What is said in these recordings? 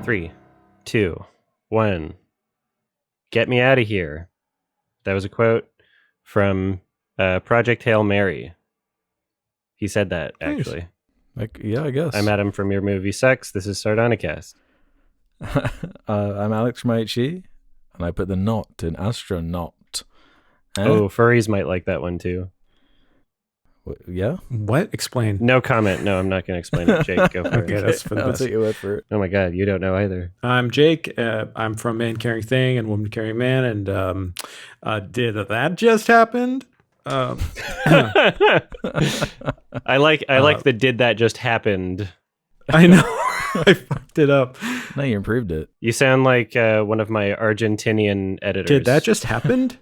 3, 2, 1. Get me out of here. That was a quote from Project Hail Mary. He said that, actually. Yeah, I guess. I'm Adam from Your Movie Sucks. This is Sardonicast. I'm Alex from HE, and I put the not in astronaut. Oh, furries might like that one, too. Yeah? What? Explain. No comment. No, I'm not going to explain it. Jake, go for Okay, it. that's for the I'll best. take your word for it. Oh, my God. You don't know either. I'm Jake. I'm from Man Carrying Thing and Woman Carrying Man. And did that just happened? I like the did that just happened. I know. I fucked it up. No, you improved it. You sound like one of my Argentinian editors. Did that just happened?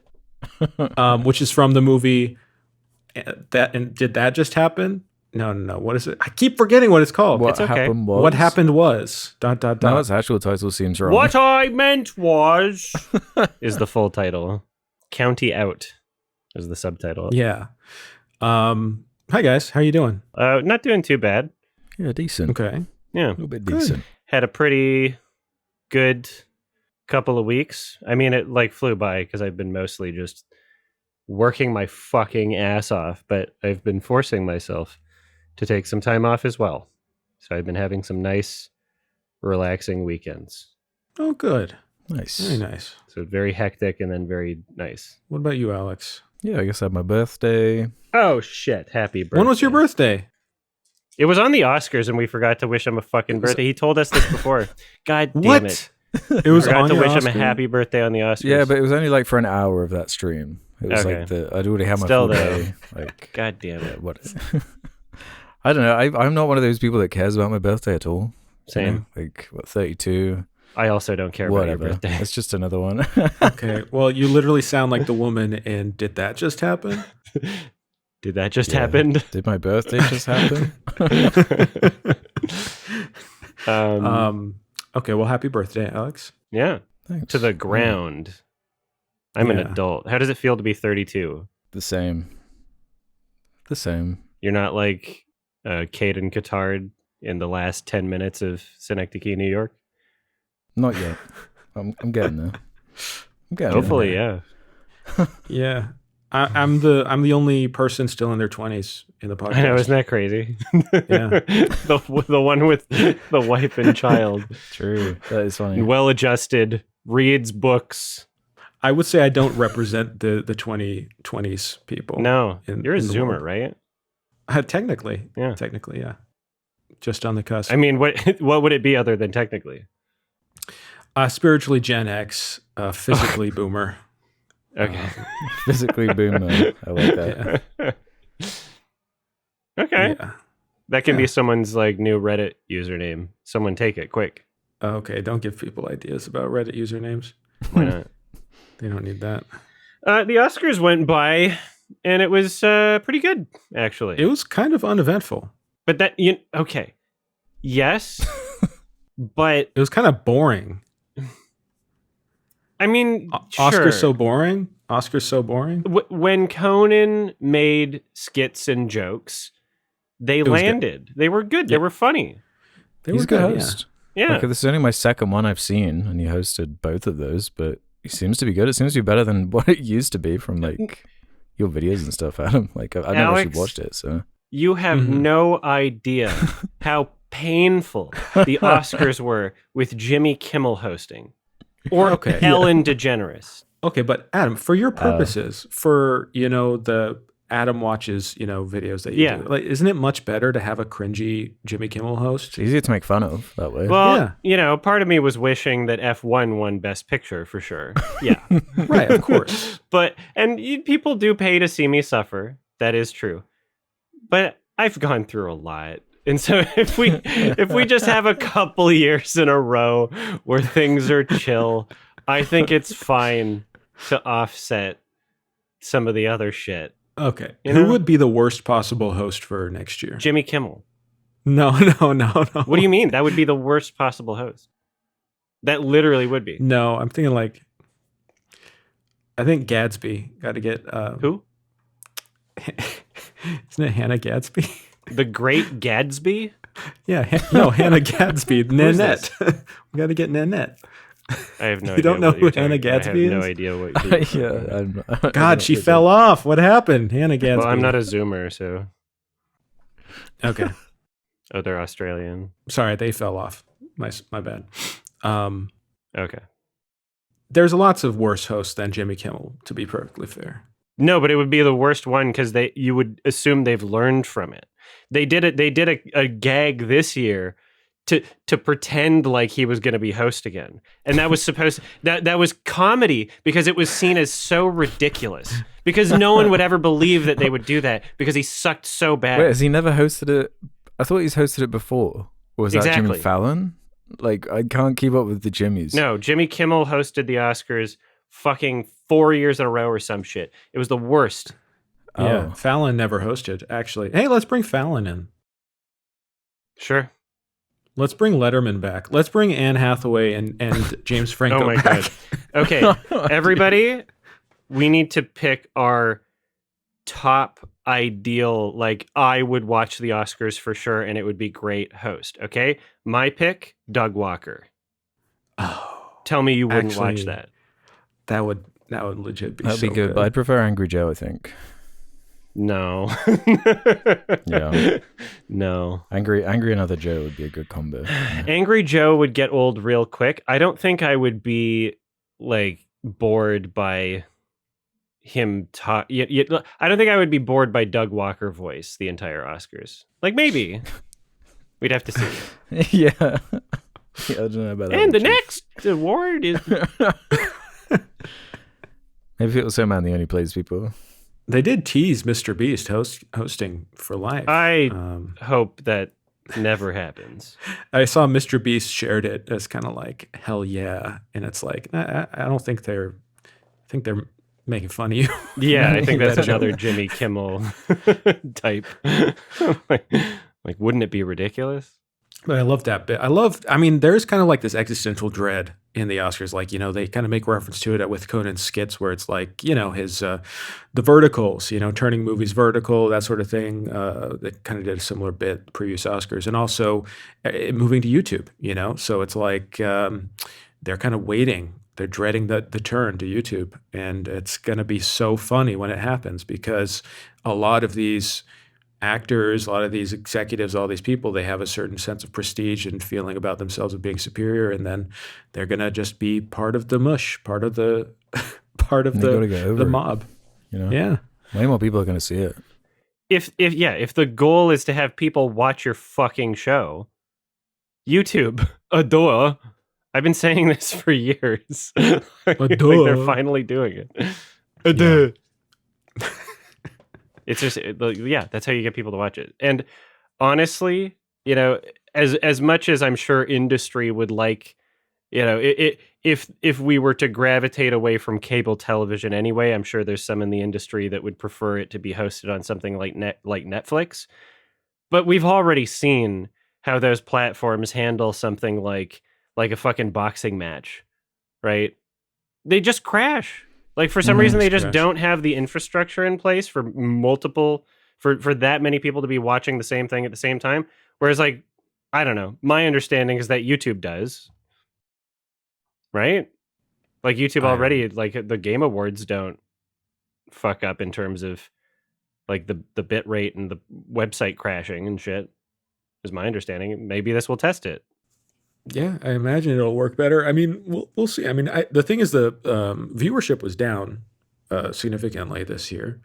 Which is from the movie Did That Just Happen? No. What is it? I keep forgetting what it's called. It's okay. What happened was ... No, its actual title seems wrong. What I meant was is the full title. County Out is the subtitle. Yeah. Hi guys, how you doing? Not doing too bad. Yeah, decent. Okay. Yeah. A little bit decent. Had a pretty good couple of weeks. I mean, it like flew by because I've been mostly just working my fucking ass off, but I've been forcing myself to take some time off as well. So I've been having some nice, relaxing weekends. Oh, good. Nice. Very nice. So very hectic and then very nice. What about you, Alex? Yeah, I guess I had my birthday. Oh, shit. Happy birthday. When was your birthday? It was on the Oscars and we forgot to wish him a fucking birthday. He told us this before. God damn What? it. It was Forgot on to your wish him a Oscar? happy birthday on the Oscars. Yeah, but it was only like for an hour of that stream. It was Okay. like I'd already had my Still full though. day. Like, God damn yeah, it. what? I don't know. I'm not one of those people that cares about my birthday at all. Same. You know? Like, what, 32? I also don't care Whatever. about your birthday. It's just another one. Okay. Well, you literally sound like the woman in Did That Just Happen? Did that just Yeah. happen? Did my birthday just happen? Okay, well, happy birthday, Alex. Yeah. Thanks. To the ground. I'm an Yeah. adult. How does it feel to be 32? The same. The same. You're not like Caden Catard in the last 10 minutes of Synecdoche, New York? Not yet. I'm getting there. I'm getting Hopefully, there. yeah. Yeah. I'm the only person still in their 20s in the podcast. I know, isn't that crazy? Yeah. the one with the wife and child. True. That is funny. Well-adjusted, reads books. I would say I don't represent the 2020s people. No, in- you're a in the Zoomer, world. right? Technically. Yeah. Technically, yeah. Just on the cusp. I mean, what would it be other than technically? Spiritually Gen X, physically boomer. Okay. Physically boomer. I like that. Yeah. Okay. Yeah. That can be Yeah. someone's like new Reddit username. Someone take it quick. Okay, don't give people ideas about Reddit usernames. Why not? They don't need that. The Oscars went by, and it was pretty good, actually. It was kind of uneventful. But okay, yes, but It was kind of boring. I mean, Oscar's sure. so boring. Oscar's so boring. When Conan made skits and jokes, they was good. landed. They were good. They Yeah. were funny. They He's were a good good. host. Yeah. Like, this is only my second one I've seen, and he hosted both of those, but he seems to be good. It seems to be better than what it used to be from like your videos and stuff, Adam. Like I've never Alex, actually watched it, so You have Mhm. no idea how painful the Oscars were with Jimmy Kimmel hosting or Okay. Ellen DeGeneres. Okay, but Adam, for your purposes, for the Adam watches, videos that you Yeah. do, like, isn't it much better to have a cringy Jimmy Kimmel host? it's easier to make fun of that way. Well, Yeah. part of me was wishing that F1 won Best Picture for sure. Yeah. Right, of course. People do pay to see me suffer. That is true. But I've gone through a lot. And so if we just have a couple years in a row where things are chill, I think it's fine to offset some of the other shit. Okay. You Who know? would be the worst possible host for next year? Jimmy Kimmel. No. What do you mean? That would be the worst possible host. That literally would be. No, I'm thinking I think Gadsby got to get Who? Isn't it Hannah Gadsby? The Great Gatsby? Yeah, Hannah Gadsby, Nanette. We got to get Nanette. I have no You idea. don't know what you're who Hannah talking- I Gadsby have no is? idea what you're talking about. yeah, I don't God, she know. fell off. What happened? Hannah Gadsby. Well, I'm not a Zoomer, so. Okay. Oh, they're Australian. Sorry, they fell off. My bad. Okay. There's lots of worse hosts than Jimmy Kimmel, to be perfectly fair. No, but it would be the worst one because you would assume they've learned from it. They did it. They did a gag this year to pretend like he was going to be host again, and that was supposed that was comedy because it was seen as so ridiculous because no one would ever believe that they would do that because he sucked so bad. Wait, has he never hosted it? I thought he's hosted it before. Or was that Jimmy Exactly. Fallon? Like, I can't keep up with the Jimmys. No, Jimmy Kimmel hosted the Oscars fucking 4 years in a row or some shit. It was the worst. Yeah, Oh. Fallon never hosted, actually. Hey, let's bring Fallon in. Sure. Let's bring Letterman back. Let's bring Anne Hathaway and James Franco Oh my back. God. Okay, everybody, we need to pick our top ideal, like I would watch the Oscars for sure and it would be great host. Okay, my pick, Doug Walker. Oh, Tell me you wouldn't watch Actually, that. that would legit be That'd so be good, but I'd prefer Angry Joe, I think. No. Yeah. No. Angry Another Joe would be a good combo. Angry Joe would get old real quick. I don't think I would be like bored by him talk. I don't think I would be bored by Doug Walker voice the entire Oscars. Like maybe we'd have to see. yeah. Yeah, I don't know about that. And the one, Chief. next award is Maybe it was so man the only plays people. They did tease Mr. Beast hosting for life. I Um, hope that never happens. I saw Mr. Beast shared it as kind of like hell yeah, and it's like I don't think they're. I think they're making fun of you. Yeah, I think that's That joke. another Jimmy Kimmel type. like, wouldn't it be ridiculous? But I love that bit. I mean, there's kind of like this existential dread in the Oscars. Like, they kind of make reference to it with Conan's skits where it's like, his, the verticals, turning movies vertical, that sort of thing. They kind of did a similar bit previous Oscars. And also moving to YouTube, So it's like they're kind of waiting. They're dreading the turn to YouTube. And it's going to be so funny when it happens because a lot of these actors, a lot of these executives, all these people, they have a certain sense of prestige and feeling about themselves of being superior, and then they're gonna just be part of the mush, part of the And they gotta get over the it, mob. Yeah. Way more people are going to see it. If the goal is to have people watch your fucking show, YouTube, adore. I've been saying this for years. Like they're finally doing it. Adore. It's just, that's how you get people to watch it. And honestly, as much as I'm sure industry would like, if we were to gravitate away from cable television anyway, I'm sure there's some in the industry that would prefer it to be hosted on something like Netflix. But we've already seen how those platforms handle something like a fucking boxing match, right? They just crash. Like for some reason, they just don't have the infrastructure in place for for that many people to be watching the same thing at the same time. Whereas, like, I don't know. My understanding is that YouTube does, right? Like YouTube already, like the Game Awards don't fuck up in terms of like the bit rate and the website crashing and shit. Is my understanding. Maybe this will test it. Yeah, I imagine it'll work better. I mean, we'll see. I mean, the thing is, the viewership was down significantly this year,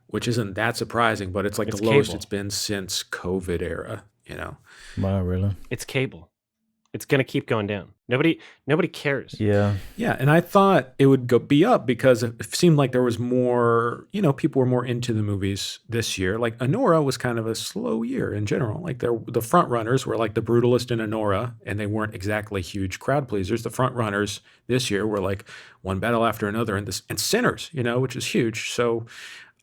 which isn't that surprising. But it's like the lowest it's been since COVID era. Wow, really? It's cable. It's gonna keep going down. Nobody cares. Yeah. Yeah, and I thought it would be up because it seemed like there was more, people were more into the movies this year. Like Anora was kind of a slow year in general. Like the front runners were like The Brutalist and Anora, and they weren't exactly huge crowd pleasers. The front runners this year were like One Battle After Another and Sinners, which is huge. So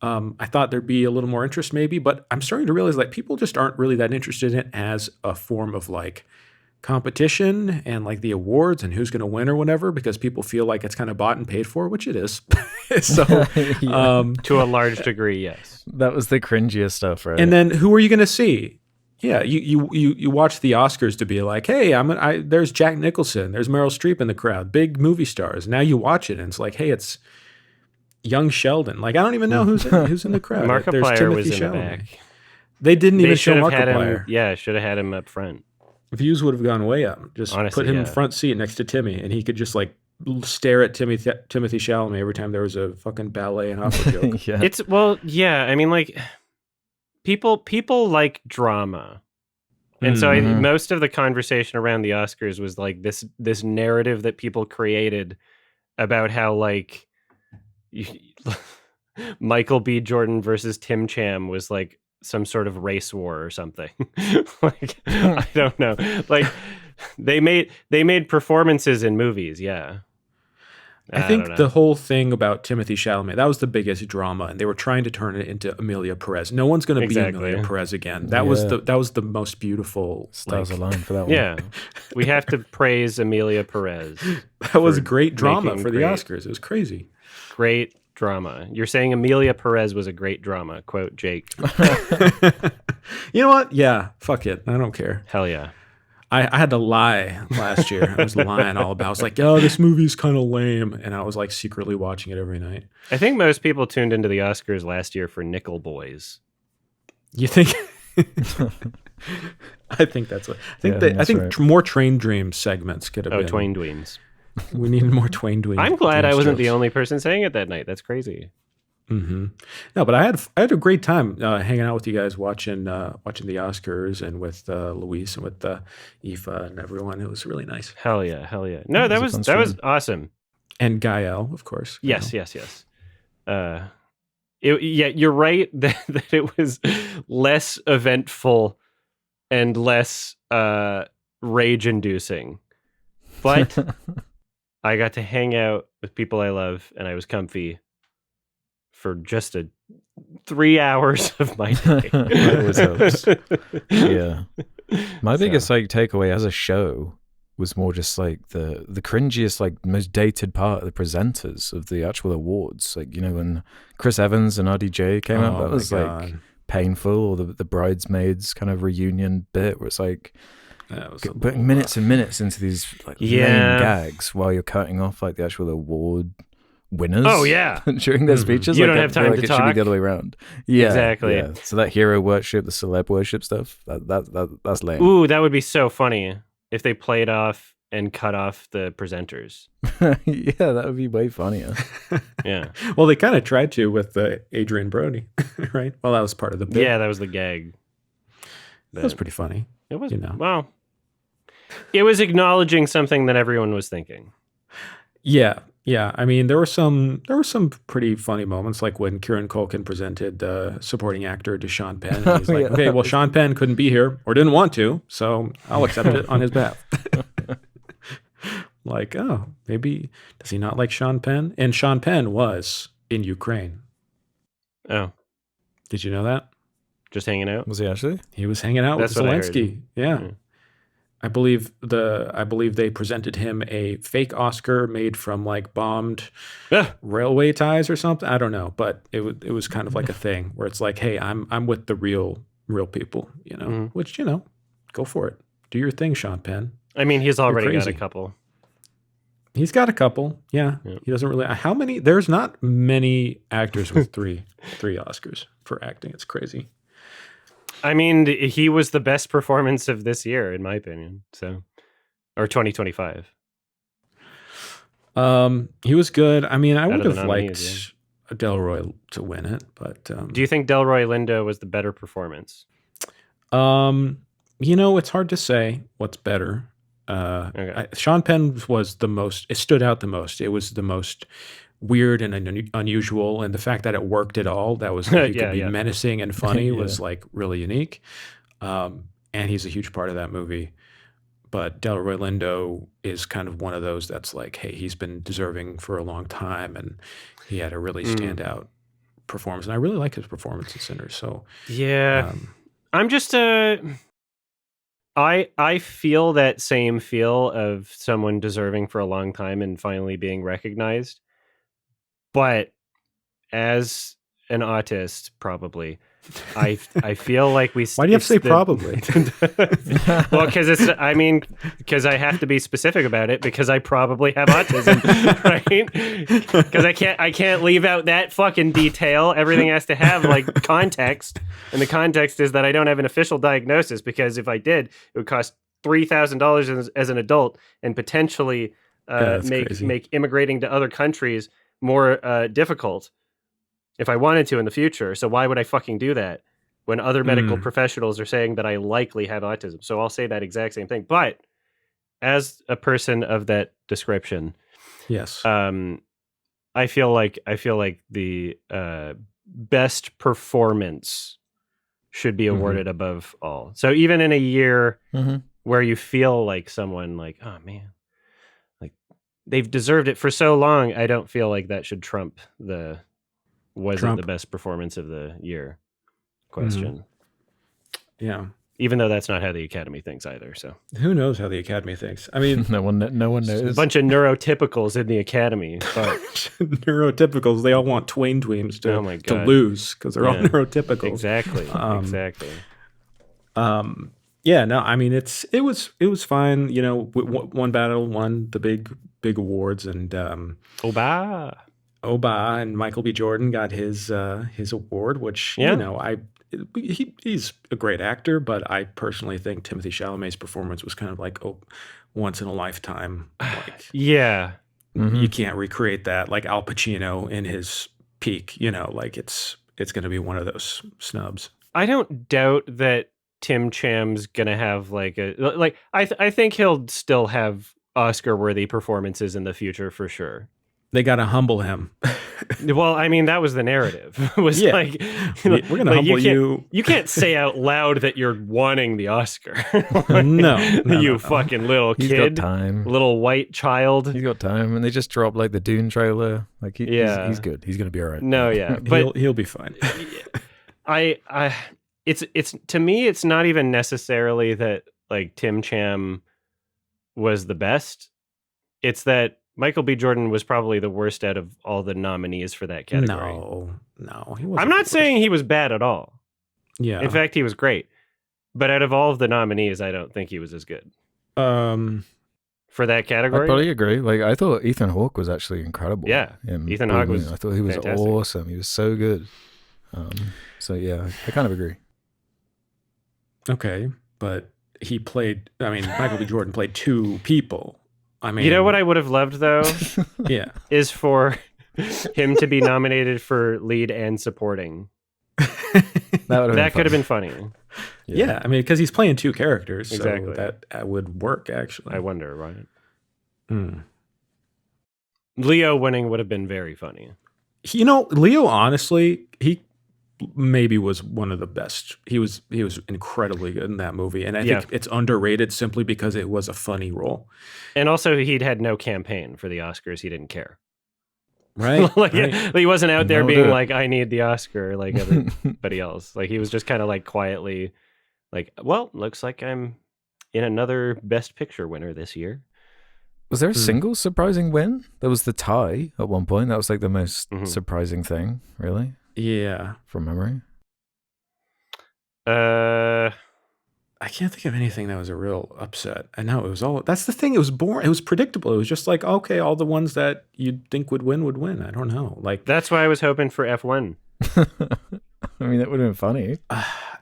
I thought there'd be a little more interest maybe, but I'm starting to realize like people just aren't really that interested in it as a form of like competition and like the awards and who's going to win or whatever, because people feel like it's kind of bought and paid for, which it is. So, Yeah. To a large degree, yes. That was the cringiest stuff, right? and then who are you going to see? Yeah, you watch the Oscars to be like, hey, there's Jack Nicholson, there's Meryl Streep in the crowd, big movie stars. Now you watch it and it's like, hey, it's young Sheldon. Like I don't even know who's in the crowd. Markiplier was in the back. They didn't even show should have had him. Markiplier. Yeah, should have had him up front. Views would have gone way up. Just Honestly, put him yeah. front seat next to Timmy, and he could just like stare at Timothy Chalamet every time there was a fucking ballet and opera joke. Yeah. It's I mean, like people like drama, and so Mhm. most of the conversation around the Oscars was like this narrative that people created about how like Michael B. Jordan versus Tim Cham was like some sort of race war or something. Like I don't know. Like they made performances in movies. Yeah, I don't think know. the whole thing about Timothy Chalamet, that was the biggest drama, and they were trying to turn it into Amelia Perez. No one's going to Exactly. be Amelia Perez again. That was the most beautiful. Stars like, aligned for that one. Yeah, we have to praise Amelia Perez. that was for great drama making for the great- Oscars. It was crazy. Great drama. You're saying Amelia Perez was a great drama. Quote Jake. You know what? Yeah, fuck it. I don't care. Hell yeah. I had to lie last year. I was lying all about. I was like, "Oh, this movie's kind of lame," and I was like secretly watching it every night. I think most people tuned into the Oscars last year for Nickel Boys. You think? I think that's what. I think right. more Train Dreams segments could have Oh, been. Twain Dweens. We needed more Twain Dreams. I'm glad I wasn't the only person saying it that night. That's crazy. Mm-hmm. No, but I had a great time hanging out with you guys, watching the Oscars, and with Luis and with Aoife and everyone. It was really nice. Hell yeah. Hell yeah. No, It that was a was fun that was stream. awesome. And Gael, of course. Yes. Yeah, you're right that it was less eventful and less rage-inducing. But I got to hang out with people I love, and I was comfy for just 3 hours of my day. That always helps. Yeah. My So- biggest like takeaway as a show was more just like the cringiest, like most dated part of the presenters of the actual awards. Like, you know, when Chris Evans and RDJ came out, that my was like God. painful. Or the bridesmaids kind of reunion bit where it's like That was putting minutes and minutes into these like Yeah. lame gags while you're cutting off like the actual award winners. Oh, yeah. during their speeches. You Like, don't I have feel time like to it should be talk. the other way around. Yeah, Exactly. yeah. So that hero worship, the celeb worship stuff, that's lame. Ooh, that would be so funny if they played off and cut off the presenters. Yeah, that would be way funnier. Yeah. Well, they kind of tried to with Adrian Brody, right? Well, that was part of the bit. Yeah, that was the gag. That was pretty funny. It was, you know. well, it was acknowledging something that everyone was thinking. Yeah. I mean, there were some pretty funny moments, like when Kieran Culkin presented supporting actor to Sean Penn. And he's like, Yeah. okay, well, Sean Penn couldn't be here or didn't want to, so I'll accept it on his behalf. Like, oh, maybe does he not like Sean Penn? And Sean Penn was in Ukraine. Oh, Did you know that? just hanging out? Was he actually? He was hanging out That's with what I heard. Zelensky. Yeah. Hmm. I believe they presented him a fake Oscar made from like bombed Ah, railway ties or something. I don't know, but it was kind of like a thing where it's like, hey, I'm with the real people, you know, Mhm. which, you know, go for it. Do your thing, Sean Penn. I mean, he's already got a crazy. couple. He's got a couple. Yeah. Yeah. He doesn't really. How many? There's not many actors with three Oscars for acting. It's crazy. I mean, he was the best performance of this year, in my opinion. So, or 2025. He was good. I mean, I Out would of the have nominees, liked Delroy to win it, but Do you think Delroy Lindo was the better performance? you know, it's hard to say what's better. Okay. Sean Penn was the most. It stood out the most. It was the most weird and unusual, and the fact that it worked at all, that was he Yeah, could be yeah. menacing and funny, Yeah. was like really unique. And he's a huge part of that movie. But Delroy Lindo is kind of one of those that's like, hey, he's been deserving for a long time, and he had a really standout performance, and I really like his performance in Sinners. So Yeah. um, I'm just I feel that same feel of someone deserving for a long time and finally being recognized. But as an autist, probably, I feel like Why do you have to say probably? Well, because I have to be specific about it because I probably have autism, right? Because I can't leave out that fucking detail. Everything has to have like context, and the context is that I don't have an official diagnosis because if I did, it would cost $3,000 as an adult and potentially make immigrating to other countries more difficult if I wanted to in the future. So why would I fucking do that when other medical professionals are saying that I likely have autism? So I'll say that exact same thing. But as a person of that description, yes, I feel like the best performance should be awarded above all. So even in a year where you feel like someone like, oh man, like they've deserved it for so long, I don't feel like that should trump the wasn't the best performance of the year question. Yeah. Even though that's not how the Academy thinks either. So who knows how the Academy thinks? I mean, no one knows. A bunch of neurotypicals in the Academy. But neurotypicals, they all want Twain Dreams to lose because they're all neurotypical. Exactly. Exactly. Yeah, no, I mean it was fine. You know, one battle won the big awards, and Oba and Michael B. Jordan got his award, which you know he's a great actor, but I personally think Timothée Chalamet's performance was kind of like once in a lifetime. Like, you can't recreate that, like Al Pacino in his peak. You know, like it's going to be one of those snubs. I don't doubt that Tim Cham's gonna have I think he'll still have Oscar-worthy performances in the future for sure. They got to humble him. Well, I mean, that was the narrative. It was like, we're going to humble you. You can't say out loud that you're wanting the Oscar. No, you fucking little kid. He's got time. Little white child. He's got time. And they just dropped like the Dune trailer. Like he's good. He's going to be all right. No, yeah. But he'll be fine. It's to me, it's not even necessarily that like Tim Cham was the best. It's that Michael B. Jordan was probably the worst out of all the nominees for that category. No, he wasn't. I'm not saying he was bad at all. Yeah. In fact, he was great. But out of all of the nominees, I don't think he was as good. For that category? I probably agree. Like, I thought Ethan Hawke was actually incredible. Yeah. Ethan Hawke was I thought he was fantastic. awesome. He was so good. So, yeah, I kind of agree. Okay. But Michael B. Jordan played two people. I mean, you know what I would have loved, though? Yeah. Is for him to be nominated for lead and supporting. That could have been funny. Yeah, I mean, because he's playing two characters. Exactly. So that would work, actually. I wonder, right? Leo winning would have been very funny. You know, Leo, honestly, he maybe was one of the best. He was incredibly good in that movie, and I think it's underrated simply because it was a funny role. And also, he'd had no campaign for the Oscars. He didn't care. Right. He wasn't out there being like, I need the Oscar like everybody else. Like, he was just kind of like quietly like, well, looks like I'm in another Best Picture winner this year. Was there a single surprising win? There was the tie at one point. That was like the most surprising thing, really. Yeah. From memory. I can't think of anything that was a real upset. I know it was all. That's the thing. It was boring. It was predictable. It was just like, okay, all the ones that you'd think would win. I don't know. Like, that's why I was hoping for F1. I mean, that would have been funny.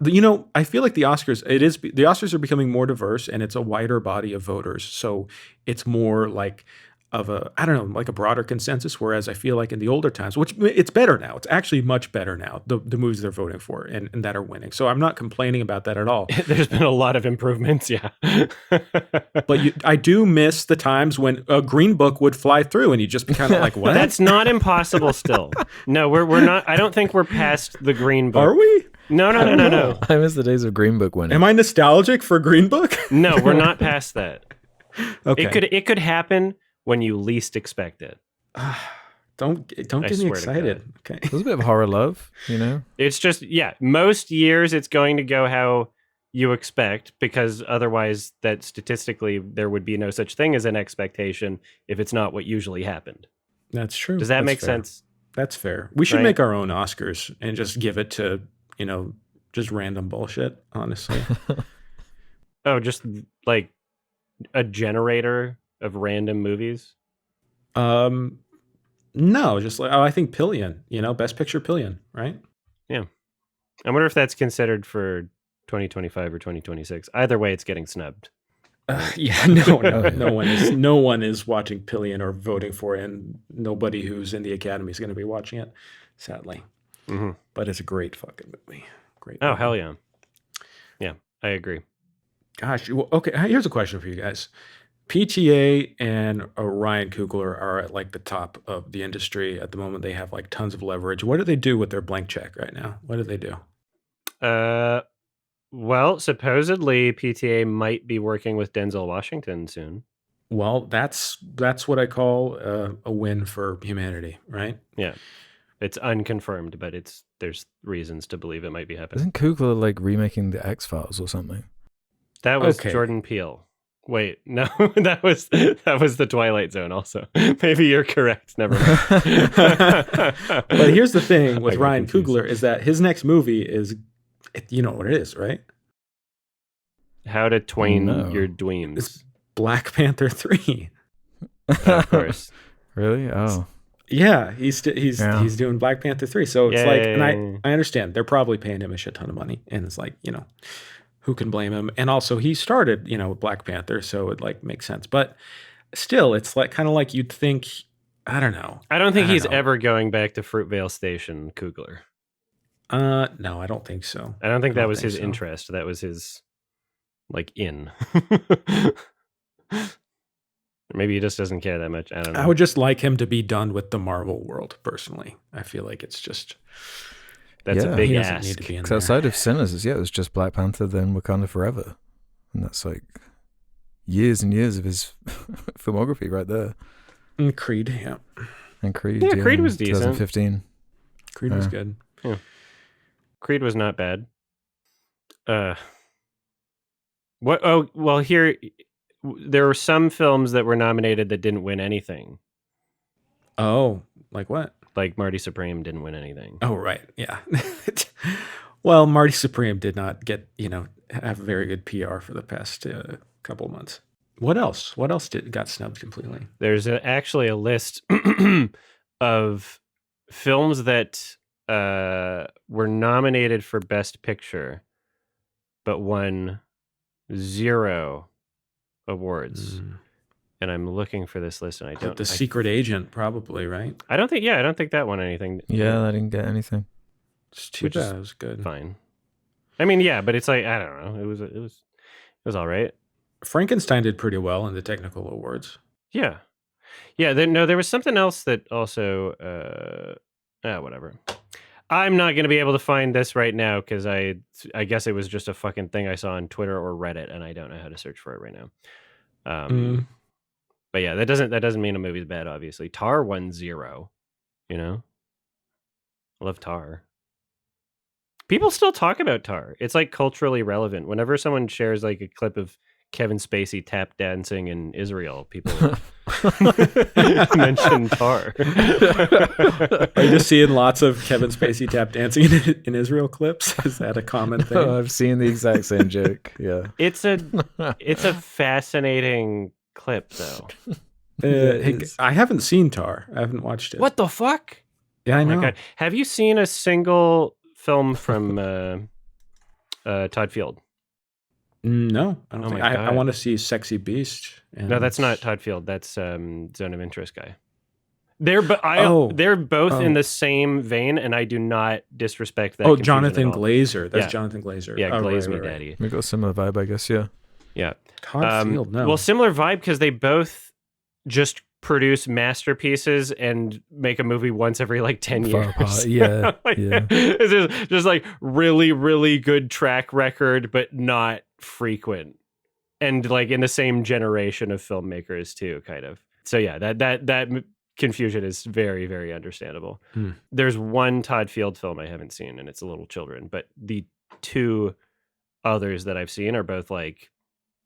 You know, I feel like the Oscars are becoming more diverse, and it's a wider body of voters. So it's more like of like a broader consensus. Whereas I feel like in the older times, which it's better now. It's actually much better now, the movies they're voting for and that are winning. So I'm not complaining about that at all. There's been a lot of improvements, yeah. But I do miss the times when a Green Book would fly through and you'd just be kind of like, what? That's not impossible still. No, we're not. I don't think we're past the Green Book. Are we? No. I miss the days of Green Book winning. Am I nostalgic for Green Book? No, we're not past that. Okay. It could happen when you least expect it. Don't get me excited. Okay. There's a bit of horror love, you know? It's just, most years it's going to go how you expect, because otherwise that statistically there would be no such thing as an expectation if it's not what usually happened. That's true. Does that That's make fair. sense? That's fair. We should Right? make our own Oscars and just give it to, just random bullshit, honestly. Oh, just like a generator of random movies? No, just like, I think Pillion, Best Picture Pillion, right? Yeah. I wonder if that's considered for 2025 or 2026. Either way, it's getting snubbed. Yeah, no one is watching Pillion or voting for it, and nobody who's in the Academy is going to be watching it, sadly. Mm-hmm. But it's a great fucking movie. Great. Oh, movie. hell yeah. Yeah, I agree. Gosh, okay. Here's a question for you guys. PTA and Ryan Coogler are at like the top of the industry at the moment. They have like tons of leverage. What do they do with their blank check right now? What do they do? Well, supposedly PTA might be working with Denzel Washington soon. Well, that's what I call a win for humanity, right? Yeah. It's unconfirmed, but there's reasons to believe it might be happening. Isn't Coogler like remaking the X-Files or something? That was Okay. Jordan Peele. Wait, no, that was the Twilight Zone also. Maybe you're correct. Never mind. But here's the thing with I got Ryan confused. Coogler is that his next movie is, you know what it is, right? How to twain No. your dweens. It's Black Panther 3. Of course. Really? Oh. Yeah, he's Yeah. doing Black Panther 3. So it's like, and Yay. I understand they're probably paying him a shit ton of money, and it's like, who can blame him? And also he started, with Black Panther, so it like makes sense. But still, it's like kind of like you'd think, I don't know. I don't think he's know. ever going back to Fruitvale Station, Coogler. No, I don't think so. I don't think I that don't was think his so. interest. That was his, in. Maybe he just doesn't care that much. I don't know. I would just like him to be done with the Marvel world, personally. I feel like it's just That's Yeah. a big he doesn't ask. need to be in Because there. outside of Sinners, it was just Black Panther, then Wakanda Forever. And that's like years and years of his filmography right there. And Creed, yeah. And Creed. Yeah, Creed in was decent. 2015. Creed was Yeah. good. Creed was not bad. What? Oh, well, here there were some films that were nominated that didn't win anything. Oh, like what? Like Marty Supreme didn't win anything. Oh, right. Yeah. Well, Marty Supreme did not get, have very good PR for the past couple months. What else? What else got snubbed completely? There's actually a list of films that were nominated for Best Picture, but won 0 awards. And I'm looking for this list, and I don't. The Secret Agent, probably, right? I don't think. Yeah, I don't think that won anything. Yeah, I didn't get anything. It's too Which is bad. It was good. Fine. I mean, yeah, but it's like I don't know. It was all right. Frankenstein did pretty well in the technical awards. Yeah. There was something else that also. Whatever. I'm not going to be able to find this right now because I guess it was just a fucking thing I saw on Twitter or Reddit, and I don't know how to search for it right now. But yeah, that doesn't mean a movie's bad. Obviously, Tar won 0. I love Tar. People still talk about Tar. It's like culturally relevant. Whenever someone shares like a clip of Kevin Spacey tap dancing in Israel, people mention Tar. Are you just seeing lots of Kevin Spacey tap dancing in Israel clips? Is that a common thing? I've seen the exact same joke. Yeah. It's a fascinating clip, though. I haven't seen Tar. I haven't watched it. What the fuck? Yeah, I Oh know. my God. Have you seen a single film from Todd Field? No, I don't Oh think. my I God. want to see Sexy Beast. No, that's not Todd Field. That's Zone of Interest guy. They're both in the same vein, and I do not disrespect that. Oh, confusion Jonathan at all. Glazer. That's Yeah. Jonathan Glazer. Yeah, Oh, Glaze right, Me right, right. Daddy. We got a similar vibe, I guess. Yeah. Yeah. Todd Field. No. Well, similar vibe because they both just produce masterpieces and make a movie once every like 10 Far years. apart. Yeah, yeah. It's just like really, really good track record, but not frequent. And like in the same generation of filmmakers too, kind of. So yeah, that confusion is very, very understandable. There's one Todd Field film I haven't seen, and it's Little Children, but the two others that I've seen are both like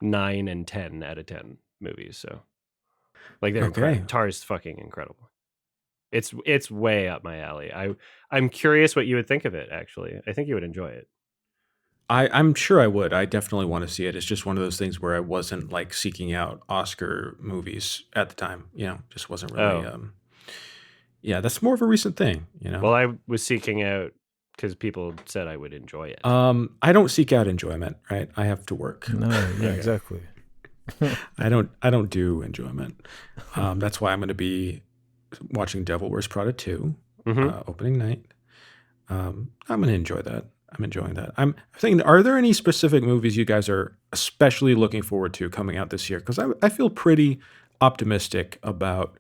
9 and 10 out of 10 movies. So like they're Okay. incredible. Tar's fucking incredible. It's way up my alley. I'm curious what you would think of it. Actually, I think you would enjoy it. I'm sure I would. I definitely want to see it. It's just one of those things where I wasn't like seeking out Oscar movies at the time. Just wasn't really. Oh. Yeah, that's more of a recent thing. Well, I was seeking out because people said I would enjoy it. I don't seek out enjoyment, right? I have to work. No, yeah, exactly. I don't do enjoyment. That's why I'm going to be watching Devil Wears Prada 2 opening night. I'm going to enjoy that. I'm enjoying that. I'm thinking, are there any specific movies you guys are especially looking forward to coming out this year? Because I feel pretty optimistic about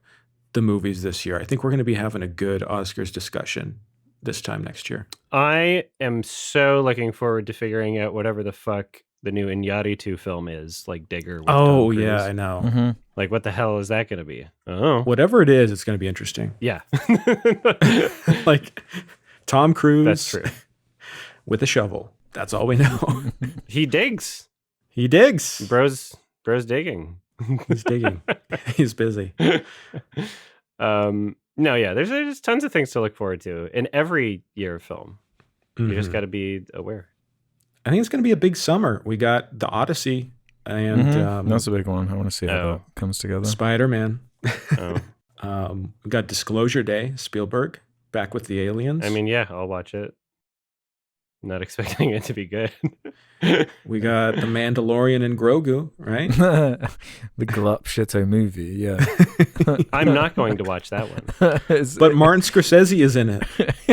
the movies this year. I think we're going to be having a good Oscars discussion this time next year. I am so looking forward to figuring out whatever the fuck the new Iñárritu film is, like Digger. With Tom Cruise. Yeah, I know. Mm-hmm. Like, what the hell is that going to be? Oh, Whatever it is, it's going to be interesting. yeah. Like Tom Cruise. That's true. With a shovel. That's all we know. He digs. He digs. Bro's digging. He's digging. He's busy. No, yeah, there's tons of things to look forward to in every year of film. You just got to be aware. I think it's going to be a big summer. We got The Odyssey and that's a big one. I want to see how that comes together. Spider-Man. Oh. We got Disclosure Day, Spielberg, back with the aliens. I mean, yeah, I'll watch it. Not expecting it to be good. We got The Mandalorian and Grogu, right? The Glup Shitto movie, yeah. I'm not going to watch that one. But Martin Scorsese is in it.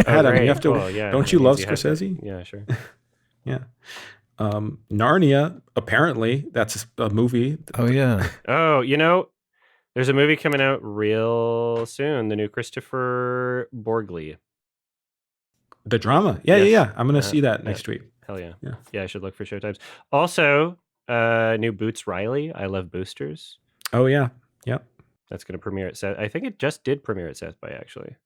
Adam, you have to. Well, yeah, don't you love you have to- Scorsese? Yeah, sure. Yeah. Narnia, apparently, that's a movie. Oh, yeah. Oh, there's a movie coming out real soon. The new Christopher Borgli. The drama. Yeah. I'm going to see that next week. Hell yeah. Yeah. I should look for showtimes. Also, new Boots Riley. I Love Boosters. Oh, yeah. Yep. That's going to premiere at South. I think it just did premiere at South by, actually.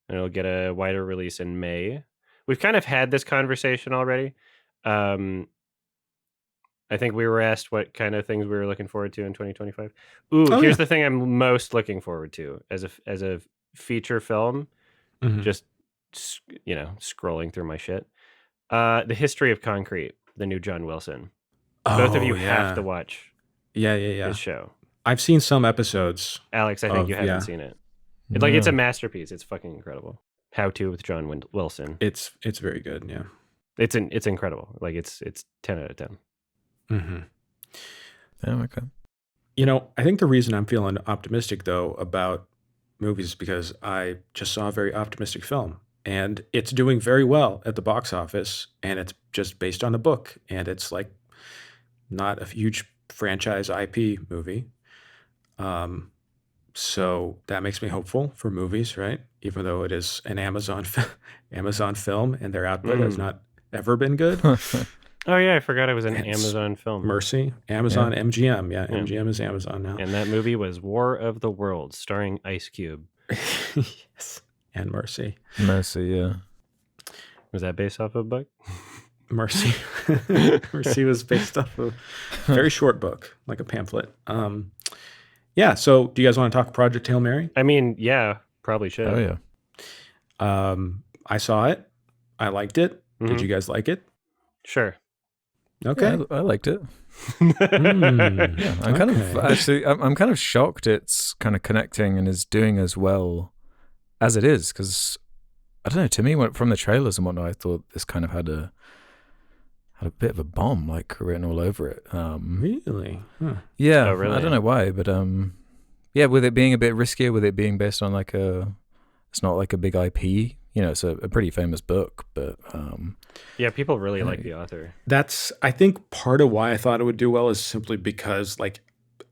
And it'll get a wider release in May. We've kind of had this conversation already. I think we were asked what kind of things we were looking forward to in 2025. Here's the thing I'm most looking forward to as a feature film. Just scrolling through my shit. The History of Concrete, the new John Wilson. Both of you have to watch. Yeah. His show. I've seen some episodes. Alex, I think you haven't seen it. It's a masterpiece. It's fucking incredible. How to with John Wilson. It's very good. Yeah. It's incredible. Like it's 10 out of 10. Yeah, okay. I think the reason I'm feeling optimistic though about movies is because I just saw a very optimistic film. And it's doing very well at the box office, and it's just based on a book, and it's like not a huge franchise IP movie. So that makes me hopeful for movies, right? Even though it is an Amazon film, and their output has not ever been good. Oh yeah, I forgot it was an Amazon film. Mercy, Amazon, MGM. Yeah, MGM is Amazon now. And that movie was War of the Worlds, starring Ice Cube. Yes. And Mercy. Mercy, yeah. Was that based off of a book? Mercy. Mercy was based off of a very short book, like a pamphlet. Yeah, so do you guys want to talk Project Hail Mary? I mean, yeah, probably should. Oh, yeah. I saw it. I liked it. Did you guys like it? Sure. Okay. Yeah, I liked it. Yeah, I'm kind of shocked it's kind of connecting and is doing as well as it is, because I don't know, to me, from the trailers and whatnot, I thought this kind of had a bit of a bomb like written all over it. Really? Huh. Yeah. Oh, really? I don't know why, but yeah, with it being a bit riskier, with it being based on it's not like a big IP. It's a pretty famous book, but yeah, people really like the author. That's, I think, part of why I thought it would do well is simply because like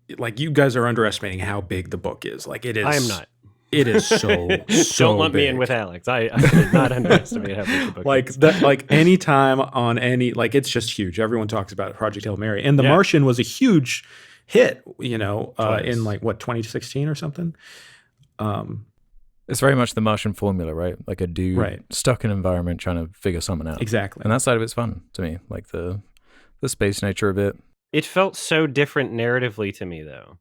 you guys are underestimating how big the book is. Like it is. I am not. It is so Don't lump me in with Alex. I did not underestimate how big the book like is. that. Like any time on any, like it's just huge. Everyone talks about Project Hail Mary, and The Martian was a huge hit. In like 2016 or something. It's very much the Martian formula, right? Like a dude stuck in an environment trying to figure something out. Exactly. And that side of it's fun to me. Like the space nature of it. It felt so different narratively to me, though.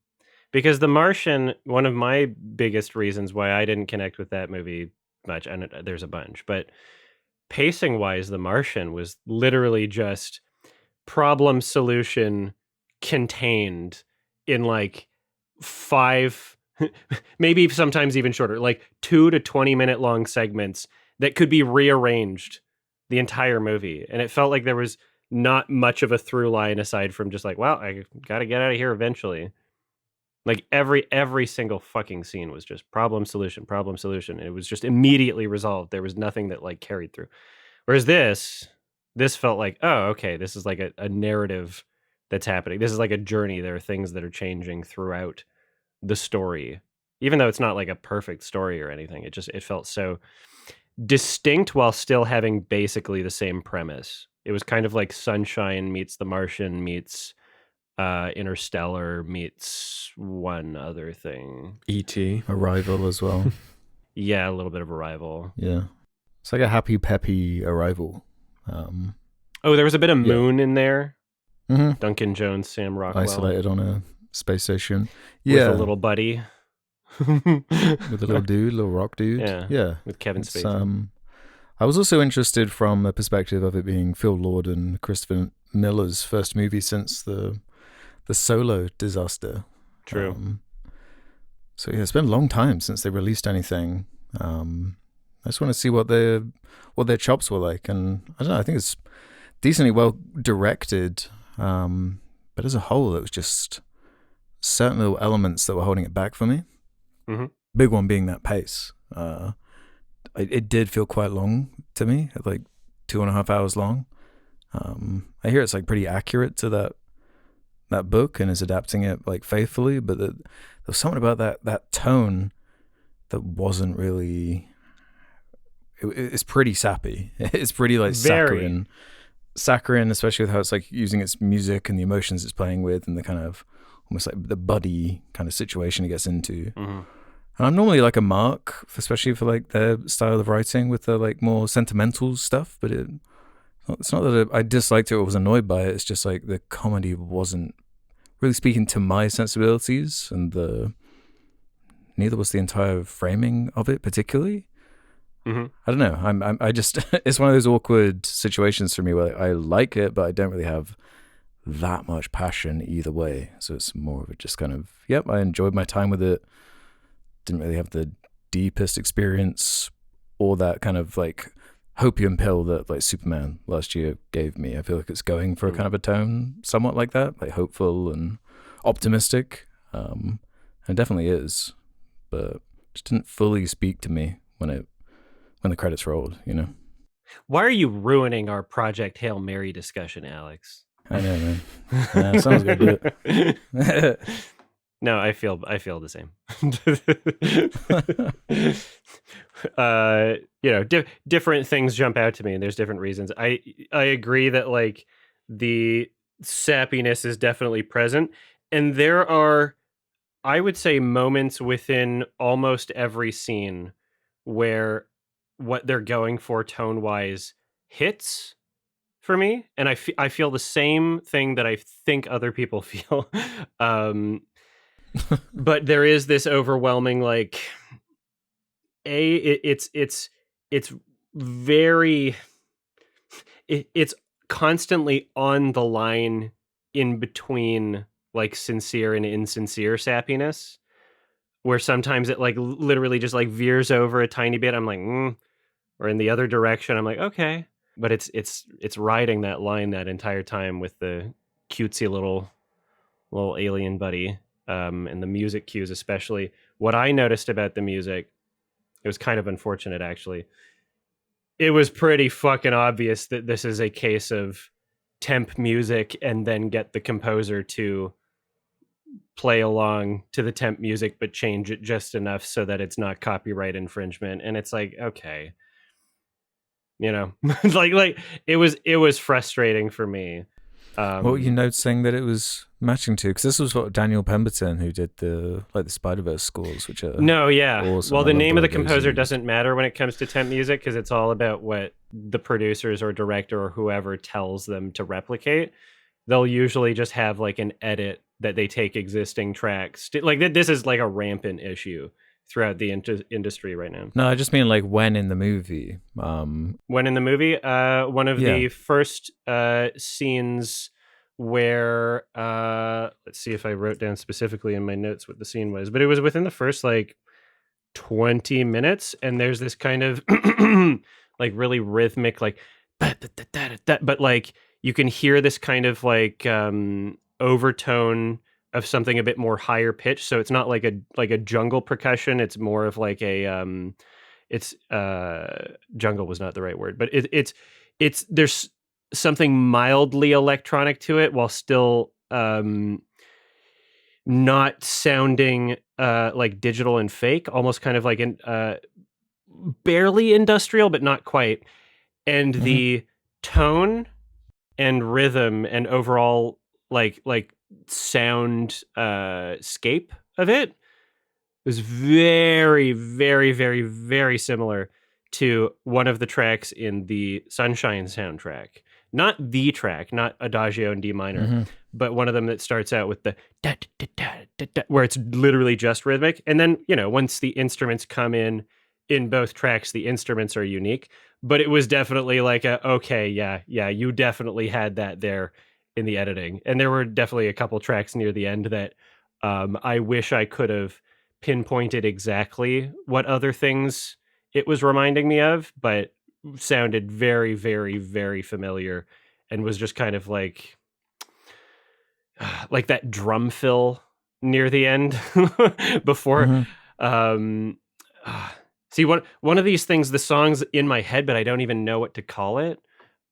Because The Martian, one of my biggest reasons why I didn't connect with that movie much, and there's a bunch, but pacing-wise, The Martian was literally just problem solution contained in like 5, maybe sometimes even shorter, like 2 to 20-minute long segments that could be rearranged the entire movie. And it felt like there was not much of a through line aside from just like, well, I got to get out of here eventually. Like every single fucking scene was just problem solution, problem solution. And it was just immediately resolved. There was nothing that like carried through. Whereas this felt like, oh, okay, this is like a narrative that's happening. This is like a journey. There are things that are changing throughout the story. Even though it's not like a perfect story or anything, it felt so distinct while still having basically the same premise. It was kind of like Sunshine meets The Martian meets Interstellar meets one other thing. E.T. Arrival as well. Yeah, a little bit of Arrival. Yeah. It's like a happy, peppy Arrival. Oh, there was a bit of Moon in there. Mm-hmm. Duncan Jones, Sam Rockwell. Isolated on a space station. With Yeah. a little buddy. With a little dude, little rock dude. Yeah. With Kevin Spacey. I was also interested from the perspective of it being Phil Lord and Christopher Miller's first movie since the Solo disaster. True. So yeah, it's been a long time since they released anything. I just want to see what their chops were like, and I don't know. I think it's decently well directed, but as a whole, it was just certain little elements that were holding it back for me. Mm-hmm. Big one being that pace. It did feel quite long to me, like 2.5 hours long. I hear it's like pretty accurate to that book and is adapting it like faithfully, but there was something about that tone that wasn't really. It's pretty sappy. It's pretty like saccharine, especially with how it's like using its music and the emotions it's playing with, and the kind of almost like the buddy kind of situation it gets into. Mm-hmm. And I'm normally like a mark, especially for like their style of writing with the like more sentimental stuff, but it's not that I disliked it or was annoyed by it. It's just like the comedy wasn't really speaking to my sensibilities, and neither was the entire framing of it particularly. Mm-hmm. I don't know. I just it's one of those awkward situations for me where I like it, but I don't really have that much passion either way. So it's more of a just kind of, yep, I enjoyed my time with it. Didn't really have the deepest experience or that kind of like hopium pill that like Superman last year gave me. I feel like it's going for a kind of a tone somewhat like that, like hopeful and optimistic. And it definitely is, but just didn't fully speak to me when the credits rolled, you know. Why are you ruining our Project Hail Mary discussion, Alex? I know, man. Yeah, sounds good. No, I feel the same. Different things jump out to me, and there's different reasons. I agree that like the sappiness is definitely present, and there are, I would say, moments within almost every scene where what they're going for tone wise hits for me, and I feel the same thing that I think other people feel. But there is this overwhelming like it's very it's constantly on the line in between like sincere and insincere sappiness, where sometimes it like literally just like veers over a tiny bit. I'm like or in the other direction I'm like okay, but it's riding that line that entire time with the cutesy little alien buddy. And the music cues especially. What I noticed about the music, it was kind of unfortunate actually. It was pretty fucking obvious that this is a case of temp music and then get the composer to play along to the temp music but change it just enough so that it's not copyright infringement. And it's like, okay. You know, like it was frustrating for me. What were you noticing that it was matching to? Because this was what Daniel Pemberton, who did the Spider-Verse scores, which are awesome. Well, the name of the composer doesn't matter when it comes to temp music because it's all about what the producers or director or whoever tells them to replicate. they'll usually just have like an edit that they take existing tracks. Like this is like a rampant issue throughout the industry right now. No, I just mean like when in the movie. When in the movie, one of the first scenes where let's see if I wrote down specifically in my notes what the scene was, but it was within the first like 20 minutes, and there's this kind of like really rhythmic like but like you can hear this kind of like overtone of something a bit more higher pitched, so it's not like a jungle percussion, it's more of like a it's jungle was not the right word, but it's there's something mildly electronic to it while still not sounding like digital and fake, almost kind of like an barely industrial but not quite. And the tone and rhythm and overall like sound scape of it was very, very, very, very similar to one of the tracks in the Sunshine soundtrack. Not the track, not Adagio in D minor, but one of them that starts out with the da, da, da, da, da, where it's literally just rhythmic. And then, once the instruments come in both tracks, the instruments are unique. But it was definitely like you definitely had that there in the editing. And there were definitely a couple tracks near the end that I wish I could have pinpointed exactly what other things it was reminding me of, but sounded very, very, very familiar and was just kind of like that drum fill near the end before. See, one of these things, the song's in my head, but I don't even know what to call it.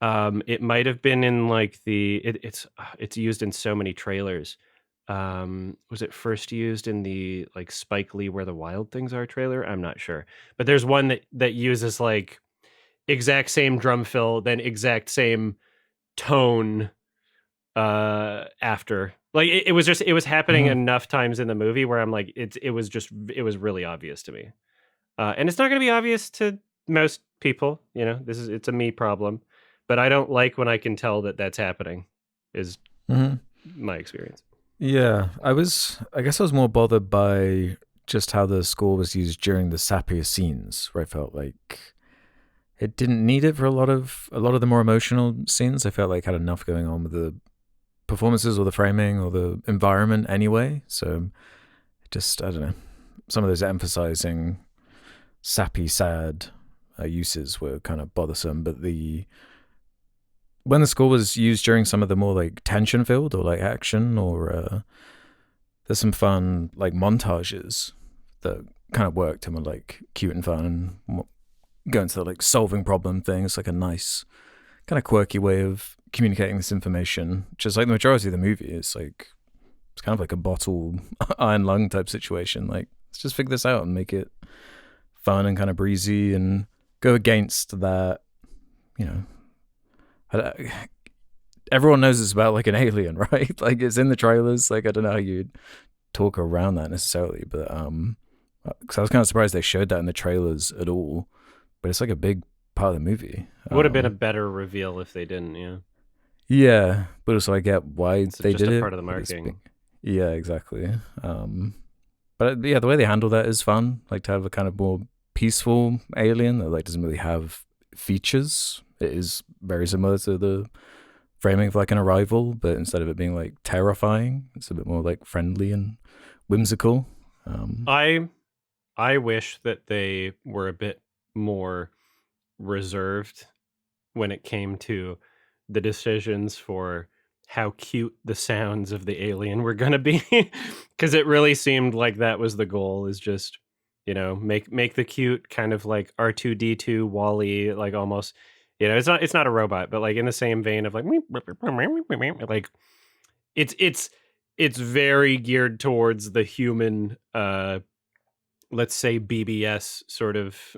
It might have been in like it's used in so many trailers. Was it first used in the like Spike Lee Where the Wild Things Are trailer? I'm not sure, but there's one that uses like exact same drum fill, then exact same tone after. Like it was happening enough times in the movie where I'm like it was really obvious to me. And it's not going to be obvious to most people, it's a me problem, but I don't like when I can tell that that's happening is my experience. Yeah, I guess I was more bothered by just how the score was used during the sappier scenes, where I felt like it didn't need it for a lot of the more emotional scenes. I felt like had enough going on with the performances or the framing or the environment anyway. So just, I don't know, some of those emphasizing sappy, sad uses were kind of bothersome. But when the score was used during some of the more like tension filled or like action or there's some fun like montages that kind of worked and were like cute and fun and go into the like solving problem thing. It's like a nice kind of quirky way of communicating this information, just like the majority of the movie. It's kind of like a bottle iron lung type situation. Like, let's just figure this out and make it fun and kind of breezy and go against that, everyone knows it's about like an alien, right? Like it's in the trailers. Like I don't know how you'd talk around that necessarily, but because I was kind of surprised they showed that in the trailers at all. But it's like a big part of the movie. It would have been a better reveal if they didn't. Yeah, but also I get why they did it. It's just part of the marketing. Yeah, exactly. But yeah, the way they handle that is fun. Like to have a kind of more peaceful alien that like doesn't really have features. It is very similar to the framing of like an Arrival, but instead of it being like terrifying, it's a bit more like friendly and whimsical. I wish that they were a bit more reserved when it came to the decisions for how cute the sounds of the alien were going to be, because it really seemed like that was the goal, is just make the cute kind of like R2D2 Wall-E, like almost it's not a robot, but like in the same vein of like it's very geared towards the human let's say BBS sort of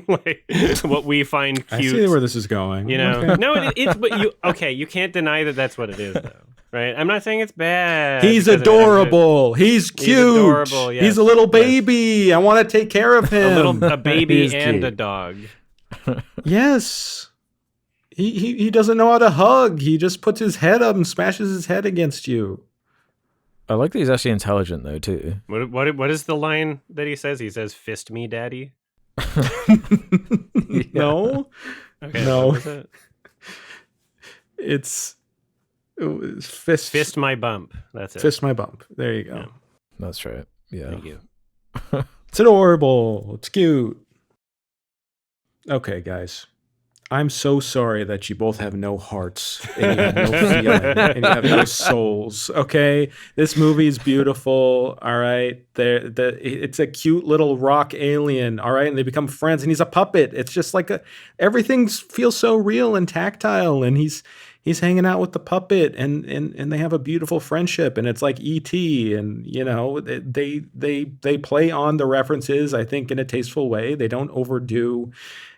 like what we find cute. I see where this is going. Okay. No, it's but you can't deny that that's what it is though, right? I'm not saying it's bad. He's adorable. He's cute. He's adorable. Yes. He's a little baby. Yes. I want to take care of him. A baby and cute. A dog. Yes. He doesn't know how to hug. He just puts his head up and smashes his head against you. I like that he's actually intelligent though too. What is the line that he says? He says, "Fist me, daddy." No. Okay, No. what was it? It's fist my bump. That's it. Fist my bump. There you go. Yeah. That's right. Yeah. Thank you. It's adorable. It's cute. Okay, guys. I'm so sorry that you both have no hearts and you have no feeling and you have no souls. Okay, this movie is beautiful. All right, it's a cute little rock alien. All right, and they become friends, and he's a puppet. It's just like everything feels so real and tactile, and he's hanging out with the puppet, and they have a beautiful friendship, and it's like E.T. And they play on the references, I think, in a tasteful way. They don't overdo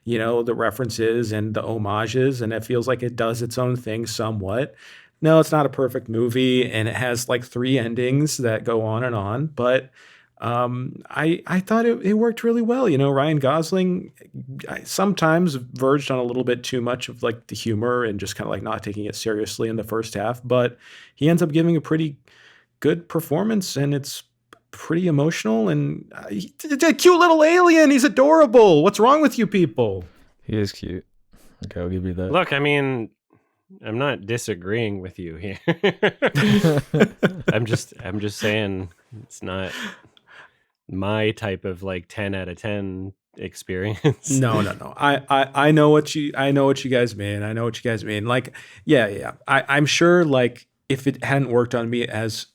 the references and the homages, and it feels like it does its own thing somewhat. No, it's not a perfect movie, and it has like 3 endings that go on, but I thought it worked really well. Ryan Gosling sometimes verged on a little bit too much of like the humor and just kind of like not taking it seriously in the first half, but he ends up giving a pretty good performance, and it's pretty emotional, and it's a cute little alien. He's adorable. What's wrong with you people? He is cute. Okay, I'll give you that. Look, I mean, I'm not disagreeing with you here. I'm just saying it's not my type of like 10 out of 10 experience. No. I know what you guys mean. I know what you guys mean. Like, yeah. I'm sure like if it hadn't worked on me as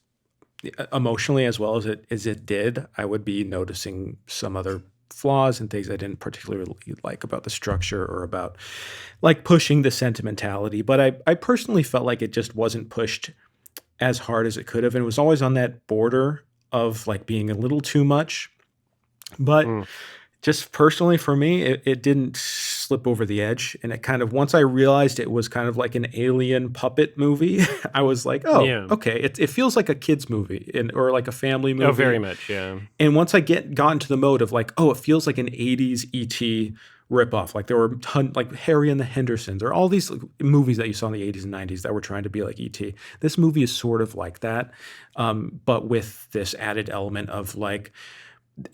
emotionally as well as it did, I would be noticing some other flaws and things I didn't particularly like about the structure or about like pushing the sentimentality. But I personally felt like it just wasn't pushed as hard as it could have, and it was always on that border of like being a little too much. But just personally for me, it didn't slip over the edge. And it kind of, once I realized it was kind of like an alien puppet movie, I was like, oh, yeah. Okay. It feels like a kid's movie or like a family movie. Oh, very much, yeah. And once I got into the mode of like, oh, it feels like an 80s E.T. ripoff. Like there were like Harry and the Hendersons or all these movies that you saw in the 80s and 90s that were trying to be like E.T. This movie is sort of like that, but with this added element of like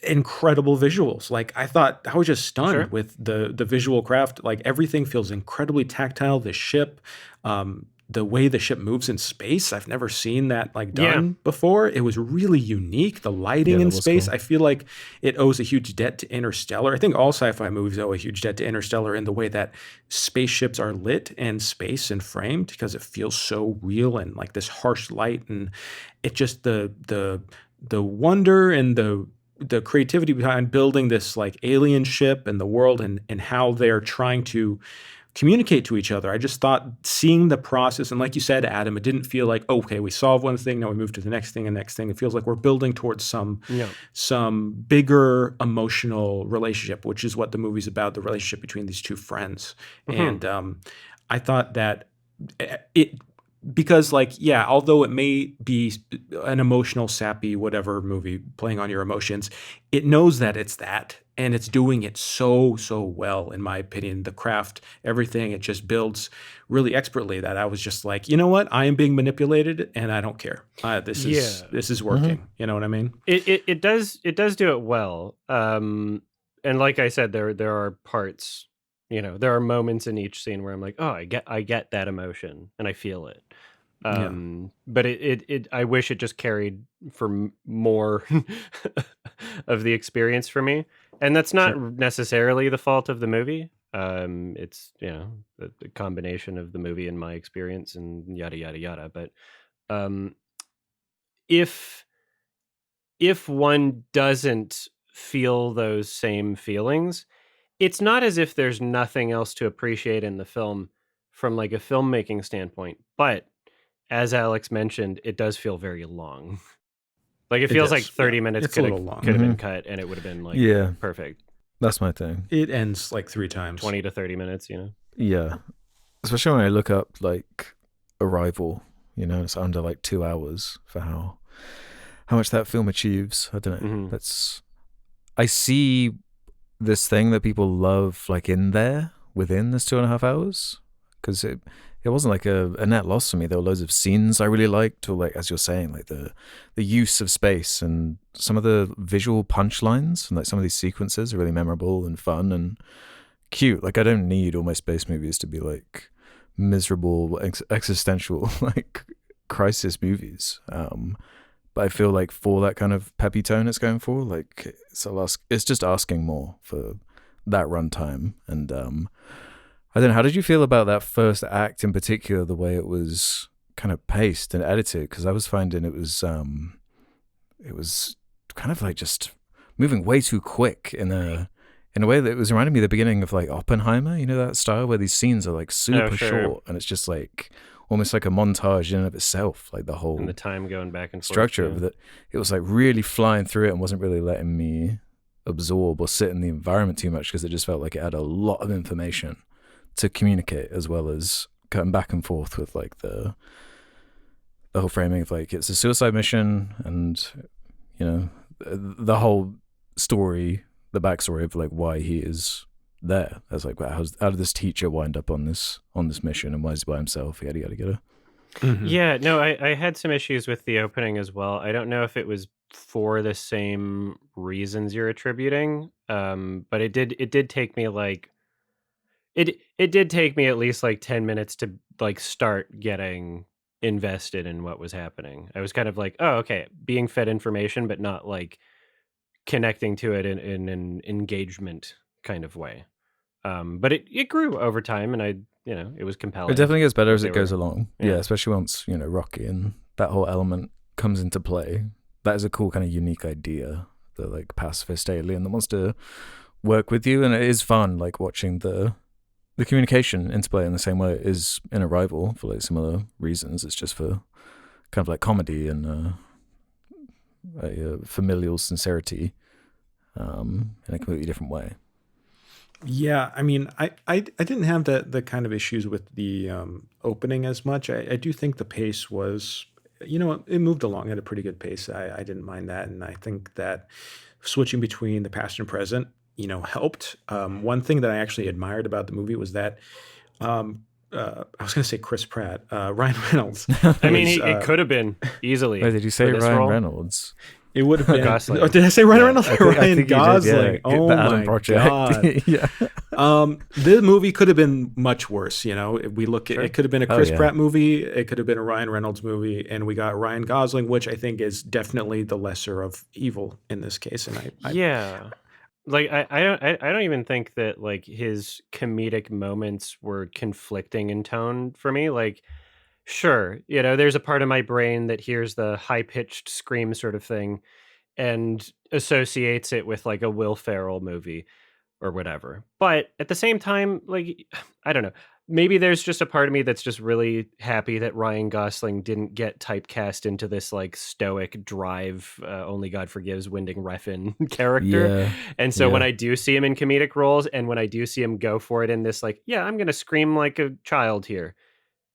incredible visuals. Like I was just stunned with the visual craft. Like everything feels incredibly tactile. The ship, the way the ship moves in space, I've never seen that like done before. It was really unique. The lighting in space, cool. I feel like it owes a huge debt to Interstellar. I think all sci-fi movies owe a huge debt to Interstellar in the way that spaceships are lit and space and framed, because it feels so real and like this harsh light, and it just the wonder and the creativity behind building this like alien ship and the world and how they're trying to communicate to each other. I just thought seeing the process, and like you said, Adam, it didn't feel like, okay, we solved one thing, now we move to the next thing and next thing. It feels like we're building towards some bigger emotional relationship, which is what the movie's about, the relationship between these two friends. Mm-hmm. And I thought that because like, yeah, although it may be an emotional, sappy, whatever movie playing on your emotions, it knows that it's that, and it's doing it so well, in my opinion. The craft, everything, it just builds really expertly that I was just like, you know what? I am being manipulated and I don't care. This is working. Mm-hmm. You know what I mean? It does do it well. And like I said, there are parts, there are moments in each scene where I'm like, oh, I get that emotion and I feel it. But I wish it just carried for more of the experience for me. And that's not necessarily the fault of the movie. It's, the combination of the movie and my experience and yada, yada, yada. But if one doesn't feel those same feelings, it's not as if there's nothing else to appreciate in the film from like a filmmaking standpoint. But as Alex mentioned, it does feel very long. Like it feels like 30 minutes could have been cut and it would have been like perfect. That's my thing. It ends like 3 times. 20 to 30 minutes, Yeah. Especially when I look up like Arrival, it's under like 2 hours for how much that film achieves. I don't know. Mm-hmm. I see this thing that people love like in there within this 2.5 hours. because it wasn't like a net loss for me. There were loads of scenes I really liked, or like as you're saying, like the use of space and some of the visual punchlines and like some of these sequences are really memorable and fun and cute. Like I don't need all my space movies to be like miserable existential like crisis movies. But I feel like for that kind of peppy tone it's going for, like it's just asking more for that runtime. And I don't know, how did you feel about that first act in particular, the way it was kind of paced and edited? Because I was finding it was kind of like just moving way too quick in a way that it was reminding me of the beginning of like Oppenheimer, you know, that style where these scenes are like super short and it's just like almost like a montage in and of itself, like the whole and the time going back and forth, structure of it. It was like really flying through it and wasn't really letting me absorb or sit in the environment too much, because it just felt like it had a lot of information to communicate, as well as cutting back and forth with like the whole framing of like it's a suicide mission, and you know the whole story, the backstory of like why he is there. I was like, wow, how did this teacher wind up on this mission, and why is he by himself? Yada yada yada. Mm-hmm. Yeah, no, I had some issues with the opening as well. I don't know if it was for the same reasons you're attributing, but it did take me like it did take me at least like 10 minutes to like start getting invested in what was happening. I was kind of like, oh, okay, being fed information, but not like connecting to it in an engagement kind of way. But it grew over time, and it was compelling. It definitely gets better as it goes along. Yeah, especially once Rocky and that whole element comes into play. That is a cool kind of unique idea, the like pacifist alien that wants to work with you, and it is fun like watching the communication interplay in the same way it is in Arrival for like similar reasons. It's just for kind of like comedy and a familial sincerity in a completely different way. Yeah, I mean, I didn't have the kind of issues with the opening as much. I do think the pace was, it moved along at a pretty good pace. I didn't mind that, and I think that switching between the past and present, helped. One thing that I actually admired about the movie was that I was going to say Chris Pratt, Ryan Reynolds. I mean, it could have been easily. Wait, did you say Ryan Reynolds? It would have been. Gosling. Oh, did I say Ryan Reynolds? Ryan Gosling. Did, Oh the Adam my Project. god. Yeah. The movie could have been much worse. If we look at it, could have been a Chris Pratt movie. It could have been a Ryan Reynolds movie, and we got Ryan Gosling, which I think is definitely the lesser of evil in this case. And I don't even think that like his comedic moments were conflicting in tone for me. Like, sure, there's a part of my brain that hears the high-pitched scream sort of thing and associates it with like a Will Ferrell movie or whatever. But at the same time, like, I don't know, maybe there's just a part of me that's just really happy that Ryan Gosling didn't get typecast into this like stoic drive, only God forgives, winding refn character. Yeah. And so when I do see him in comedic roles, and when I do see him go for it in this like, I'm going to scream like a child here,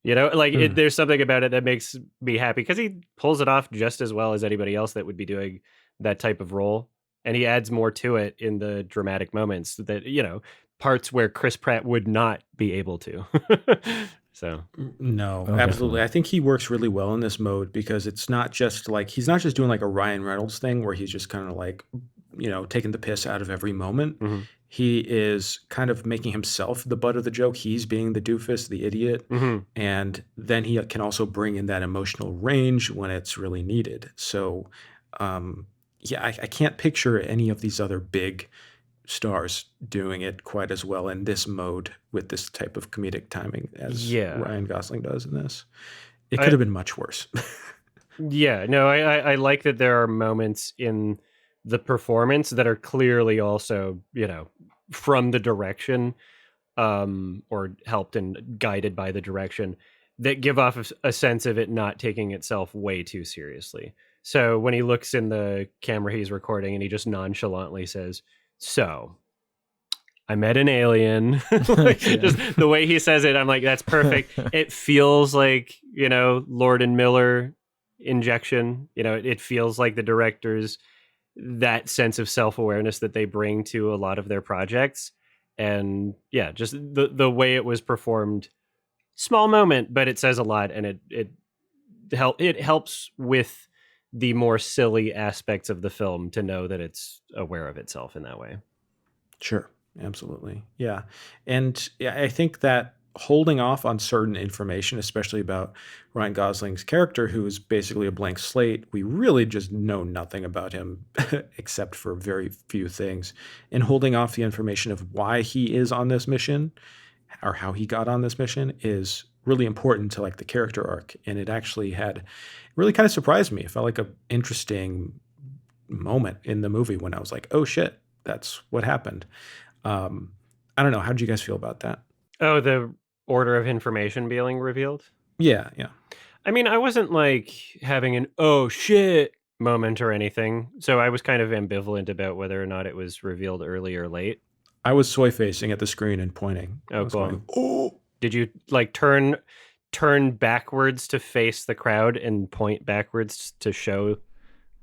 there's something about it that makes me happy, because he pulls it off just as well as anybody else that would be doing that type of role. And he adds more to it in the dramatic moments that, parts where Chris Pratt would not be able to. So no, absolutely. I think he works really well in this mode, because it's not just like, he's not just doing like a Ryan Reynolds thing where he's just kind of like, taking the piss out of every moment. Mm-hmm. He is kind of making himself the butt of the joke. He's being the doofus, the idiot. Mm-hmm. And then he can also bring in that emotional range when it's really needed. So, I can't picture any of these other big stars doing it quite as well in this mode with this type of comedic timing as Ryan Gosling does in this. It could have been much worse. I like that there are moments in the performance that are clearly also, from the direction, or helped and guided by the direction, that give off a sense of it not taking itself way too seriously. So when he looks in the camera he's recording and he just nonchalantly says, "So, I met an alien." Just the way he says it, I'm like, that's perfect. It feels like, Lord and Miller injection. It feels like the directors, that sense of self-awareness that they bring to a lot of their projects. And just the way it was performed small moment, but it says a lot, and it helps with the more silly aspects of the film to know that it's aware of itself in that way. Sure. Absolutely. Yeah. And yeah, I think that holding off on certain information, especially about Ryan Gosling's character, who is basically a blank slate, we really just know nothing about him except for very few things. And holding off the information of why he is on this mission or how he got on this mission is really important to like the character arc. And it actually had really kind of surprised me. It felt like an interesting moment in the movie when I was like, oh shit, that's what happened. I don't know. How did you guys feel about that? Oh, the order of information being revealed? Yeah, yeah. I mean, I wasn't like having an oh shit moment or anything. So I was kind of ambivalent about whether or not it was revealed early or late. I was soy facing at the screen and pointing. Oh, cool. Going, oh. Did you like turn backwards to face the crowd and point backwards to show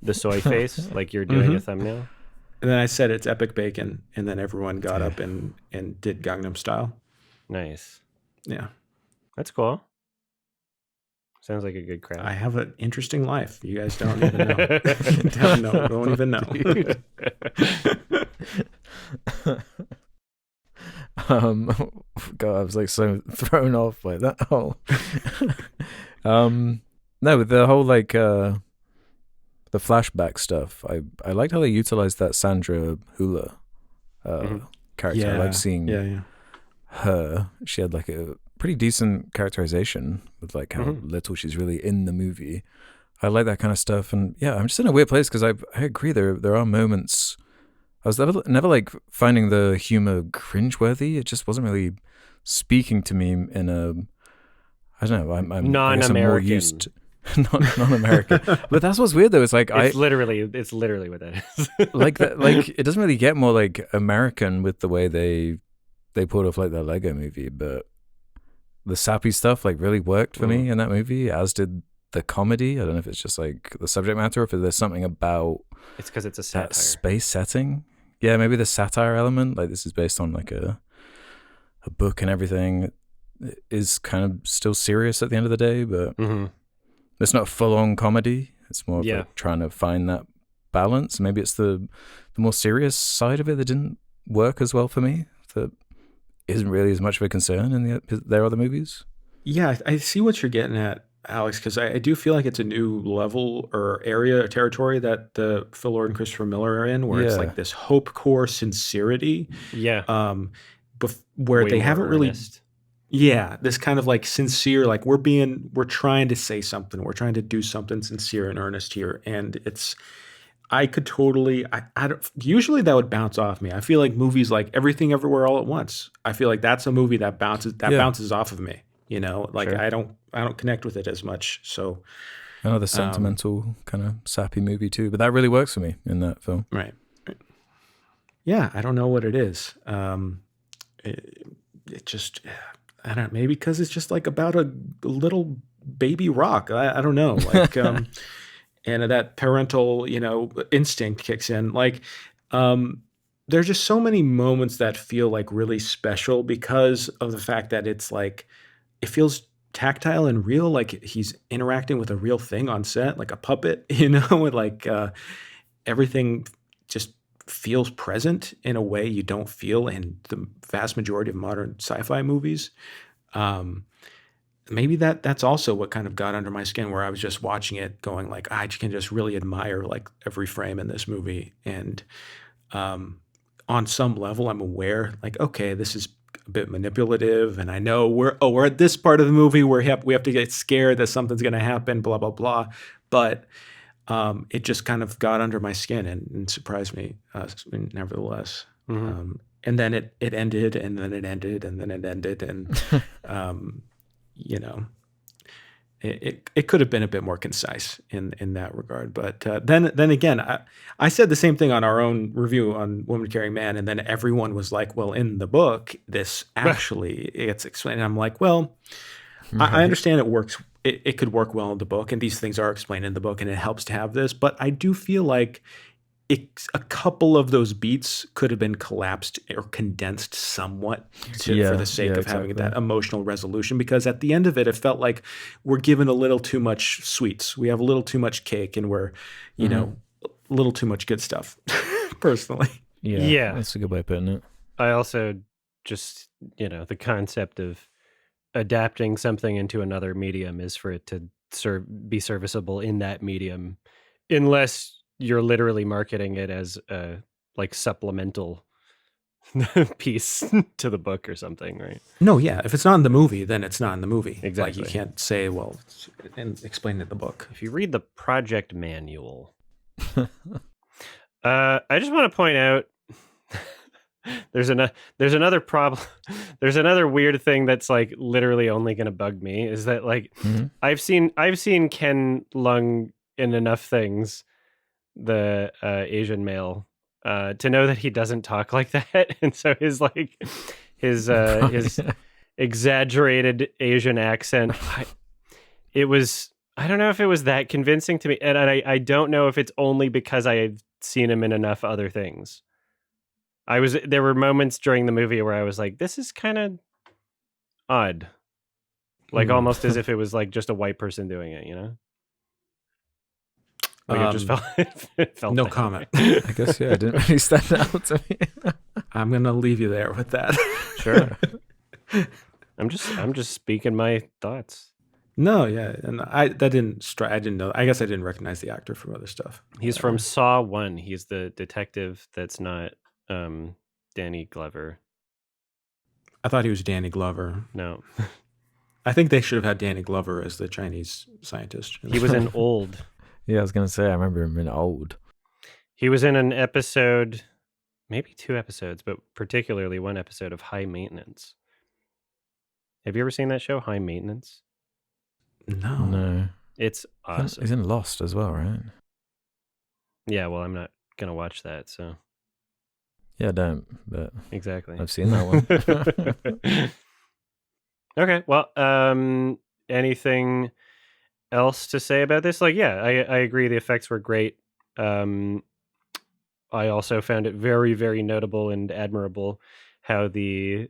the soy face like you're doing a thumbnail? And then I said it's epic bacon, and then everyone got up and did Gangnam Style. Nice. Yeah. That's cool. Sounds like a good crowd. I have an interesting life. You guys don't even know. Don't even know. God, I was like so thrown off by that whole. No, with the whole like the flashback stuff, I liked how they utilized that Sandra Hüller character. Yeah. I like seeing her. She had like a pretty decent characterization with like how little she's really in the movie. I like that kind of stuff, and yeah, I'm just in a weird place because I agree there are moments. I was never like finding the humor cringeworthy. It just wasn't really speaking to me in a. I don't know. I'm non-American. I'm more used. Non-American, but that's what's weird though. It's like it's literally what that is. like that. Like it doesn't really get more like American with the way they pulled off like the Lego movie, but the sappy stuff like really worked for me in that movie, as did the comedy. I don't know if it's just like the subject matter, or if there's something about it's because it's a satire. That space setting. Yeah, maybe the satire element. Like this is based on like a book and everything. It is kind of still serious at the end of the day, but. It's not full-on comedy. It's more of like trying to find that balance. Maybe it's the more serious side of it that didn't work as well for me. That isn't really as much of a concern in their other movies. Yeah, I see what you're getting at, Alex, because I do feel like it's a new level or area or territory that the Phil Lord and Christopher Miller are in, where it's like this hope core sincerity. Yeah. Where way they more haven't really. earnest. Yeah, this kind of like sincere, like we're trying to say something. We're trying to do something sincere and earnest here. And I could totally, I don't, usually that would bounce off me. I feel like movies like Everything Everywhere All at Once. I feel like that's a movie that bounces off of me, you know, like Sure. I don't connect with it as much. So Another sentimental kind of sappy movie too, but that really works for me in that film. Right. Yeah. I don't know what it is. It just, I don't know, maybe because it's just like about a little baby rock. I don't know. Like, and that parental, instinct kicks in. Like, there's just so many moments that feel like really special because of the fact that it's like, it feels tactile and real. Like he's interacting with a real thing on set, like a puppet, and like, everything just feels present in a way you don't feel in the vast majority of modern sci-fi movies. Maybe that's also what kind of got under my skin, where I was just watching it going like, I can just really admire like every frame in this movie. And on some level, I'm aware like, okay, this is a bit manipulative, and I know we're at this part of the movie where we have to get scared that something's going to happen, blah, blah, blah. But it just kind of got under my skin and surprised me, nevertheless. And then it ended, and then it ended, and then it ended, and it could have been a bit more concise in that regard. But then again, I said the same thing on our own review on Woman Carrying Man, and then everyone was like, "Well, in the book, this actually gets explained." And I'm like, "Well, I understand it works." It could work well in the book, and these things are explained in the book, and it helps to have this. But I do feel like a couple of those beats could have been collapsed or condensed somewhat for the sake of having that emotional resolution, because at the end of it, it felt like we're given a little too much sweets. We have a little too much cake, and we're, you know, a little too much good stuff, personally. Yeah, that's a good way of putting it. I also just, the concept of adapting something into another medium is for it to be serviceable in that medium, unless you're literally marketing it as a supplemental piece to the book or something, right? No, yeah. If it's not in the movie, then it's not in the movie. Exactly. Like, you can't say, well, and explain it in the book. If you read the project manual, I just want to point out there's another problem. There's another weird thing that's like literally only going to bug me, is that like I've seen Ken Lung in enough things, the Asian male, to know that he doesn't talk like that, and so his exaggerated Asian accent, I don't know if it was that convincing to me, and I don't know if it's only because I've seen him in enough other things. There were moments during the movie where I was like, this is kind of odd. Like almost as if it was like just a white person doing it, Like it just felt no comment. I guess, it didn't really stand out to me. I'm going to leave you there with that. Sure. I'm just speaking my thoughts. No, yeah. And I didn't know. I guess I didn't recognize the actor from other stuff. He's from Saw 1. He's the detective that's not Danny Glover. I thought he was Danny Glover. No. I think they should have had Danny Glover as the Chinese scientist. He was in Old. Yeah, I was going to say, I remember him in Old. He was in an episode, maybe 2 episodes, but particularly one episode of High Maintenance. Have you ever seen that show, High Maintenance? No. It's awesome. He's in Lost as well, right? Yeah, well, I'm not going to watch that, so. Yeah, I don't, but exactly. I've seen that one. Okay, well, anything else to say about this? Like, yeah, I agree the effects were great. I also found it very, very notable and admirable how the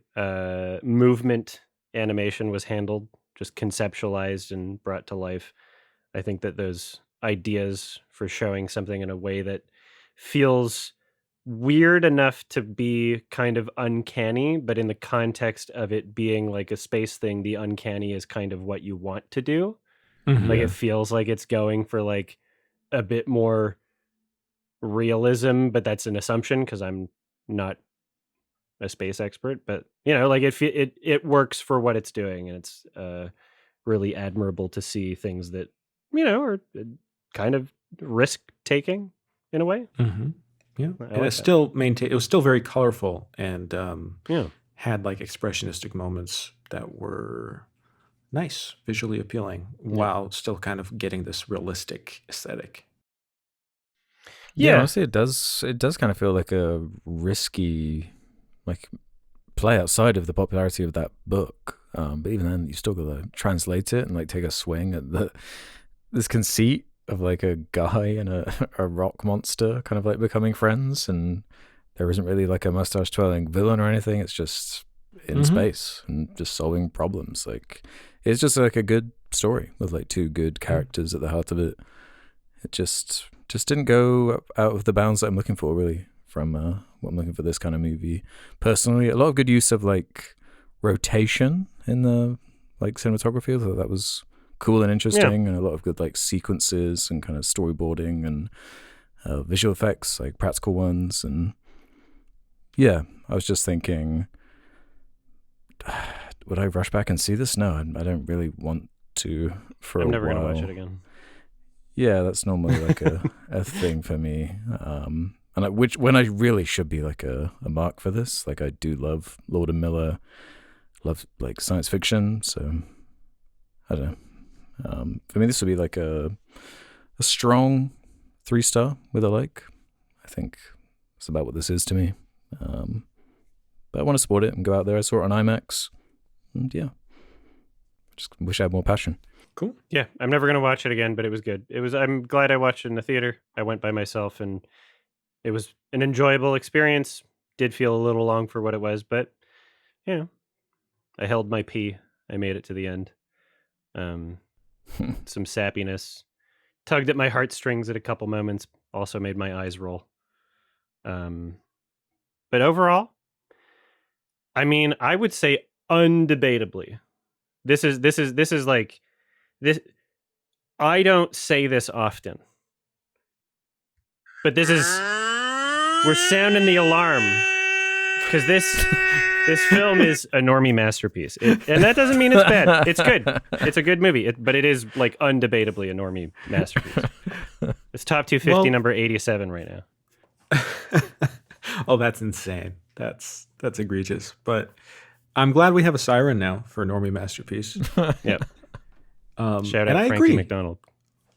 movement animation was handled, just conceptualized and brought to life. I think that those ideas for showing something in a way that feels weird enough to be kind of uncanny, but in the context of it being like a space thing, the uncanny is kind of what you want to do. Like it feels like it's going for like a bit more realism, but that's an assumption because I'm not a space expert. But like it works for what it's doing, and it's really admirable to see things that are kind of risk taking in a way. Yeah, and it still maintained. It was still very colorful and had like expressionistic moments that were nice, visually appealing, while still kind of getting this realistic aesthetic. Yeah, honestly, it does kind of feel like a risky, like, play outside of the popularity of that book. But even then, you still got to translate it and like take a swing at this conceit of like a guy and a rock monster kind of like becoming friends, and there isn't really like a mustache twirling villain or anything. It's just in space and just solving problems. Like, it's just like a good story with like 2 good characters at the heart of it. It just didn't go out of the bounds that I'm looking for, really, from what I'm looking for this kind of movie. Personally, a lot of good use of like rotation in the like cinematography. I thought that was cool and interesting, and a lot of good like sequences and kind of storyboarding and visual effects, like practical ones. And yeah, I was just thinking, would I rush back and see this? No, I don't really want to for a while. I'm never going to watch it again. Yeah, that's normally like a thing for me. And when I really should be like a mark for this. Like, I do love Lord and Miller, love like science fiction, so I don't know. For me, this would be like a strong 3-star with a like. I think that's about what this is to me. But I want to support it and go out there. I saw it on IMAX, and yeah, just wish I had more passion. Cool. Yeah, I'm never going to watch it again, but it was good. I'm glad I watched it in the theater. I went by myself, and It was an enjoyable experience. Did feel a little long for what it was, but you know, I held my pee. I made it to the end. Some sappiness tugged at my heartstrings at a couple moments. Also made my eyes roll. But overall, I mean, I would say undebatably, this is like this. I don't say this often, but this is we're sounding the alarm because this film is a normie masterpiece, and that doesn't mean it's bad. It's good. It's a good movie, but it is like undebatably a normie masterpiece. It's top 250, number 87 right now. Oh, that's insane. That's egregious. But I'm glad we have a siren now for a normie masterpiece. Yep. Shout out I Frankie agree. McDonald.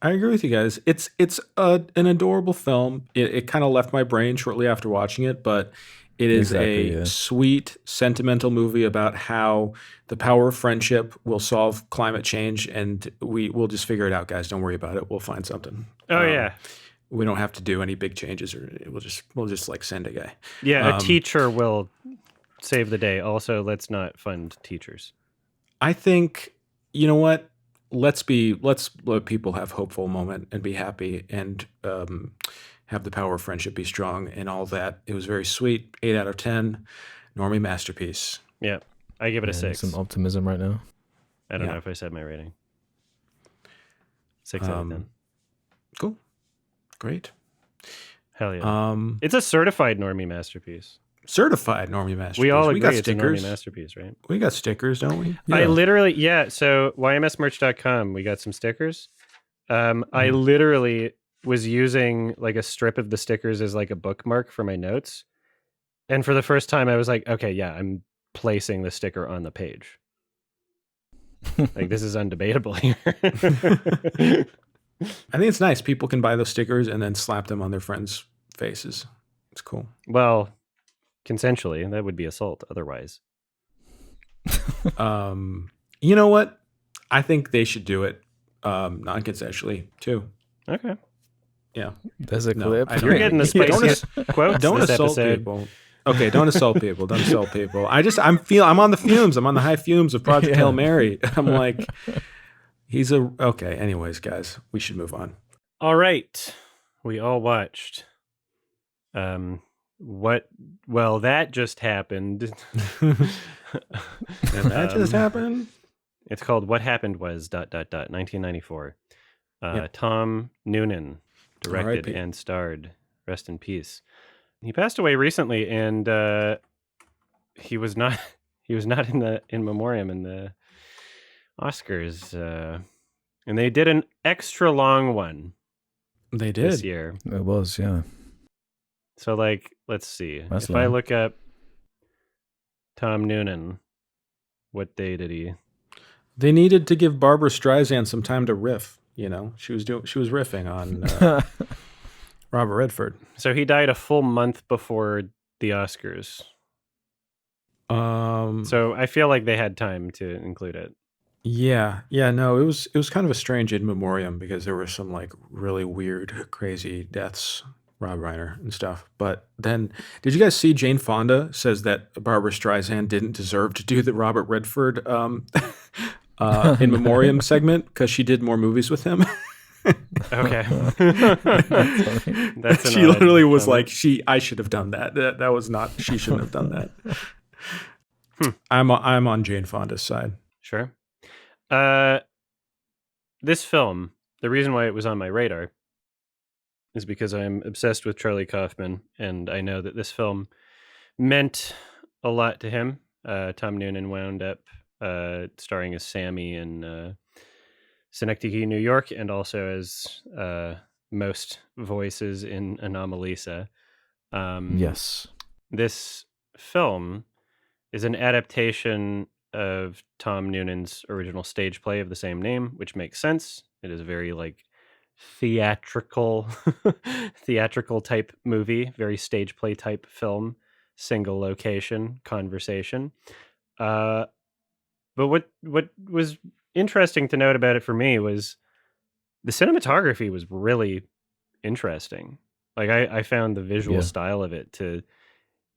I agree with you guys. It's an adorable film. It kind of left my brain shortly after watching it, but it is a sweet, sentimental movie about how the power of friendship will solve climate change, and we'll just figure it out, guys. Don't worry about it. We'll find something. Oh yeah. We don't have to do any big changes, or we'll just like send a guy. Yeah, a teacher will save the day. Also, let's not fund teachers. I think, you know what? Let's let people have hopeful moment and be happy, and have the power of friendship be strong and all that. It was very sweet. 8 out of 10. Normie masterpiece. Yeah, I give it a 6. Some optimism right now. I don't know if I said my rating. 6 out of 10. Cool. Great. Hell yeah. It's a certified normie masterpiece. Certified normie masterpiece. We all agree got it's stickers. a normie masterpiece, right? We got stickers, don't we? Yeah. I literally, so ymsmerch.com, we got some stickers. I literally was using like a strip of the stickers as like a bookmark for my notes. And for the first time I was like, okay, yeah, I'm placing the sticker on the page. Like, this is undebatable here. I think it's nice. People can buy those stickers and then slap them on their friends' faces. It's cool. Well, consensually, that would be assault otherwise. You know what? I think they should do it non-consensually too. Okay. Yeah. There's a clip. You're getting the spiciest quotes don't this assault episode. people. Okay, don't assault people. Don't assault people. I'm on the fumes. I'm on the high fumes of Project Hail Mary. I'm like, okay. Anyways, guys, we should move on. All right. We all watched. That just happened. And that just happened. It's called What Happened Was ... 1994. Tom Noonan directed R.I.P. and starred. Rest in peace. He passed away recently, and he was not in memoriam in the Oscars, and they did an extra long one. They did this year. It was, yeah. So, like, let's see. That's if I look up Tom Noonan, what day did he? They needed to give Barbara Streisand some time to riff. You know, she was riffing on Robert Redford. So he died a full month before the Oscars. So I feel like they had time to include it. Yeah. No, it was kind of a strange in memoriam because there were some like really weird, crazy deaths, Rob Reiner and stuff. But then, did you guys see Jane Fonda says that Barbara Streisand didn't deserve to do the Robert Redford in memoriam segment because she did more movies with him? Okay. That's she literally was like, I should have done that. That was not, she shouldn't have done that. I'm on Jane Fonda's side. Sure. This film, the reason why it was on my radar is because I'm obsessed with Charlie Kaufman, and I know that this film meant a lot to him. Tom Noonan wound up starring as Sammy in Synecdoche, New York, and also as most voices in Anomalisa. Yes. This film is an adaptation of Tom Noonan's original stage play of the same name, which makes sense. It is a very like theatrical type movie, very stage play type film, single location conversation. But what was interesting to note about it for me was the cinematography was really interesting. Like I found the visual style of it to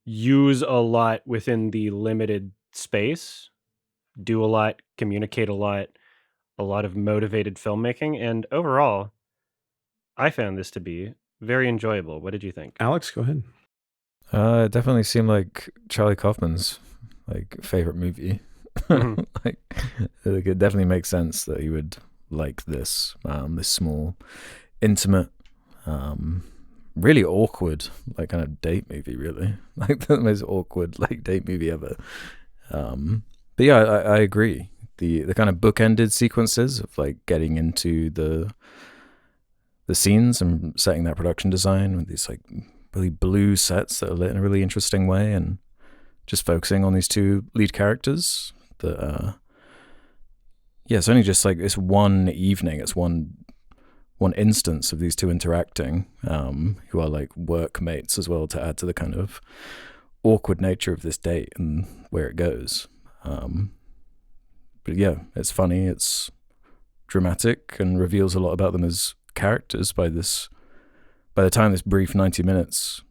use a lot within the limited space, do a lot, communicate a lot of motivated filmmaking, and overall, I found this to be very enjoyable. What did you think? Alex, go ahead. It definitely seemed like Charlie Kaufman's like favorite movie. Mhm. Like it definitely makes sense that he would like this small, intimate, really awkward, like kind of date movie, really. Like the most awkward like date movie ever. But yeah, I agree. The kind of bookended sequences of like getting into the scenes and setting that production design with these like really blue sets that are lit in a really interesting way, and just focusing on these two lead characters that it's only just like it's one evening, it's one instance of these two interacting, who are like workmates as well, to add to the kind of awkward nature of this date and where it goes. But yeah, it's funny, it's dramatic, and reveals a lot about them as characters by the time this brief 90 minutes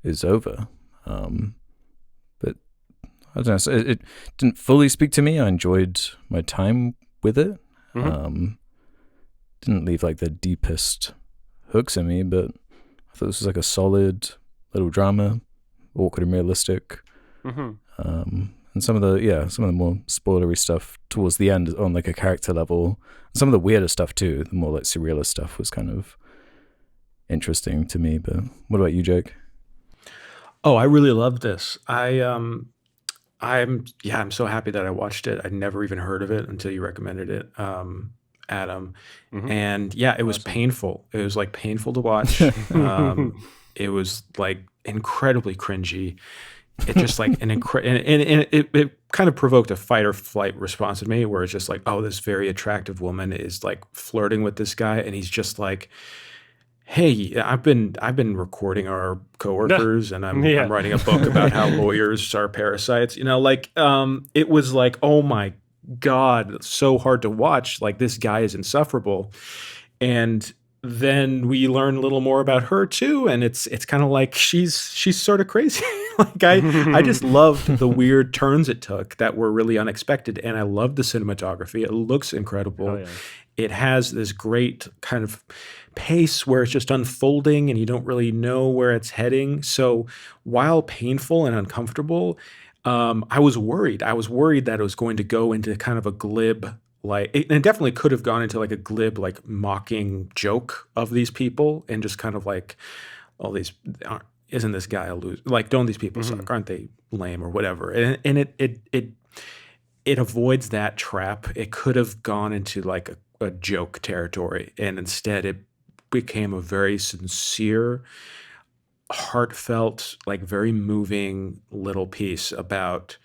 is over. But I don't know, so it didn't fully speak to me. I enjoyed my time with it. Didn't leave like the deepest hooks in me, but I thought this was like a solid little drama, awkward and realistic. And some of the more spoilery stuff towards the end on like a character level, some of the weirder stuff too, the more like surrealist stuff was kind of interesting to me. But what about you, Jake? Oh, I really loved this. I'm so happy that I watched it. I'd never even heard of it until you recommended it, Adam. And yeah, it was painful. It was like painful to watch. It was like incredibly cringy. It just like and it kind of provoked a fight or flight response in me, where it's just like, oh, this very attractive woman is like flirting with this guy, and he's just like, hey, I've been recording our coworkers, and I'm writing a book about how lawyers are parasites. It was like, oh my God, it's so hard to watch. Like, this guy is insufferable. And then we learn a little more about her too, and it's kind of like she's sort of crazy. Like I just loved the weird turns it took that were really unexpected, and I loved the cinematography. It looks incredible. Oh, yeah. It has this great kind of pace where it's just unfolding and you don't really know where it's heading. So while painful and uncomfortable, I was worried. I was worried that it was going to go into kind of a glib, like it definitely could have gone into like a glib, like mocking joke of these people, and just kind of like, all these, isn't this guy a loser? Like, don't these people suck? Aren't they lame or whatever? And it avoids that trap. It could have gone into like a joke territory, and instead it became a very sincere, heartfelt, like very moving little piece about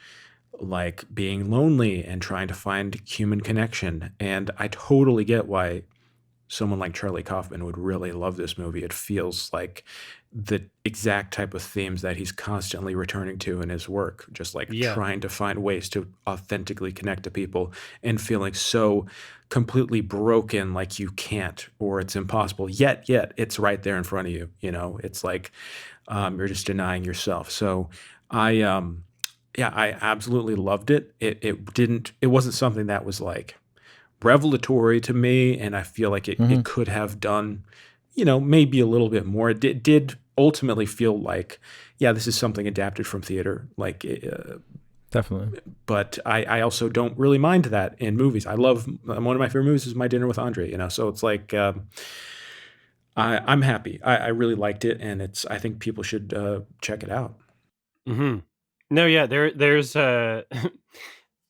like being lonely and trying to find human connection. And I totally get why someone like Charlie Kaufman would really love this movie. It feels like the exact type of themes that he's constantly returning to in his work, just like trying to find ways to authentically connect to people and feeling so completely broken, like you can't, or it's impossible, yet it's right there in front of you. It's like you're just denying yourself. So I absolutely loved it. It wasn't something that was like revelatory to me, and I feel like it could have done, maybe a little bit more. It did ultimately feel like, this is something adapted from theater, like definitely. But I also don't really mind that in movies. I love, one of my favorite movies is My Dinner with Andre. So it's like, I'm happy. I really liked it, and I think people should check it out. No, yeah, there's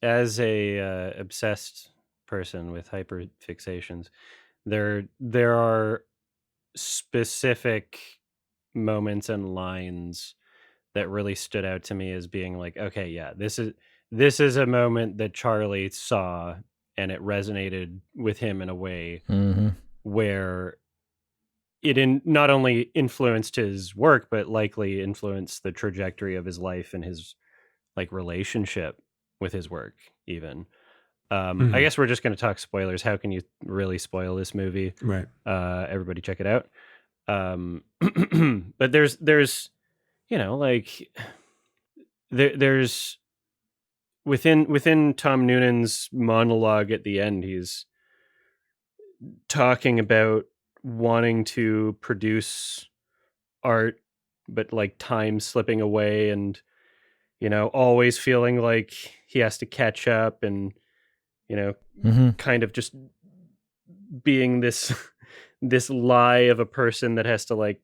as a obsessed person with hyperfixations, there are specific moments and lines that really stood out to me as being like, okay, yeah, this is a moment that Charlie saw, and it resonated with him in a way where it not only influenced his work, but likely influenced the trajectory of his life and his like relationship with his work even. I guess we're just going to talk spoilers. How can you really spoil this movie? Right. Everybody check it out. But there's like there's within Tom Noonan's monologue at the end, he's talking about wanting to produce art, but like time slipping away, and always feeling like he has to catch up, and kind of just being this this lie of a person that has to like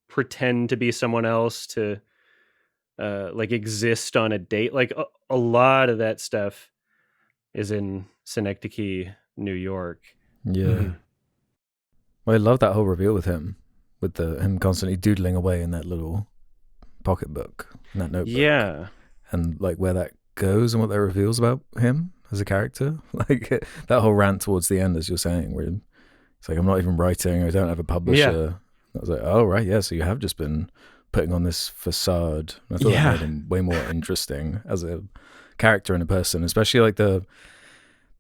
pretend to be someone else to like exist on a date. Like a lot of that stuff is in Synecdoche, New York. Yeah. Well, I love that whole reveal with him, with him constantly doodling away in that little pocketbook, in that notebook. Yeah. And like where that goes and what that reveals about him as a character. Like that whole rant towards the end, as you're saying, where it's like, I'm not even writing, I don't have a publisher. I was like, oh, right, yeah, so you have just been putting on this facade. I thought that made him way more interesting as a character and a person, especially like the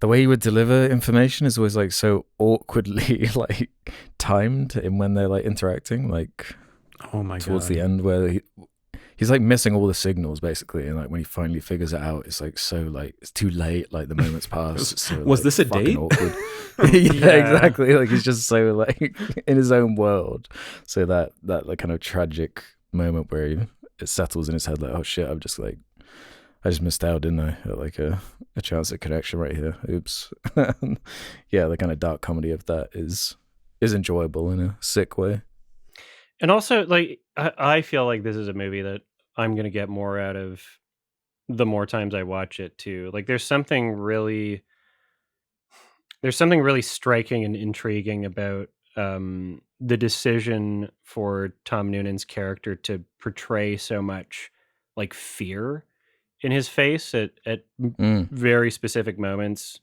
way he would deliver information is always like so awkwardly like timed in when they're like interacting, like oh my towards God. the end where he's like missing all the signals basically, and like when he finally figures it out, it's like so like it's too late, like the moment's passed. It's so, was like, this a fucking date? Awkward. Yeah, exactly. Like he's just so like in his own world. So that like kind of tragic moment where it settles in his head like, oh shit, I just missed out, didn't I? Like a chance at connection right here. Oops. Yeah, the kind of dark comedy of that is enjoyable in a sick way. And also, like, I feel like this is a movie that I'm going to get more out of the more times I watch it, too. Like, there's something really striking and intriguing about the decision for Tom Noonan's character to portray so much, like, fear in his face at very specific moments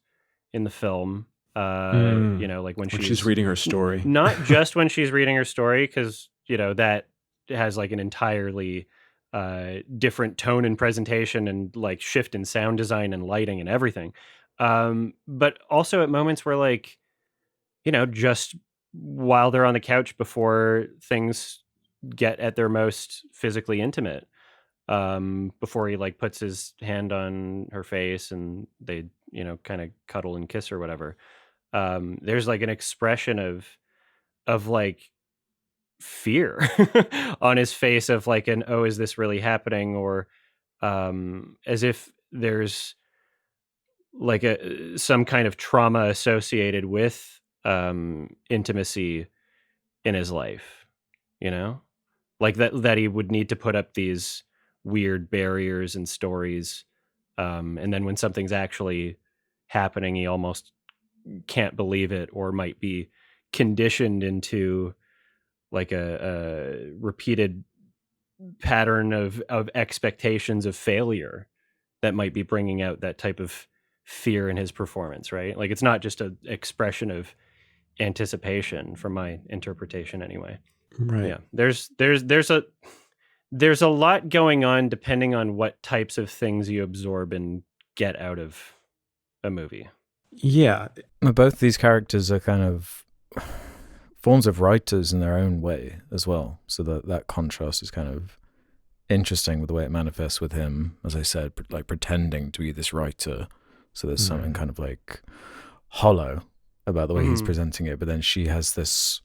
in the film. Like when she's reading her story. Not just when she's reading her story, because that has like an entirely different tone and presentation and like shift in sound design and lighting and everything. But also at moments where like just while they're on the couch before things get at their most physically intimate, before he like puts his hand on her face and they kind of cuddle and kiss or whatever. There's like an expression of like fear on his face, of like an, oh, is this really happening? Or as if there's like some kind of trauma associated with intimacy in his life, like that he would need to put up these weird barriers and stories, and then when something's actually happening, he almost can't believe it, or might be conditioned into like a repeated pattern of expectations of failure that might be bringing out that type of fear in his performance, right? Like it's not just an expression of anticipation, from my interpretation anyway. Right. Yeah. There's a lot going on depending on what types of things you absorb and get out of a movie. Yeah. Both these characters are kind of forms of writers in their own way as well. So that contrast is kind of interesting with the way it manifests with him, as I said, like pretending to be this writer. So there's something kind of like hollow about the way he's presenting it. But then she has this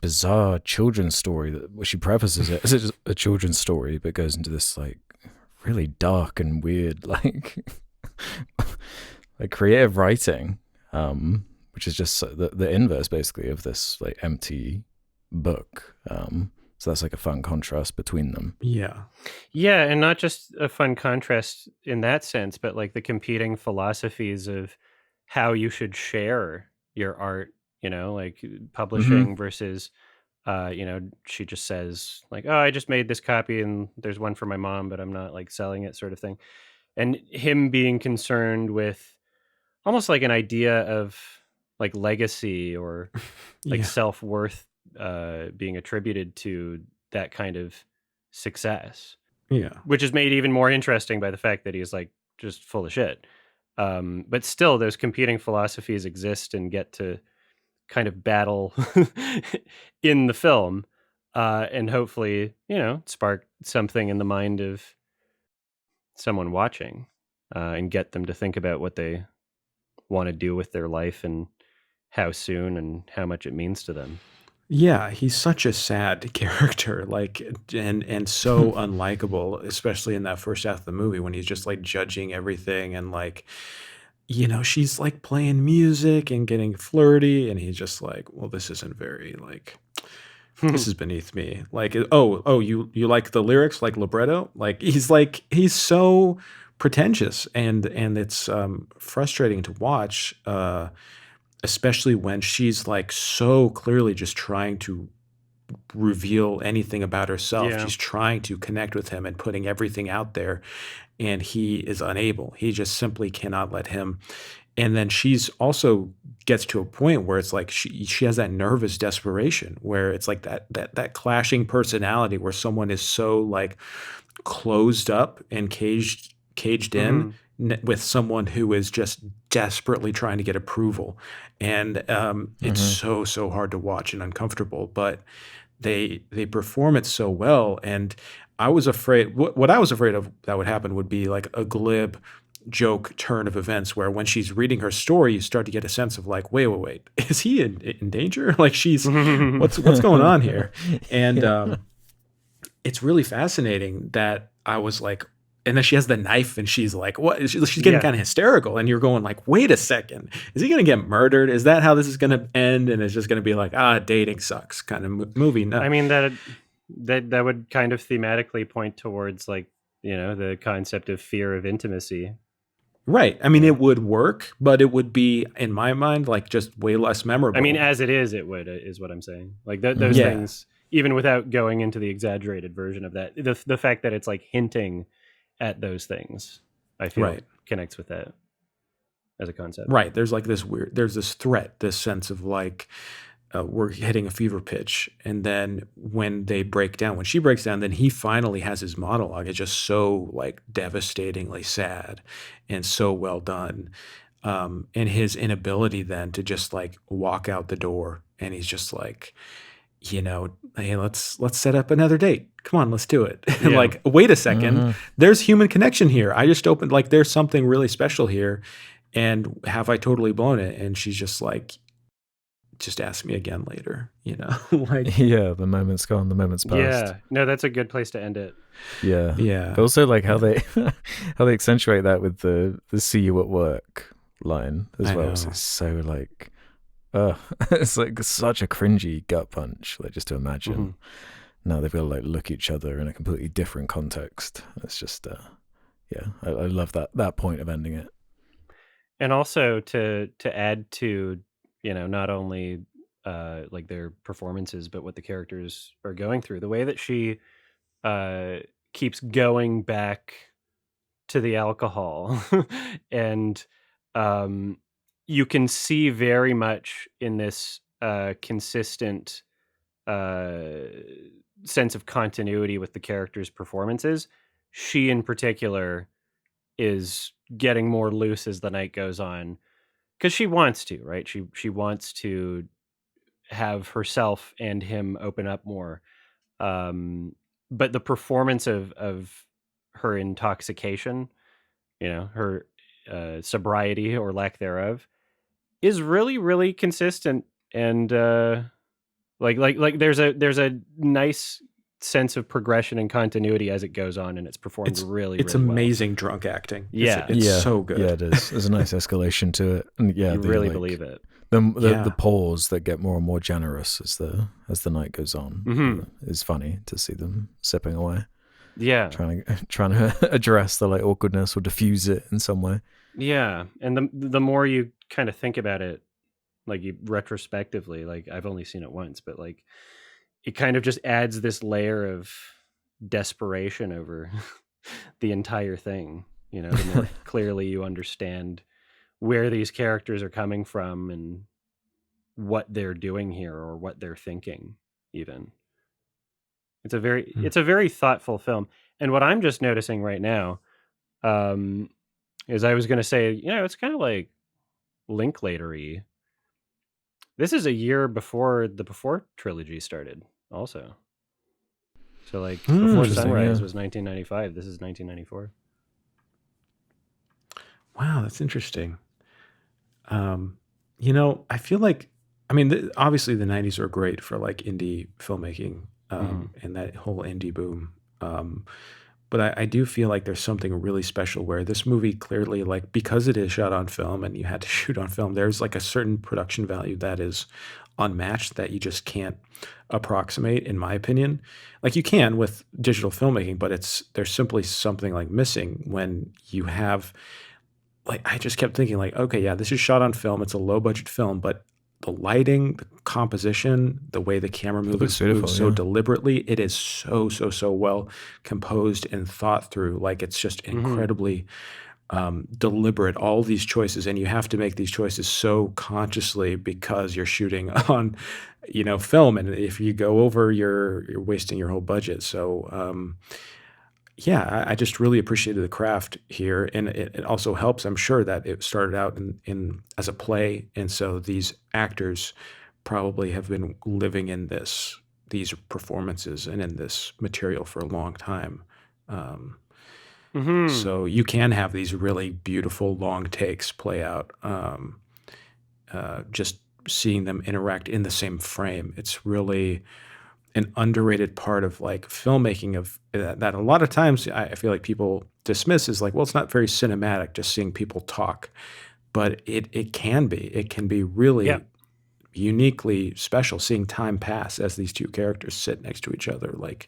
bizarre children's story that she prefaces it as a children's story, but goes into this like really dark and weird, like like creative writing, which is just the inverse basically of this like empty book. So that's like a fun contrast between them. Yeah. Yeah, and not just a fun contrast in that sense, but like the competing philosophies of how you should share your art, like publishing versus, she just says like, oh, I just made this copy and there's one for my mom, but I'm not like selling it, sort of thing. And him being concerned with almost like an idea of like legacy or like self-worth being attributed to that kind of success. Yeah. Which is made even more interesting by the fact that he's like just full of shit. But still, those competing philosophies exist and get to kind of battle in the film, and hopefully, spark something in the mind of someone watching, and get them to think about what they want to do with their life and how soon and how much it means to them. Yeah, he's such a sad character, like, and so unlikable, especially in that first half of the movie when he's just like judging everything and like, she's like playing music and getting flirty, and he's just like, well, this isn't very like, this is beneath me. Like, oh, you like the lyrics like libretto? He's so pretentious, and it's frustrating to watch. Especially when she's like so clearly just trying to reveal anything about herself. Yeah. She's trying to connect with him and putting everything out there, and he is unable. He just simply cannot let him. And then she's also gets to a point where it's like she has that nervous desperation where it's like that clashing personality where someone is so like closed up and caged in with someone who is just desperately trying to get approval, and it's so hard to watch and uncomfortable, but they perform it so well. And I was afraid what I was afraid of that would happen would be like a glib joke turn of events where when she's reading her story you start to get a sense of like, wait, is he in danger? Like she's what's going on here? And it's really fascinating that I was like, and then she has the knife and she's like, what? She's getting kind of hysterical. And you're going like, wait a second, is he going to get murdered? Is that how this is going to end? And it's just going to be like, dating sucks kind of movie. No. I mean, that would kind of thematically point towards like, the concept of fear of intimacy. Right. I mean, it would work, but it would be, in my mind, like just way less memorable. I mean, as it is, it would, is what I'm saying. Like those things, even without going into the exaggerated version of that, the fact that it's like hinting at those things, I feel connects with that as a concept. Right. There's like there's this threat, this sense of like, we're hitting a fever pitch. And then when she breaks down, then he finally has his monologue. It's just so like devastatingly sad and so well done. And his inability then to just like walk out the door, and he's just like, hey, let's set up another date. Come on, let's do it. Yeah. Like, wait a second, there's human connection here. I just opened, like, there's something really special here. And have I totally blown it? And she's just like, just ask me again later, like, yeah, the moment's gone, the moment's passed. Yeah, no, that's a good place to end it. Yeah. But also like how they accentuate that with the see you at work line as well. So it's so like, it's like such a cringy gut punch, like just to imagine. Now they've got to like look at each other in a completely different context. It's just, I love that point of ending it. And also to add to, not only like their performances, but what the characters are going through. The way that she keeps going back to the alcohol, and you can see very much in this consistent sense of continuity with the characters' performances. She, in particular, is getting more loose as the night goes on, because she wants to, right? She wants to have herself and him open up more. But the performance of her intoxication, her sobriety or lack thereof, is really, really consistent, and like there's a nice sense of progression and continuity as it goes on, and it's performed it's really amazing well. Drunk acting. Yeah. It's so good. Yeah, it is. There's a nice escalation to it, and You really believe it. The pause that get more and more generous as the night goes on is funny to see them sipping away. Yeah, trying to address the like awkwardness or diffuse it in some way. Yeah, and the more you kind of think about it, like you retrospectively, like I've only seen it once, but like it kind of just adds this layer of desperation over the entire thing. The more clearly you understand where these characters are coming from and what they're doing here or what they're thinking. Even it's a very thoughtful film. And what I'm just noticing right now, is I was going to say, it's kind of like Linklater-y, This is a year before the Before trilogy started, also. So, like, Before Sunrise was 1995. This is 1994. Wow, that's interesting. You know, I feel like, I mean, obviously the 90s are great for like indie filmmaking and that whole indie boom. But I do feel like there's something really special where this movie clearly, like, because it is shot on film and you had to shoot on film, there's like a certain production value that is unmatched that you just can't approximate, in my opinion. Like you can with digital filmmaking, but there's simply something like missing when you have, like, I just kept thinking like, okay, yeah, this is shot on film. It's a low budget film, but the lighting, the composition, the way the camera moves so deliberately, it is so well composed and thought through. Like it's just incredibly deliberate, all these choices, and you have to make these choices so consciously because you're shooting on, you know, film, and if you go over, you're wasting your whole budget. So yeah, I just really appreciated the craft here, and it also helps, I'm sure, that it started out in as a play, and so these actors probably have been living in these performances and in this material for a long time. So you can have these really beautiful long takes play out. Just seeing them interact in the same frame, it's really an underrated part of like filmmaking of that a lot of times I feel like people dismiss as like, well, it's not very cinematic just seeing people talk, but it can be really uniquely special seeing time pass as these two characters sit next to each other, like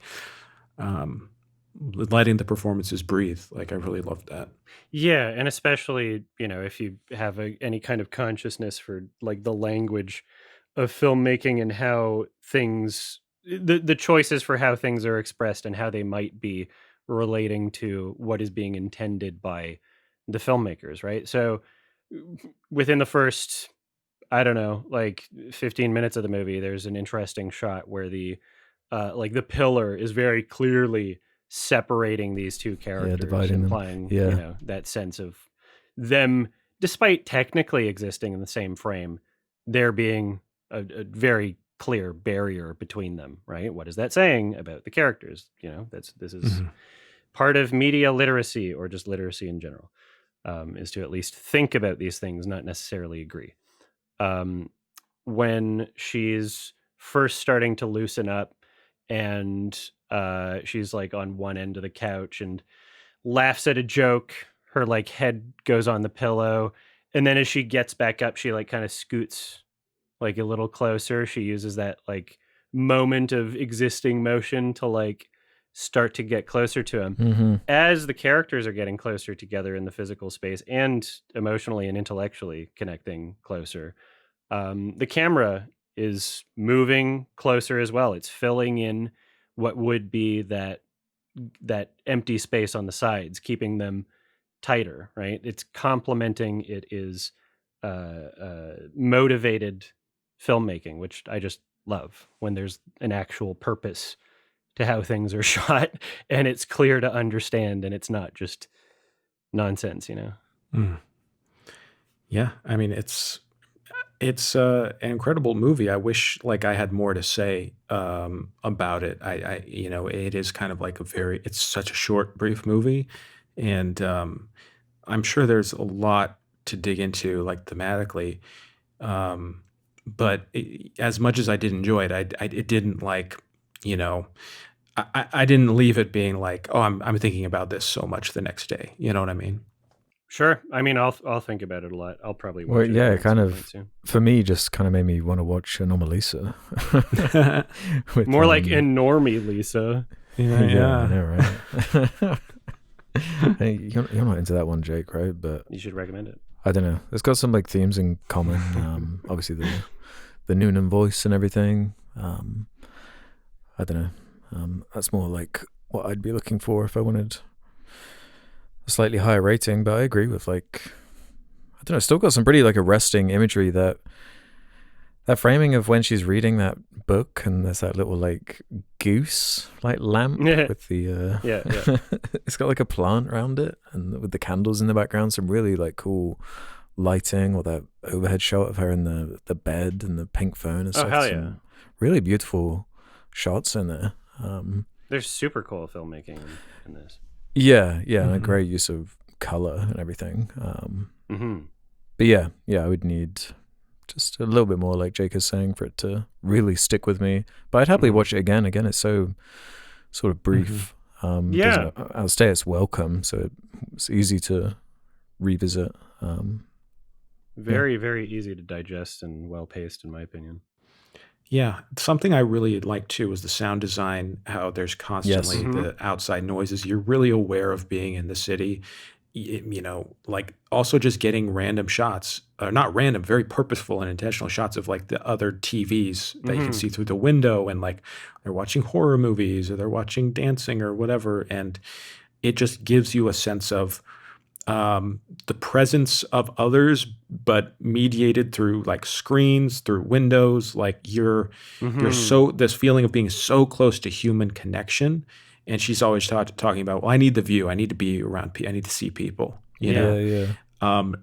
letting the performances breathe. Like I really loved that. Yeah, and especially, you know, if you have any kind of consciousness for like the language of filmmaking and how things the choices for how things are expressed and how they might be relating to what is being intended by the filmmakers, right? So within the first, I don't know, like 15 minutes of the movie, there's an interesting shot where the like the pillar is very clearly separating these two characters, dividing implying, them. Yeah. you know, that sense of them, despite technically existing in the same frame, there being a very clear barrier between them, right? What is that saying about the characters? You know, this is part of media literacy, or just literacy in general, is to at least think about these things, not necessarily agree. When she's first starting to loosen up and she's like on one end of the couch and laughs at a joke, her like head goes on the pillow, and then as she gets back up, she like kind of scoots like a little closer. She uses that like moment of existing motion to like start to get closer to him. As the characters are getting closer together in the physical space and emotionally and intellectually connecting closer, the camera is moving closer as well. It's filling in what would be that empty space on the sides, keeping them tighter, right? It's complementing, it is motivated filmmaking, which I just love when there's an actual purpose to how things are shot and it's clear to understand and it's not just nonsense, you know? Yeah, I mean, it's an incredible movie. I wish like I had more to say about it. I you know, it is kind of like it's such a short, brief movie, and I'm sure there's a lot to dig into, like thematically. But as much as I did enjoy it, it didn't like, you know, I didn't leave it being like, oh, I'm thinking about this so much the next day. You know what I mean? Sure. I mean, I'll think about it a lot. I'll probably watch Well, it. yeah, again it at kind some of, point soon. for me, just kind of made me want to watch Anomalisa. With, More like Enormie Lisa. Yeah, I know, right? Hey, you're not into that one, Jake, right? But You should recommend it. I don't know. It's got some like themes in common. Obviously the Noonan voice and everything. I don't know. That's more like what I'd be looking for if I wanted a slightly higher rating. But I agree with like, I don't know. Still got some pretty like arresting imagery, that framing of when she's reading that book and there's that little like goose like lamp with the Yeah. it's got like a plant around it and with the candles in the background, some really like cool lighting, or that overhead shot of her in the bed and the pink phone and stuff. hell Some yeah. really beautiful shots in there. There's super cool filmmaking in this. Yeah, and a great use of color and everything. But yeah, I would need just a little bit more, like Jake is saying, for it to really stick with me. But I'd happily watch it again. Again, it's so sort of brief. Yeah. doesn't outstay its welcome, so it's easy to revisit. Very, very easy to digest and well paced, in my opinion. Yeah, something I really like too is the sound design. How there's constantly the outside noises. You're really aware of being in the city. You know, like also just getting random shots, not random, very purposeful and intentional shots of like the other TVs that you can see through the window, and like they're watching horror movies or they're watching dancing or whatever, and it just gives you a sense of the presence of others, but mediated through like screens, through windows. Like you're so, this feeling of being so close to human connection. And she's always talking about, well, I need the view. I need to be around people. I need to see people, you know?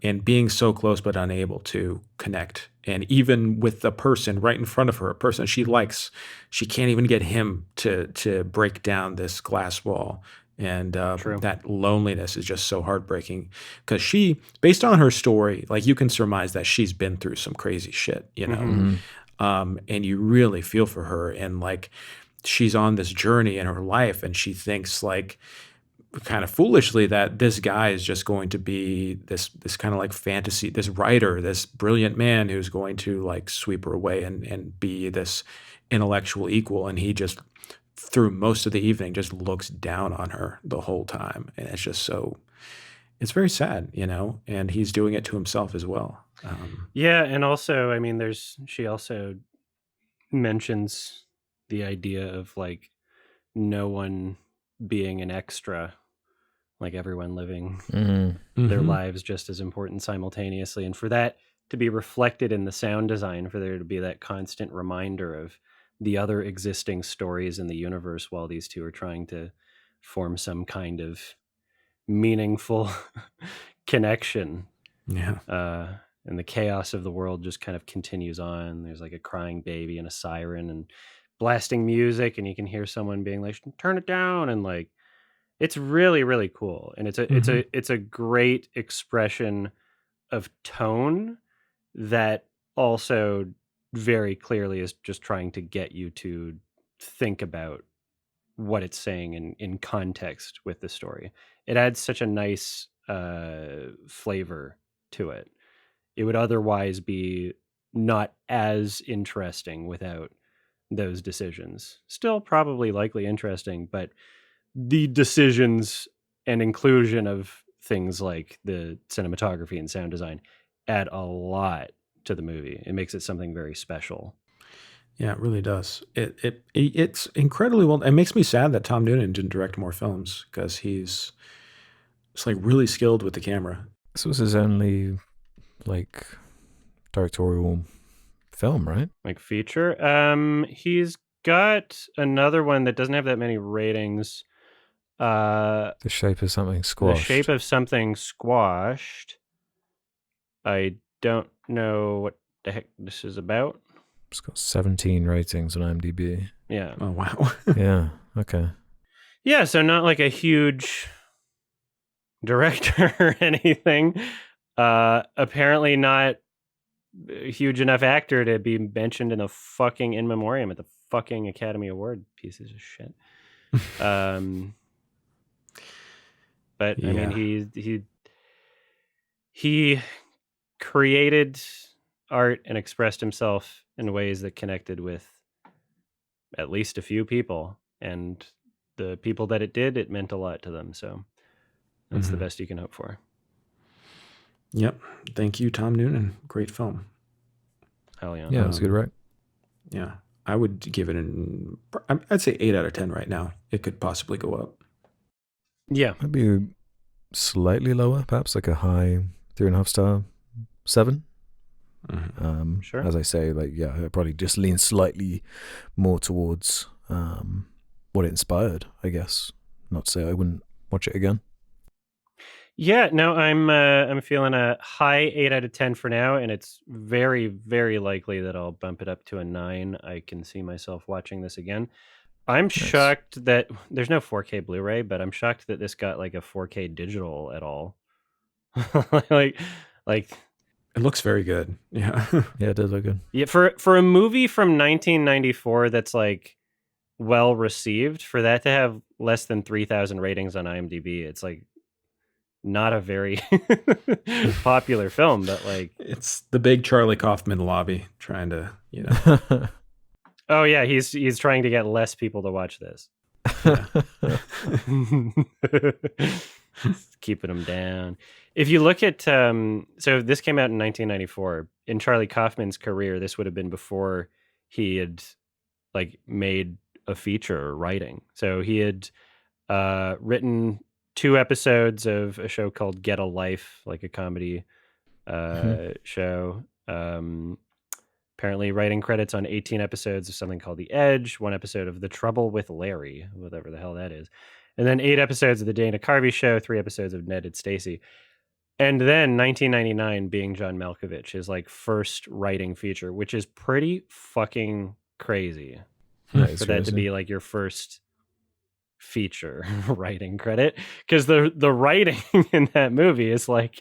And being so close, but unable to connect. And even with the person right in front of her, a person she likes, she can't even get him to break down this glass wall. And that loneliness is just so heartbreaking, because she, based on her story, like you can surmise that she's been through some crazy shit, you know? And you really feel for her. And like, she's on this journey in her life, and she thinks like kind of foolishly that this guy is just going to be this kind of like fantasy, this writer, this brilliant man who's going to like sweep her away and be this intellectual equal. And he just, through most of the evening, just looks down on her the whole time. And it's just so, it's very sad, you know, and he's doing it to himself as well. Yeah. And also, I mean, she also mentions the idea of like no one being an extra, like everyone living their lives just as important simultaneously. And for that to be reflected in the sound design, for there to be that constant reminder of the other existing stories in the universe while these two are trying to form some kind of meaningful connection. Yeah. And the chaos of the world just kind of continues on. There's like a crying baby and a siren and blasting music, and you can hear someone being like, turn it down, and like it's really, really cool. And it's a great expression of tone that also very clearly is just trying to get you to think about what it's saying in context with the story. It adds such a nice flavor to it. It would otherwise be not as interesting without those decisions. Still probably likely interesting, but the decisions and inclusion of things like the cinematography and sound design add a lot to the movie. It makes it something very special. Yeah, it really does. It's incredibly well. It makes me sad that Tom Noonan didn't direct more films, because he's like really skilled with the camera. This was his only like directorial film, right? Like feature. He's got another one that doesn't have that many ratings. The Shape of Something Squashed. The Shape of Something Squashed. I don't know what the heck this is about. It's got 17 ratings on IMDb. Yeah. Oh, wow. Yeah, okay. Yeah, so not like a huge director or anything. Apparently not a huge enough actor to be mentioned in a fucking in memoriam at the fucking Academy Award. Pieces of shit. But yeah. I mean, he created art and expressed himself in ways that connected with at least a few people, and the people that it did, it meant a lot to them. So that's the best you can hope for. Yep. Thank you, Tom Noonan. Great film. Hell yeah. Yeah, it was good, right? Yeah. I would give it I'd say 8 out of 10 right now. It could possibly go up. Yeah. Maybe slightly lower, perhaps like a high 3.5 star, 7. Sure. As I say, like, yeah, I probably just lean slightly more towards what it inspired, I guess. Not to say I wouldn't watch it again. Yeah, no, I'm feeling a high 8 out of 10 for now, and it's very, very likely that I'll bump it up to a 9. I can see myself watching this again. I'm Nice. shocked that there's no 4K Blu-ray, but I'm shocked that this got like a 4K digital at all. like, like, It looks very good. Yeah. Yeah, it does look good. yeah, for a movie from 1994 that's like well received, for that to have less than 3,000 ratings on IMDb, it's like not a very popular film, but like, It's the big Charlie Kaufman lobby trying to, you know. oh yeah, he's trying to get less people to watch this. Yeah. Keeping them down. If you look at so this came out in 1994. In Charlie Kaufman's career, this would have been before he had like made a feature or writing. So he had written 2 episodes of a show called Get a Life, like a comedy show. Apparently writing credits on 18 episodes of something called The Edge, 1 episode of The Trouble with Larry, whatever the hell that is, and then 8 episodes of The Dana Carvey Show, 3 episodes of Ned and Stacey. And then 1999 being John Malkovich, his like first writing feature, which is pretty fucking crazy for that to be like your first feature writing credit, because the writing in that movie is like,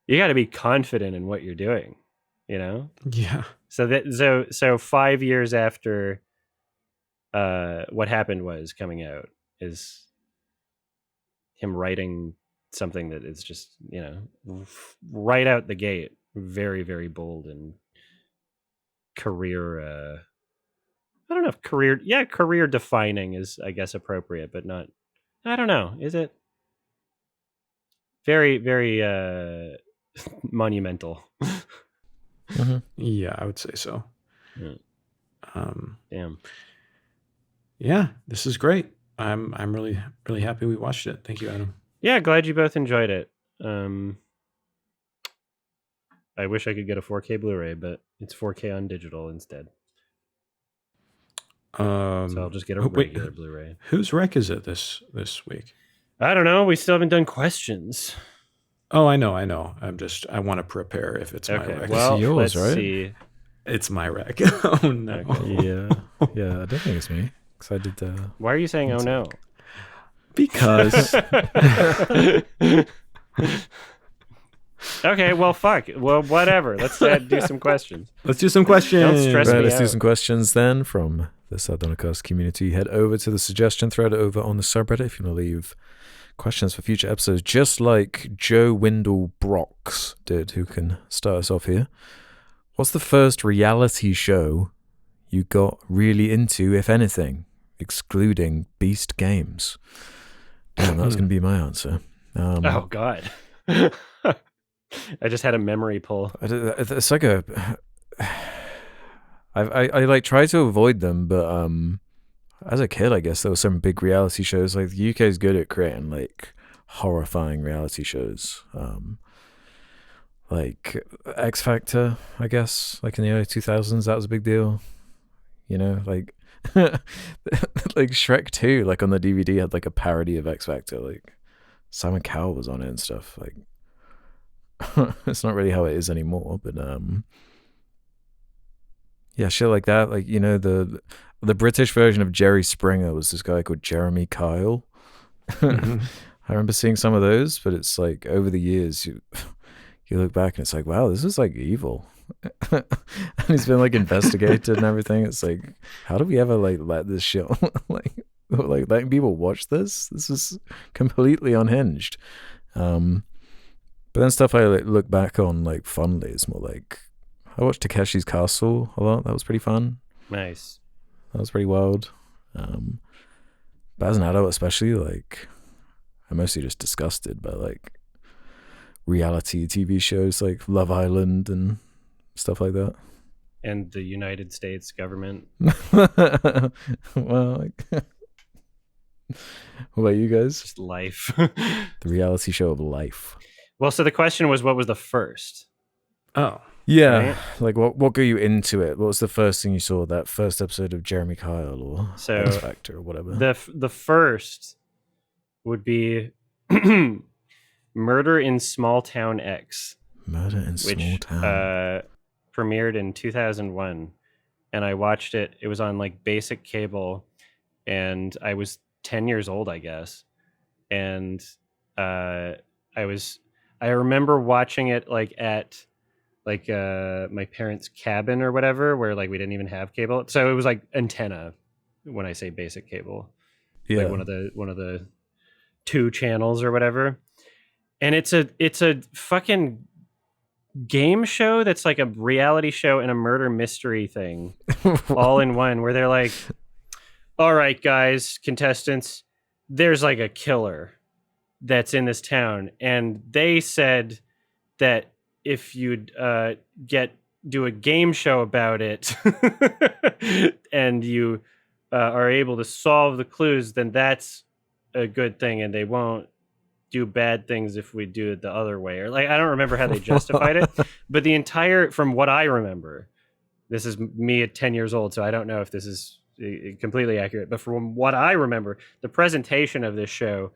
you got to be confident in what you're doing, you know? Yeah. So 5 years after What Happened Was coming out is him writing something that is just, you know, right out the gate, very, very bold and career I don't know if career defining is, I guess, appropriate, but not, I don't know, is it? Very, very monumental. Yeah, I would say so. Yeah. Damn. Yeah, this is great. I'm really, really happy we watched it. Thank you, Adam. Yeah, glad you both enjoyed it. I wish I could get a 4K Blu-ray, but it's 4K on digital instead. So I'll just get a regular Blu-ray. Whose rec is it this week? I don't know. We still haven't done questions. Oh, I know. I want to prepare if it's my rec. Well, it's yours, let's right? see. It's my rec. Oh no. Okay. Yeah, I don't think it's me. Because I did. Why are you saying "oh no"? Because Okay, well, fuck. Well, whatever. Let's do some questions. let's do some questions. Don't stress me Let's do out. some questions then from the Sardonicast community. Head over to the suggestion thread over on the subreddit if you want to leave questions for future episodes, just like Joe Windle Brox did, who can start us off here. What's the first reality show you got really into, if anything, excluding Beast Games? Damn, that was going to be my answer. Oh, God. I just had a memory pull. It's like a... I like try to avoid them, but as a kid, I guess there were some big reality shows. Like the UK is good at creating like horrifying reality shows. Like X Factor, I guess, like in the early 2000s, that was a big deal. You know, like like Shrek 2, like on the DVD had like a parody of X Factor. Like Simon Cowell was on it and stuff. Like it's not really how it is anymore, but yeah, shit like that. Like, you know, the British version of Jerry Springer was this guy called Jeremy Kyle. Mhm. I remember seeing some of those, but it's like over the years you look back and it's like, wow, this is like evil. And he's been like investigated and everything. It's like, how do we ever like let this shit like letting people watch this? This is completely unhinged. But then stuff I like, look back on like fondly is more like I watched Takeshi's Castle a lot. That was pretty fun. Nice. That was pretty wild. But as an adult, especially, like I'm mostly just disgusted by like reality TV shows like Love Island and stuff like that. And the United States government. Well, like, what about you guys? Just life. The reality show of life. Well, so the question was, what was the first? Oh, Yeah, Right. like what got you into it? What was the first thing you saw? That first episode of Jeremy Kyle or So, X Factor or whatever? The first would be Murder in Small Town X, Murder in Small which Town. premiered in 2001, and I watched it. It was on like basic cable, and I was 10 years old, I guess. And uh, I remember watching it like at like my parents' cabin or whatever, where like we didn't even have cable, so it was like antenna. When I say basic cable, like Yeah. one of the 2 channels or whatever. And it's a fucking game show that's like a reality show and a murder mystery thing all in one, where they're like, all right, guys, contestants, there's like a killer that's in this town. And they said that if you'd do a game show about it and you are able to solve the clues, then that's a good thing, and they won't do bad things if we do it the other way. Or like, I don't remember how they justified it, but the entire, from what I remember, this is me at 10 years old, so I don't know if this is completely accurate, but from what I remember, the presentation of this show,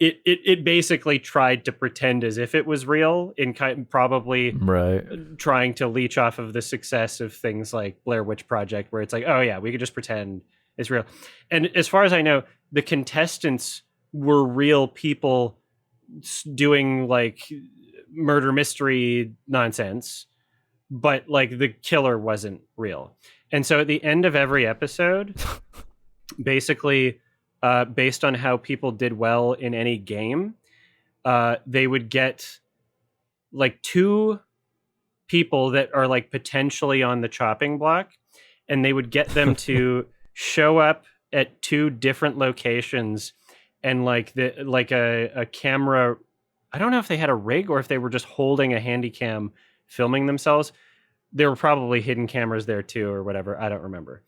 it basically tried to pretend as if it was real, in probably Right. trying to leech off of the success of things like Blair Witch Project, where it's like, oh yeah, we could just pretend it's real. And as far as I know, the contestants were real people doing like murder mystery nonsense, but like the killer wasn't real. And so at the end of every episode, basically, based on how people did well in any game, they would get like 2 people that are like potentially on the chopping block, and they would get them to show up at 2 different locations, and like a camera, I don't know if they had a rig or if they were just holding a handy cam filming themselves. There were probably hidden cameras there too or whatever, I don't remember.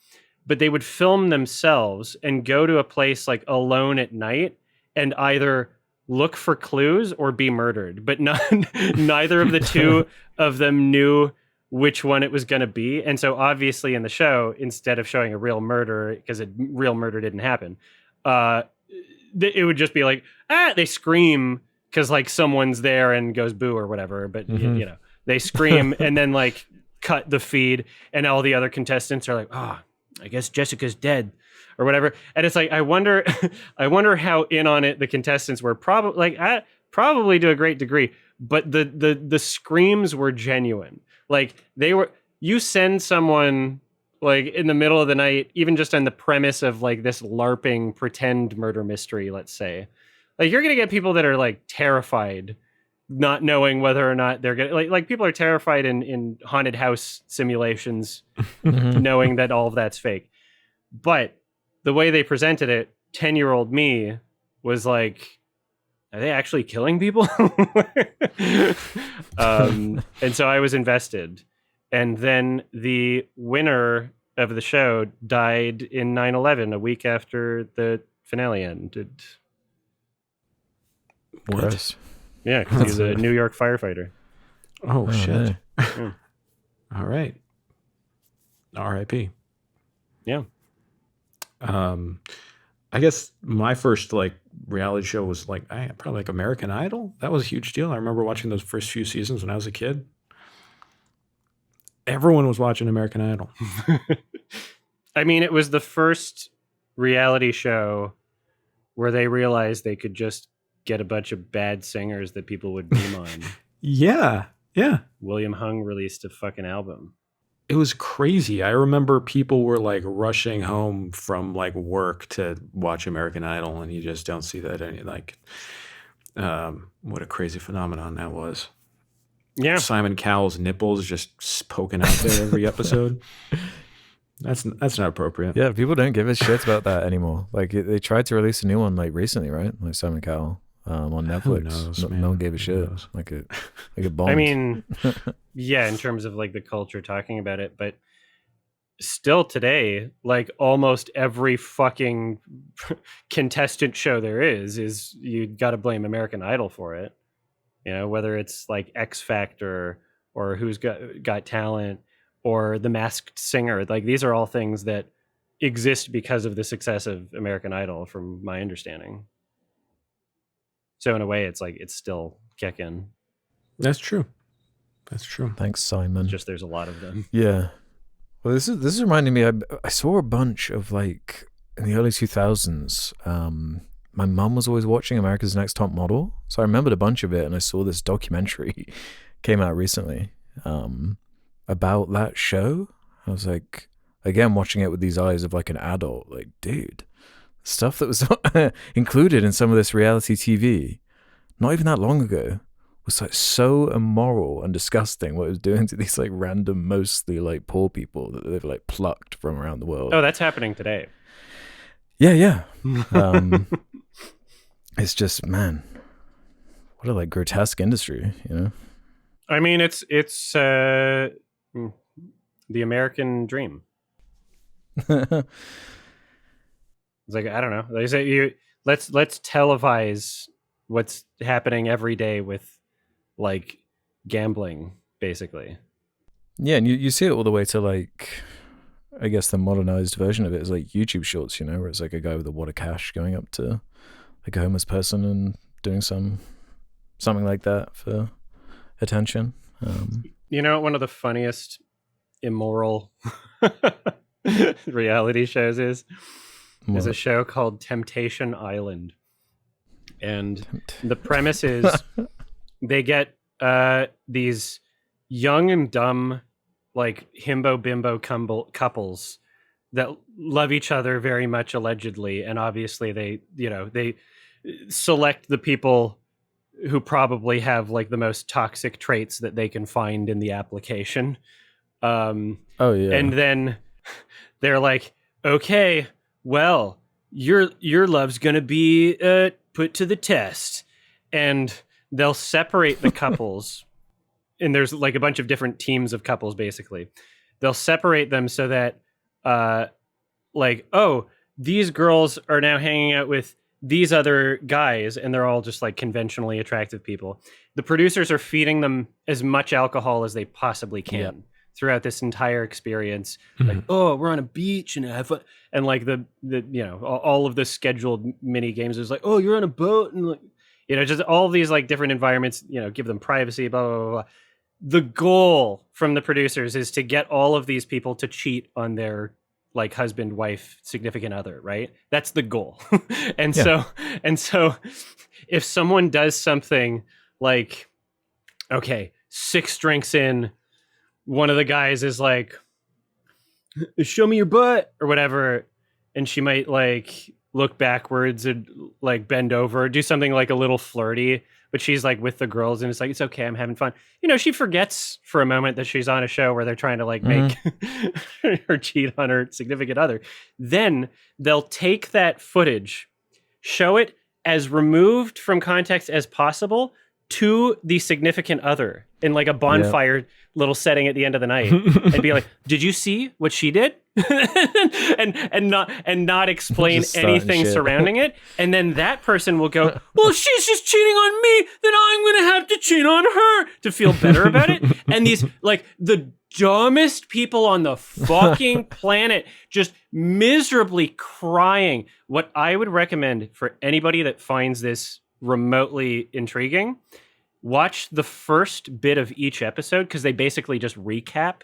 But they would film themselves and go to a place like alone at night and either look for clues or be murdered. But neither of the 2 of them knew which one it was going to be. And so obviously in the show, instead of showing a real murder, because real murder didn't happen, it would just be like, they scream because like someone's there and goes boo or whatever. But you know, they scream and then like cut the feed, and all the other contestants are like, I guess Jessica's dead or whatever. And it's like, I wonder how in on it the contestants were. Probably to a great degree, but the screams were genuine. Like you send someone like in the middle of the night, even just on the premise of like this LARPing pretend murder mystery, let's say, like you're going to get people that are like terrified, not knowing whether or not they're gonna like people are terrified in haunted house simulations, knowing that all of that's fake. But the way they presented it, 10-year-old me was like, are they actually killing people? And so I was invested. And then the winner of the show died in 9/11, a week after the finale ended. What? Yeah, because he's a New York firefighter. Oh shit. Yeah. All right. R.I.P. Yeah. I guess my first like reality show was like probably like American Idol. That was a huge deal. I remember watching those first few seasons when I was a kid. Everyone was watching American Idol. I mean, it was the first reality show where they realized they could just get a bunch of bad singers that people would beam on. Yeah. William Hung released a fucking album. It was crazy. I remember people were like rushing home from like work to watch American Idol, and you just don't see that any like what a crazy phenomenon that was. Yeah. Simon Cowell's nipples just poking out there every episode. That's not appropriate. Yeah, people don't give a shit about that anymore. Like they tried to release a new one like recently, right? Like Simon Cowell on Netflix. Who knows, No one gave a shit. knows? Like it bombed. I mean, yeah, in terms of like the culture talking about it, but still today, like almost every fucking contestant show there is you got to blame American Idol for it. You know, whether it's like X Factor or Who's Got Talent or The Masked Singer, like these are all things that exist because of the success of American Idol, from my understanding. So in a way, it's like it's still kicking. That's true. That's true. Thanks, Simon. It's just there's a lot of them. Yeah. Well, this is reminding me. I saw a bunch of like in the early 2000s. My mum was always watching America's Next Top Model, so I remembered a bunch of it, and I saw this documentary came out recently about that show. I was like, again, watching it with these eyes of like an adult, like, dude, stuff that was included in some of this reality TV, not even that long ago, was like so immoral and disgusting what it was doing to these like random, mostly like poor people that they've like plucked from around the world. Oh, that's happening today. Yeah. It's just, man, what a like grotesque industry, you know? I mean, it's the American dream. It's like, I don't know. They say let's televise what's happening every day with like gambling, basically. Yeah, and you see it all the way to like, I guess the modernized version of it is like YouTube Shorts, you know, where it's like a guy with a wad of cash going up to like a homeless person and doing something like that for attention. You know, one of the funniest immoral reality shows is a show called Temptation Island. And the premise is they get these young and dumb, like himbo bimbo couples that love each other very much, allegedly, and obviously they select the people who probably have like the most toxic traits that they can find in the application. And then they're like, okay, well, your love's gonna be put to the test, and they'll separate the couples. And there's like a bunch of different teams of couples, basically. They'll separate them so that like, oh, these girls are now hanging out with these other guys, and they're all just like conventionally attractive people. The producers are feeding them as much alcohol as they possibly can throughout this entire experience. Like, oh, we're on a beach and have fun. And like the all of the scheduled mini games is like, oh, you're on a boat, and like, just all these like different environments, give them privacy, blah, blah, blah, blah. The goal from the producers is to get all of these people to cheat on their like husband, wife, significant other, right? That's the goal. So if someone does something like, okay, 6 drinks in, one of the guys is like, show me your butt or whatever. And she might like look backwards and like bend over, do something like a little flirty, but she's like with the girls and it's like, it's okay, I'm having fun. She forgets for a moment that she's on a show where they're trying to like make her cheat on her significant other. Then they'll take that footage, show it as removed from context as possible to the significant other in like a bonfire little setting at the end of the night and be like, did you see what she did? and not explain anything surrounding it. And then that person will go, well, she's just cheating on me, then I'm going to have to cheat on her to feel better about it. And these like the dumbest people on the fucking planet just miserably crying. What I would recommend for anybody that finds this remotely intriguing, watch the first bit of each episode, because they basically just recap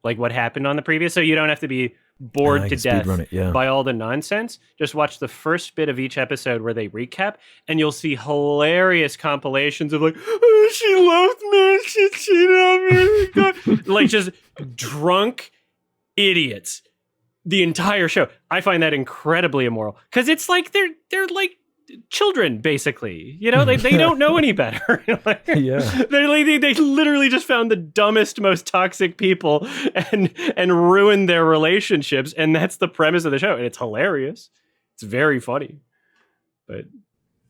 like what happened on the previous, so you don't have to be bored to death by all the nonsense. Just watch the first bit of each episode where they recap, and you'll see hilarious compilations of like, oh, she loved me, she cheated on me, like just drunk idiots the entire show. I find that incredibly immoral, because it's like they're like children, basically. They don't know any better. They literally just found the dumbest, most toxic people and ruined their relationships, and that's the premise of the show. And it's hilarious. It's very funny. But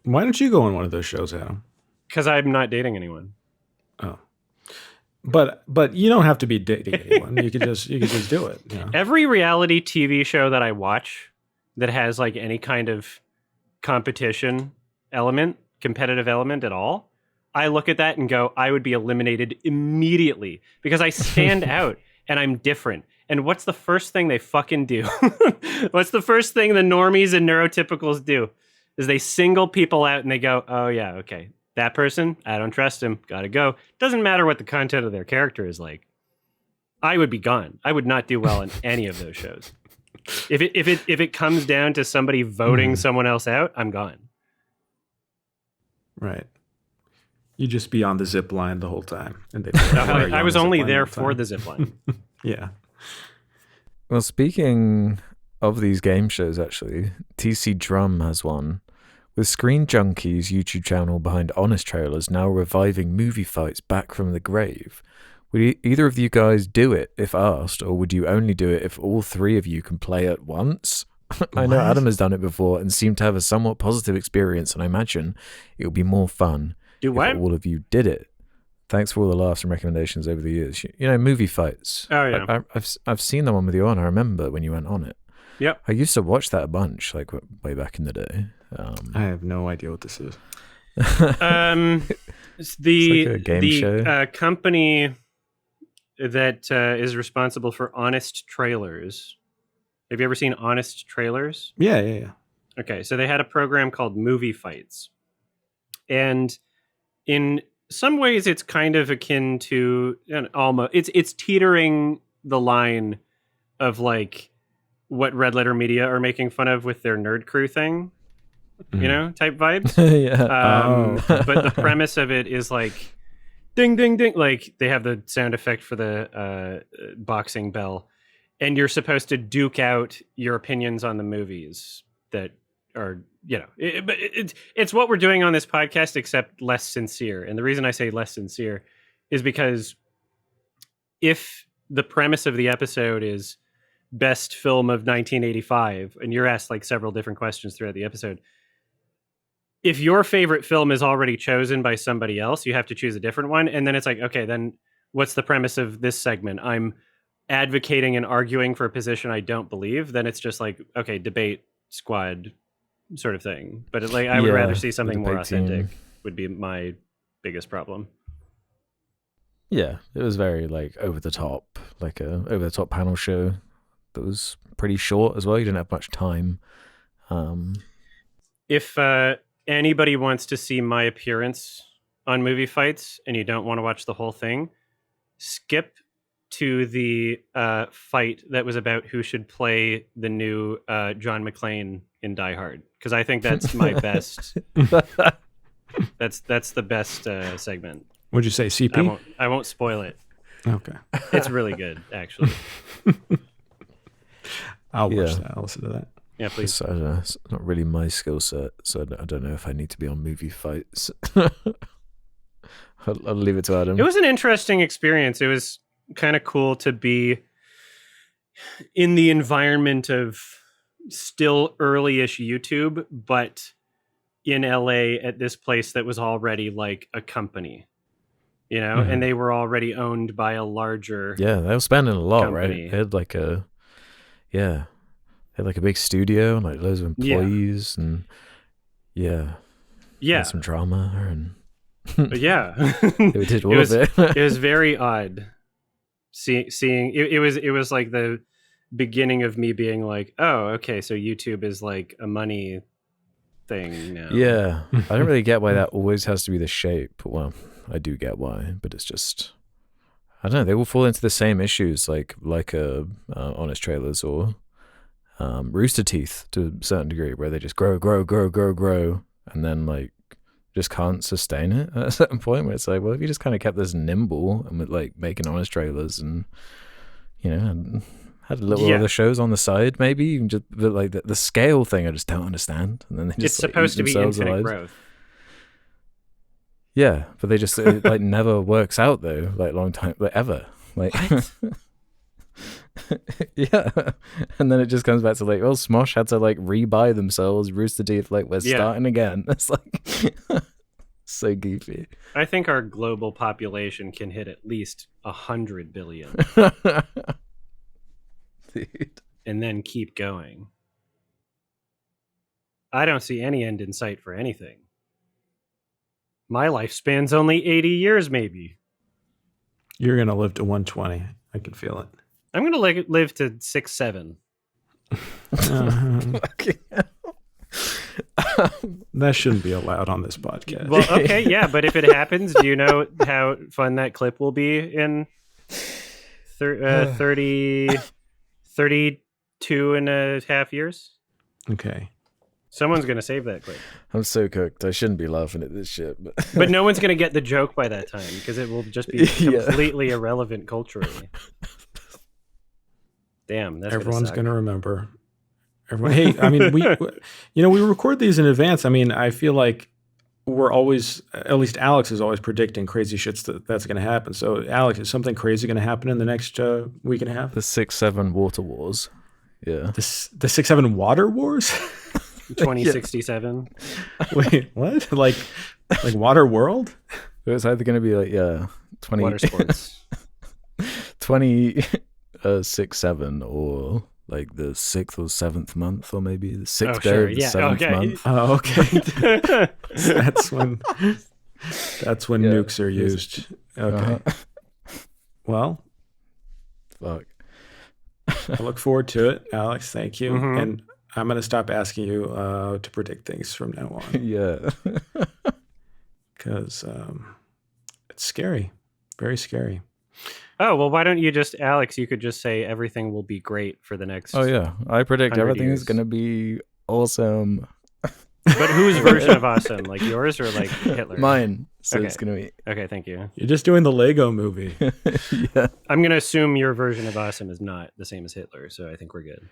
why don't you go on one of those shows, Adam? Because I'm not dating anyone. Oh, but you don't have to be dating anyone. You could just do it. Every reality TV show that I watch that has like any kind of competitive element at all, I look at that and go, I would be eliminated immediately, because I stand out and I'm different. And what's the first thing they fucking do? What's the first thing the normies and neurotypicals do? is they single people out and they go, oh yeah, okay, that person, I don't trust him, gotta go. Doesn't matter what the content of their character is like. I would be gone. I would not do well in any of those shows. If it comes down to somebody voting someone else out, I'm gone. Right. You just be on the zip line the whole time. And I was only there for the zip line. Yeah. Well, speaking of these game shows, actually, TC Drum has one. With Screen Junkies' YouTube channel behind Honest Trailers now reviving movie fights back from the grave, would either of you guys do it if asked, or would you only do it if all three of you can play at once? I know Adam has done it before and seemed to have a somewhat positive experience, and I imagine it would be more fun if all of you did it. Thanks for all the laughs and recommendations over the years. You know, movie fights. Oh, yeah. I've seen the one with you on. I remember when you went on it. Yep. I used to watch that a bunch, like way back in the day. I have no idea what this is. It's the like a game show. Company that is responsible for Honest Trailers. Have you ever seen Honest Trailers? Yeah. Okay, so they had a program called Movie Fights. And in some ways it's kind of akin to almost it's teetering the line of like what Red Letter Media are making fun of with their Nerd Crew thing, you know, type vibes. But the premise of it is like ding ding ding, like they have the sound effect for the boxing bell, and you're supposed to duke out your opinions on the movies that are, you know, it's what we're doing on this podcast, except less sincere. And the reason I say less sincere is because if the premise of the episode is best film of 1985, and you're asked like several different questions throughout the episode, if your favorite film is already chosen by somebody else, you have to choose a different one. And then it's like, okay, then what's the premise of this segment? I'm advocating and arguing for a position I don't believe. Then it's just like, okay, debate squad sort of thing. But I would rather see something more authentic would be my biggest problem. Yeah, it was very like over the top, like a over the top panel show that was pretty short as well. You didn't have much time. If anybody wants to see my appearance on Movie Fights and you don't want to watch the whole thing, skip to the fight that was about who should play the new John McClane in Die Hard, because I think that's my best. That's the best segment. Would you say CP? I won't spoil it. Okay. It's really good, actually. I'll watch that. I'll listen to that. Yeah, please. I don't know, it's not really my skill set, so I don't know if I need to be on Movie Fights. I'll leave it to Adam. It was an interesting experience. It was kind of cool to be in the environment of still early-ish YouTube, but in LA at this place that was already like a company, you know, and they were already owned by a larger they were spending a lot, company. right? They had like a big studio and like loads of employees and some drama and they did all of it. It was very odd seeing it was like the beginning of me being like, oh, okay, so YouTube is like a money thing now. Yeah, I don't really get why that always has to be the shape. Well, I do get why, but it's just, I don't know. They will fall into the same issues like Honest Trailers or Rooster Teeth to a certain degree, where they just grow, and then like just can't sustain it at a certain point. Where it's like, well, if you just kind of kept this nimble and with like making Honest Trailers and, you know, had a little other shows on the side, maybe you can just, but like the scale thing, I just don't understand. And then they just, it's supposed to be infinite growth. Yeah, but they just it, like never works out though, like long time, like ever, like. Yeah, and then it just comes back to like, well, Smosh had to like rebuy themselves. Rooster Teeth, like, we're starting again. It's like so goofy. I think our global population can hit at least 100 billion. Dude. And then keep going. I don't see any end in sight for anything. My lifespan's only 80 years, maybe. You're gonna live to 120. I can feel it. I'm going to live to 6'7". That shouldn't be allowed on this podcast. Well, okay, yeah, but if it happens, do you know how fun that clip will be in 32 and a half years? Okay. Someone's going to save that clip. I'm so cooked. I shouldn't be laughing at this shit. But no one's going to get the joke by that time because it will just be completely irrelevant culturally. Damn, that's everyone's going to remember. Everyone, hey, I mean, we record these in advance. I mean, I feel like we're always, at least Alex is always predicting crazy shits that's going to happen. So, Alex, is something crazy going to happen in the next week and a half? The 6-7 water wars. Yeah. The 6-7 water wars? 2067. Wait, what? Like Water World? It's either going to be like 20 water sports. 26-7 or like the 6th or 7th month, or maybe the 6th day of the 7th month. Oh, okay. That's when nukes are used. Okay. Well, fuck. I look forward to it, Alex. Thank you. Mm-hmm. And I'm going to stop asking you to predict things from now on. Yeah. Because it's scary. Very scary. Oh, well, why don't you just, Alex, you could just say everything will be great for the next... Oh, yeah. I predict everything years. is going to be awesome. But whose version of awesome? Like yours or like Hitler? Mine. So Okay. it's going to be... Okay, thank you. You're just doing the Lego movie. Yeah. I'm going to assume your version of awesome is not the same as Hitler, so I think we're good.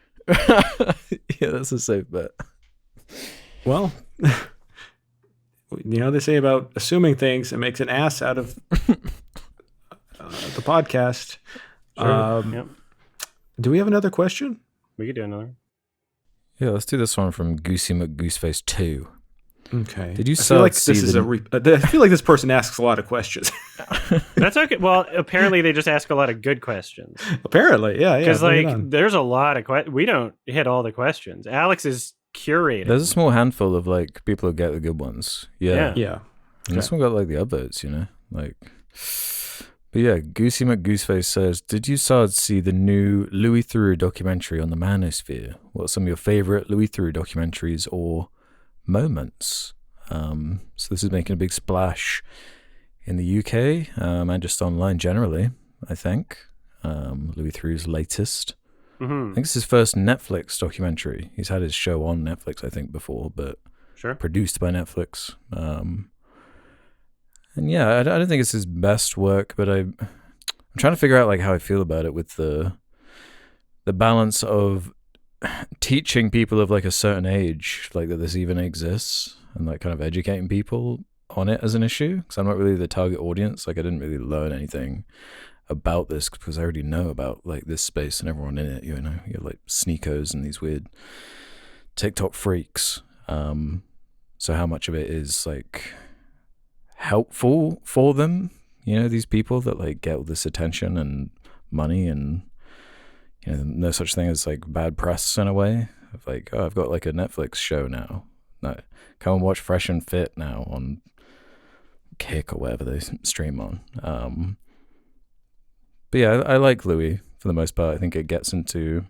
Yeah, that's a safe bet. Well, they say about assuming things, it makes an ass out of the podcast. Sure. Yep. Do we have another question? We could do another. Yeah, let's do this one from Goosey McGooseface 2. Okay. Did you I feel like see this is I feel like this person asks a lot of questions. That's okay. Well, apparently they just ask a lot of good questions. Apparently, yeah. Because there's a lot of questions. We don't hit all the questions. Alex is curating. There's a small handful of like people who get the good ones. Yeah. Yeah. And this one got like the upvotes, like. But yeah, Goosey McGooseface says, did you see the new Louis Theroux documentary on the manosphere? What are some of your favorite Louis Theroux documentaries or moments? So this is making a big splash in the UK and just online generally, I think. Louis Theroux's latest. Mm-hmm. I think it's his first Netflix documentary. He's had his show on Netflix, I think, before, but produced by Netflix. And yeah, I don't think it's his best work, but I'm trying to figure out like how I feel about it with the balance of teaching people of like a certain age, like that this even exists, and like kind of educating people on it as an issue. Because I'm not really the target audience. Like I didn't really learn anything about this because I already know about like this space and everyone in it. You're like sneakers and these weird TikTok freaks. So how much of it is like helpful for them, these people that like get all this attention and money and no such thing as like bad press in a way of like, oh, I've got like a Netflix show now, no, come and watch Fresh and Fit now on Kick or whatever they stream on. But yeah, I like Louis for the most part. I think it gets into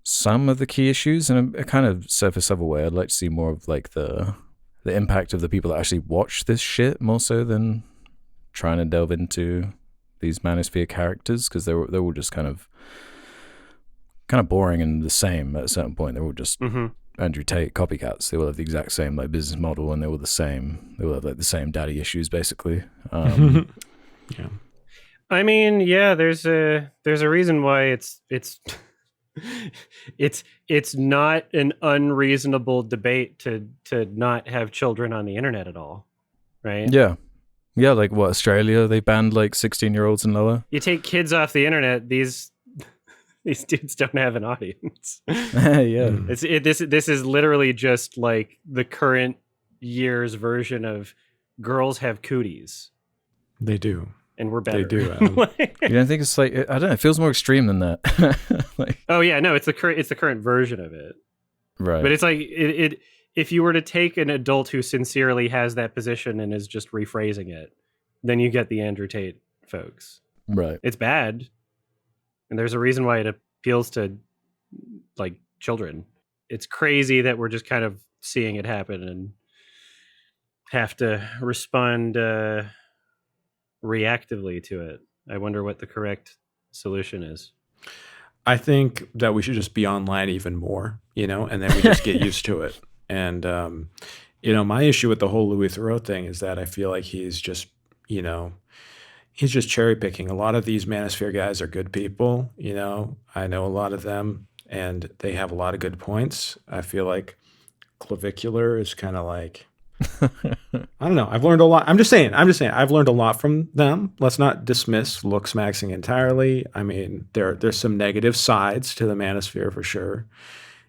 some of the key issues in a kind of surface level way. I'd like to see more of like the impact of the people that actually watch this shit more so than trying to delve into these manosphere characters, because they're all just kind of boring and the same at a certain point. They're all just Andrew Tate copycats. They all have the exact same like business model, and they're all the same. They all have like the same daddy issues basically. Yeah. I mean, yeah, there's a reason why it's not an unreasonable debate to not have children on the internet at all, right? Yeah, like what, Australia, they banned like 16-year-olds and lower. You take kids off the internet, these dudes don't have an audience. Yeah, this is literally just like the current year's version of girls have cooties. They do. And we're better. They do. You don't think it's like, I don't know, it feels more extreme than that. like, oh yeah, no, it's the current version of it, right? But it's like it if you were to take an adult who sincerely has that position and is just rephrasing it, then you get the Andrew Tate folks. Right. It's bad, and there's a reason why it appeals to like children. It's crazy that we're just kind of seeing it happen and have to respond reactively to it. I wonder what the correct solution is. I think that we should just be online even more, and then we just get used to it. And, my issue with the whole Louis Theroux thing is that I feel like he's just cherry picking. A lot of these Manosphere guys are good people. I know a lot of them and they have a lot of good points. I feel like Clavicular is kind of like, I don't know. I've learned a lot. I'm just saying, I've learned a lot from them. Let's not dismiss Looks Maxing entirely. I mean, there's some negative sides to the Manosphere for sure.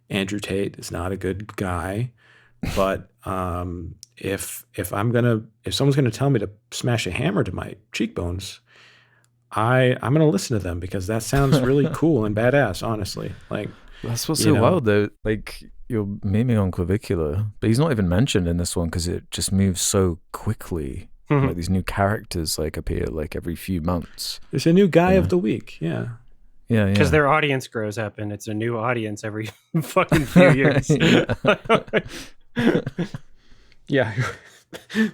Andrew Tate is not a good guy, but if someone's gonna tell me to smash a hammer to my cheekbones, I'm gonna listen to them because that sounds really cool and badass. Honestly, like that's what's so wild though. Like you're memeing on Clavicular, but he's not even mentioned in this one because it just moves so quickly. Like these new characters like appear like every few months. There's a new guy of the week. Yeah. Because their audience grows up and it's a new audience every fucking few years. Yeah.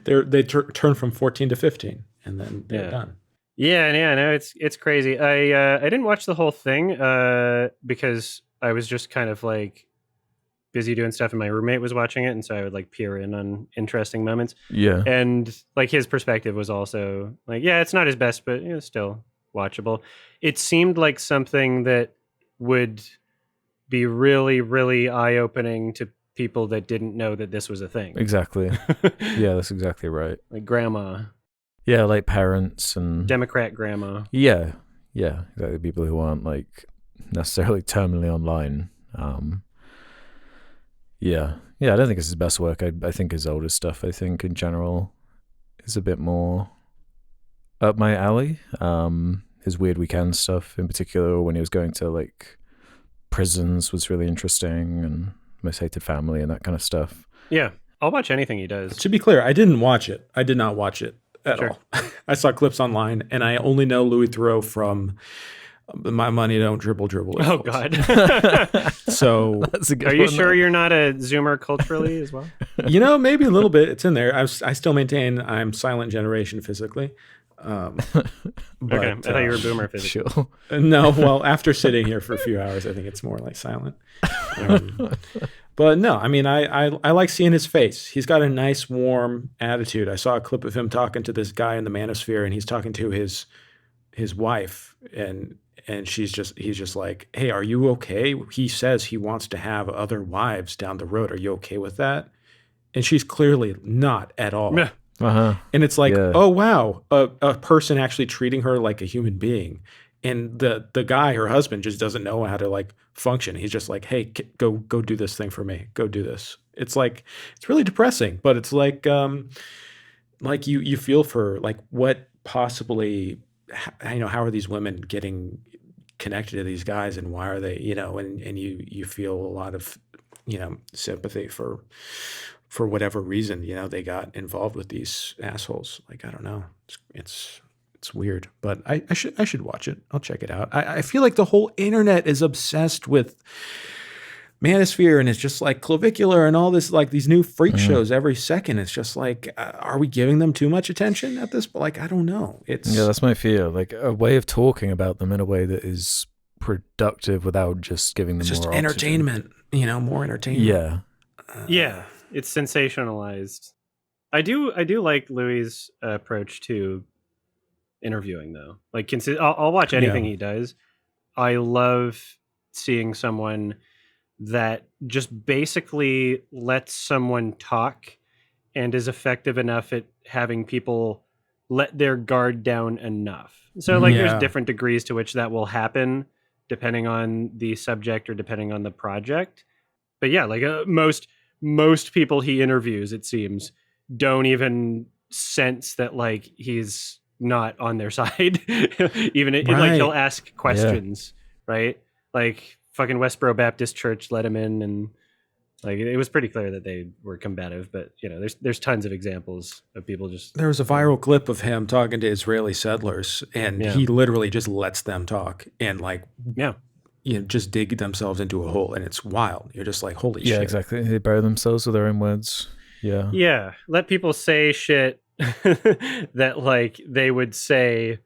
They turn from 14 to 15 and then they're done. Yeah, no, it's crazy. I didn't watch the whole thing because I was just kind of like busy doing stuff and my roommate was watching it, and so I would like peer in on interesting moments. Yeah. And like his perspective was also like, yeah, it's not his best, but still watchable. It seemed like something that would be really, really eye-opening to people that didn't know that this was a thing. Exactly. Yeah, that's exactly right. Like grandma. Yeah, like parents and Democrat grandma. Yeah, exactly. People who aren't like necessarily terminally online. Yeah, I don't think it's his best work. I think his older stuff, I think in general, is a bit more up my alley. His Weird Weekend stuff in particular, when he was going to like prisons, was really interesting, and Most Hated Family and that kind of stuff. Yeah, I'll watch anything he does. To be clear, I didn't watch it. I did not watch it at all. I saw clips online, and I only know Louis Theroux from My Money Don't Dribble. Oh, God. So are you sure you're not a Zoomer culturally as well? Maybe a little bit. It's in there. I still maintain I'm silent generation physically. But, okay, I thought you were boomer physically. Sure. No, well, after sitting here for a few hours, I think it's more like silent. But no, I mean, I like seeing his face. He's got a nice, warm attitude. I saw a clip of him talking to this guy in the Manosphere, and he's talking to his wife, and he's just like, hey, are you okay? He says he wants to have other wives down the road. Are you okay with that? And she's clearly not at all. Yeah. And it's like, oh, wow, a person actually treating her like a human being. And the guy, her husband, just doesn't know how to like function. He's just like, hey, go do this thing for me. Go do this. It's like, it's really depressing, but it's like you feel for like what possibly, how are these women getting connected to these guys, and why are they, and you feel a lot of, sympathy for whatever reason, they got involved with these assholes. Like, I don't know. It's weird, but I should watch it. I'll check it out. I feel like the whole internet is obsessed with Manosphere, and it's just like Clavicular and all this, like these new freak shows every second. It's just like, are we giving them too much attention at this? Like, I don't know. That's my fear. Like a way of talking about them in a way that is productive without just giving them just more entertainment. More entertainment. Yeah, it's sensationalized. I do like Louis' approach to interviewing, though. Like, I'll watch anything he does. I love seeing someone that just basically lets someone talk and is effective enough at having people let their guard down enough. So like there's different degrees to which that will happen depending on the subject or depending on the project. But yeah, like most people he interviews, it seems, don't even sense that like he's not on their side. Even like he'll ask questions, right? Like fucking Westboro Baptist Church let him in, and like it was pretty clear that they were combative. But there's tons of examples of people just. There was a viral clip of him talking to Israeli settlers, and he literally just lets them talk, and like just dig themselves into a hole, and it's wild. You're just like, holy shit. Yeah, exactly. They bury themselves with their own words. Yeah. Yeah. Let people say shit that like they would say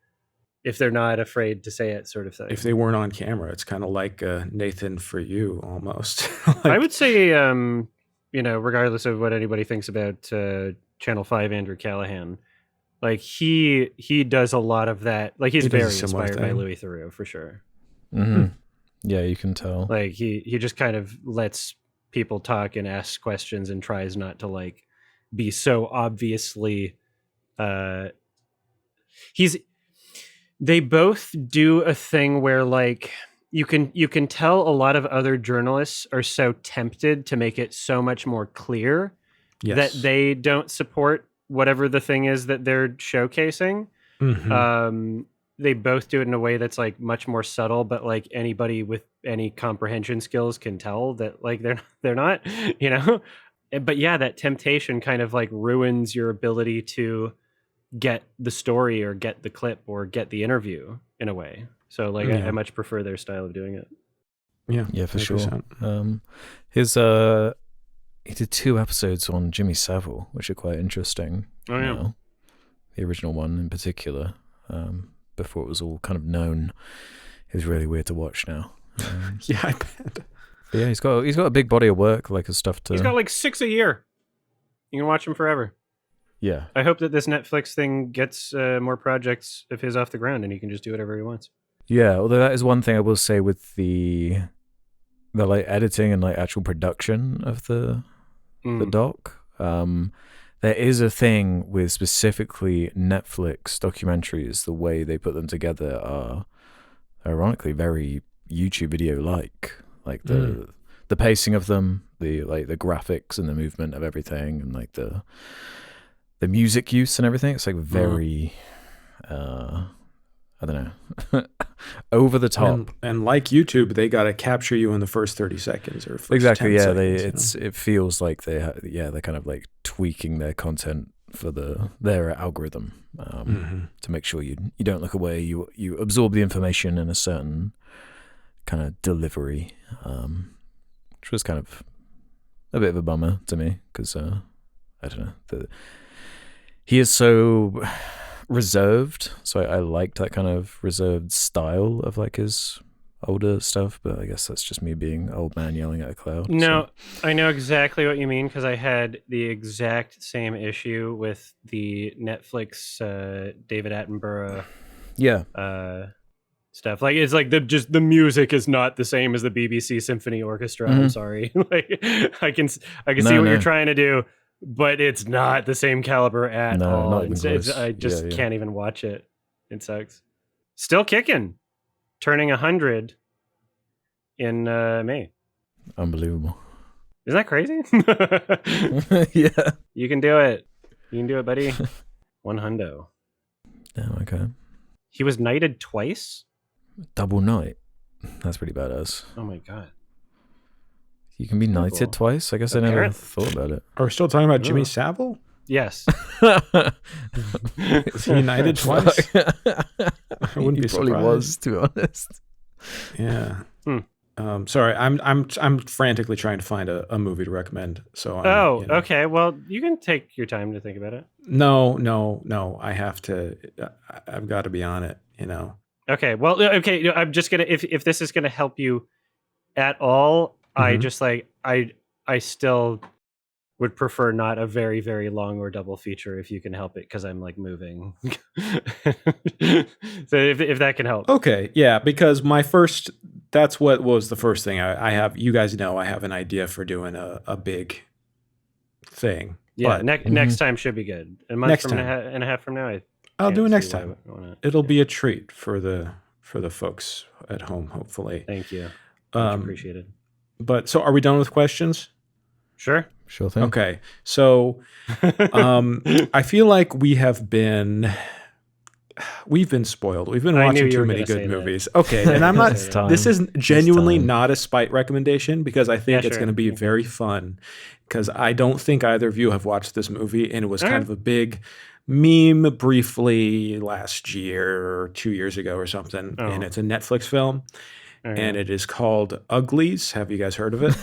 if they're not afraid to say it, sort of thing. If they weren't on camera, it's kind of like Nathan for you almost. I would say, regardless of what anybody thinks about Channel 5 Andrew Callahan, like he does a lot of that. Like he's very inspired by Louis Theroux for sure. Mm-hmm. Yeah, you can tell. Like he just kind of lets people talk and ask questions and tries not to like be so obviously they both do a thing where like you can tell a lot of other journalists are so tempted to make it so much more clear that they don't support whatever the thing is that they're showcasing. Mm-hmm. They both do it in a way that's like much more subtle, but like anybody with any comprehension skills can tell that like they're not, but yeah, that temptation kind of like ruins your ability to get the story or get the clip or get the interview in a way. So like I much prefer their style of doing it. Yeah, for 100%. sure. He did 2 episodes on Jimmy Savile, which are quite interesting. Oh yeah. Now. The original one in particular, before it was all kind of known. It was really weird to watch now. Yeah, I bet. Yeah, he's got a big body of work, like his stuff to. He's got like 6 a year. You can watch him forever. Yeah. I hope that this Netflix thing gets more projects of his off the ground, and he can just do whatever he wants. Yeah, although that is one thing I will say with the like editing and like actual production of the doc. There is a thing with specifically Netflix documentaries. The way they put them together are ironically very YouTube video like the pacing of them, the graphics and the movement of everything, and like the music use and everything. It's like very I don't know, over the top. And like YouTube, they got to capture you in the first 30 seconds or first exactly. 10 Yeah, seconds, it feels like they're kind of like tweaking their content for their algorithm to make sure you don't look away. You absorb the information in a certain kind of delivery, which was kind of a bit of a bummer to me because I don't know, he is so reserved, so I liked that kind of reserved style of like his older stuff, but I guess that's just me being old man yelling at a cloud. No, so. I know exactly what you mean because I had the exact same issue with the Netflix David Attenborough stuff. Like it's like the music is not the same as the BBC Symphony Orchestra. I'm sorry. Like I can see what you're trying to do, but it's not the same caliber at all. Not even close. I just can't even watch it. It sucks. Still kicking. Turning 100 in May. Unbelievable. Isn't that crazy? Yeah. You can do it. You can do it, buddy. 100. Oh, okay. He was knighted twice? Double knight. That's pretty badass. Oh my god. You can be knighted twiess? I guess I never thought about it. Are we still talking about Jimmy Savile? Yes. Is he knighted twice? I wouldn't be probably surprised. Was, to be honest. Yeah. Sorry, I'm frantically trying to find a movie to recommend. So okay. Well, you can take your time to think about it. No. I have to. I've got to be on it. Okay. Well, okay. I'm just gonna if this is gonna help you at all, I just I still would prefer not a very, very long or double feature if you can help it, because I'm like moving. So if that can help. Okay, yeah, because that's what was the first thing I have. You guys know I have an idea for doing a big thing. Yeah, next time should be good. A month and a half from now, I'll do it next time. It'll be a treat for the folks at home, hopefully. Thank you. Much appreciated. But so are we done with questions? Sure thing. Okay, so I feel like we've been spoiled. We've been watching too many good movies. That. Okay, and I'm not. This is genuinely not a spite recommendation because I think it's going to be very fun. Because I don't think either of you have watched this movie, and it was kind of a big meme briefly last year or 2 years ago or something, and it's a Netflix film. and it is called Uglies. Have you guys heard of it?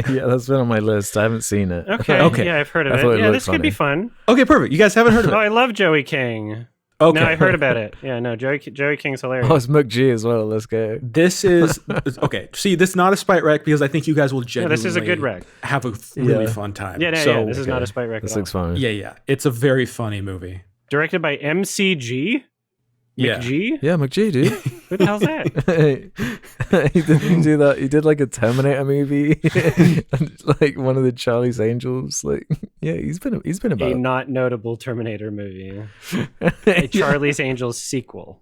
Yeah, that's been on my list. I haven't seen it. Okay. Yeah, I've heard of I thought it. it Yeah, looked this could be funny. fun. Okay, perfect. You guys haven't heard of Oh, it? I love Joey King. Okay. No, I've heard about it. Yeah, no, Joey King's hilarious. Oh, it's McG as well. Let's go. This is okay. See, this is not a spite rec because I think you guys will Yeah, genuinely this is a good rec. have a really fun time. Yeah, this is not a spite rec. This at all. looks fun. Yeah. It's a very funny movie. Directed by MCG. Yeah. McG? Yeah, McG, dude. Who the hell's that? He didn't do that. He did like a Terminator movie, and, like one of the Charlie's Angels. Like, yeah, he's been about A it. not notable Terminator movie. A Charlie's Angels sequel.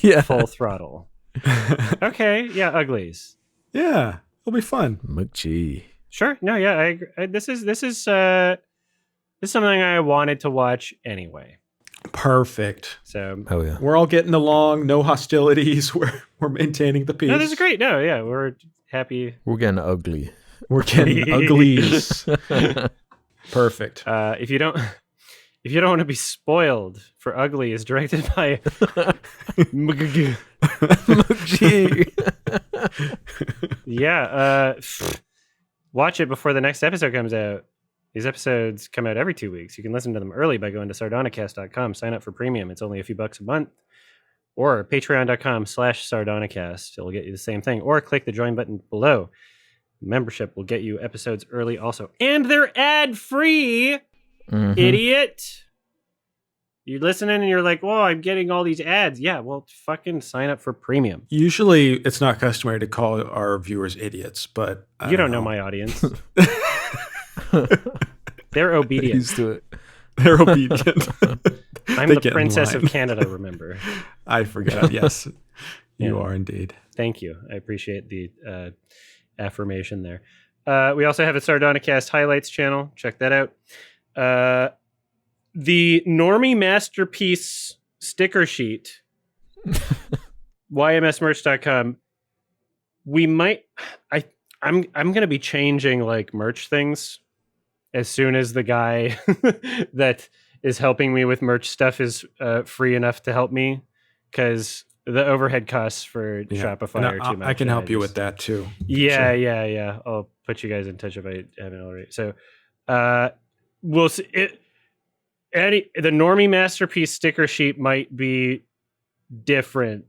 Yeah, Full throttle. Okay, yeah, Uglies. Yeah, it'll be fun. McG. Sure. No, yeah, I agree. This is something I wanted to watch anyway. Perfect. So Oh yeah. We're all getting along. No hostilities. We're maintaining the peace. no, this is great. No, yeah, we're happy. We're getting ugly. We're getting uglies. Perfect. If you don't want to be spoiled for Ugly is directed by McG. yeah, watch it before the next episode comes out. These episodes come out every 2 weeks. You can listen to them early by going to sardonicast.com. Sign up for premium. It's only a few bucks a month. Or patreon.com/sardonicast. It'll get you the same thing. Or click the join button below. Membership will get you episodes early also. And they're ad-free, idiot. You're listening and you're like, whoa, I'm getting all these ads. Yeah, well, fucking sign up for premium. Usually, it's not customary to call our viewers idiots, but You don't know my audience. They're obedient. Used to it. They're obedient. I'm They the get in princess of line. Canada, remember? I forgot. Yes, you Yeah. are indeed. Thank you. I appreciate the affirmation there. We also have a Sardonicast highlights channel. Check that out. The Normie Masterpiece sticker sheet, ymsmerch.com. We might, I'm going to be changing like merch things as soon as the guy that is helping me with merch stuff is free enough to help me, because the overhead costs for Shopify And are too much. I can help you with that too. Yeah, So- yeah. I'll put you guys in touch if I haven't already. So, we'll see. The Normie Masterpiece sticker sheet might be different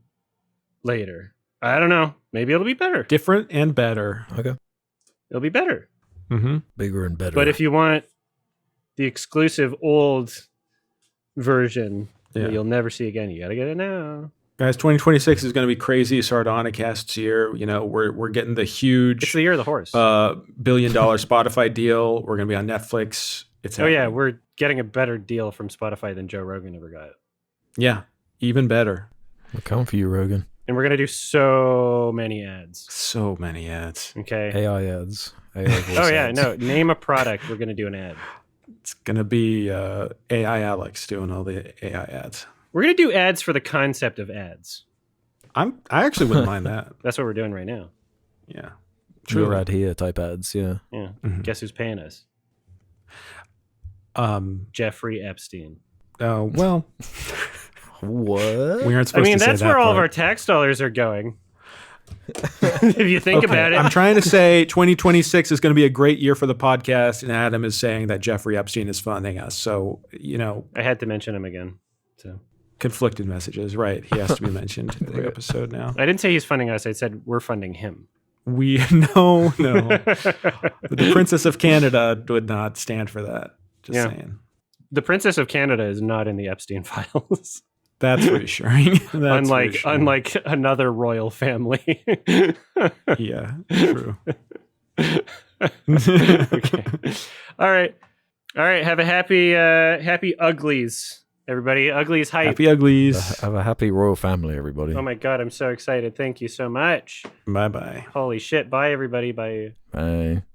later. I don't know. Maybe it'll be better. Different and better. Okay. It'll be better. Mm-hmm. Bigger and better. But if you want the exclusive old version that you'll never see again, you got to get it now. Guys, 2026 is going to be crazy. Sardonicast's year. You know, we're getting the huge It's the year of the horse. $1 billion Spotify deal. We're going to be on Netflix. It's oh, yeah. happening. We're getting a better deal from Spotify than Joe Rogan ever got. Yeah, even better. We're coming for you, Rogan. And we're going to do so many ads. So many ads. Okay. AI ads. AI voice Oh, yeah. ads. No, name a product. We're going to do an ad. It's going to be AI Alex doing all the AI ads. We're going to do ads for the concept of ads. I actually wouldn't mind that. That's what we're doing right now. Yeah. Your ad here type ads, yeah. Yeah. Mhm. Guess who's paying us? Jeffrey Epstein. Well, What? we aren't I supposed mean, to say that's that where all of part. our tax dollars are going. If you think Okay, about it. I'm trying to say 2026 is going to be a great year for the podcast, and Adam is saying that Jeffrey Epstein is funding us. So, you know, I had to mention him again. So conflicted messages, right? He has to be mentioned in the episode now. I didn't say he's funding us. I said we're funding him. We no. The Princess of Canada would not stand for that. Just Yeah. saying. The Princess of Canada is not in the Epstein files. That's reassuring. That's reassuring. unlike another royal family. Yeah, true. Okay. All right. Have a happy uglies, everybody. Uglies hype. Happy uglies. Have a happy royal family, everybody. Oh my god, I'm so excited. Thank you so much. Bye bye. Holy shit. Bye everybody. Bye. Bye.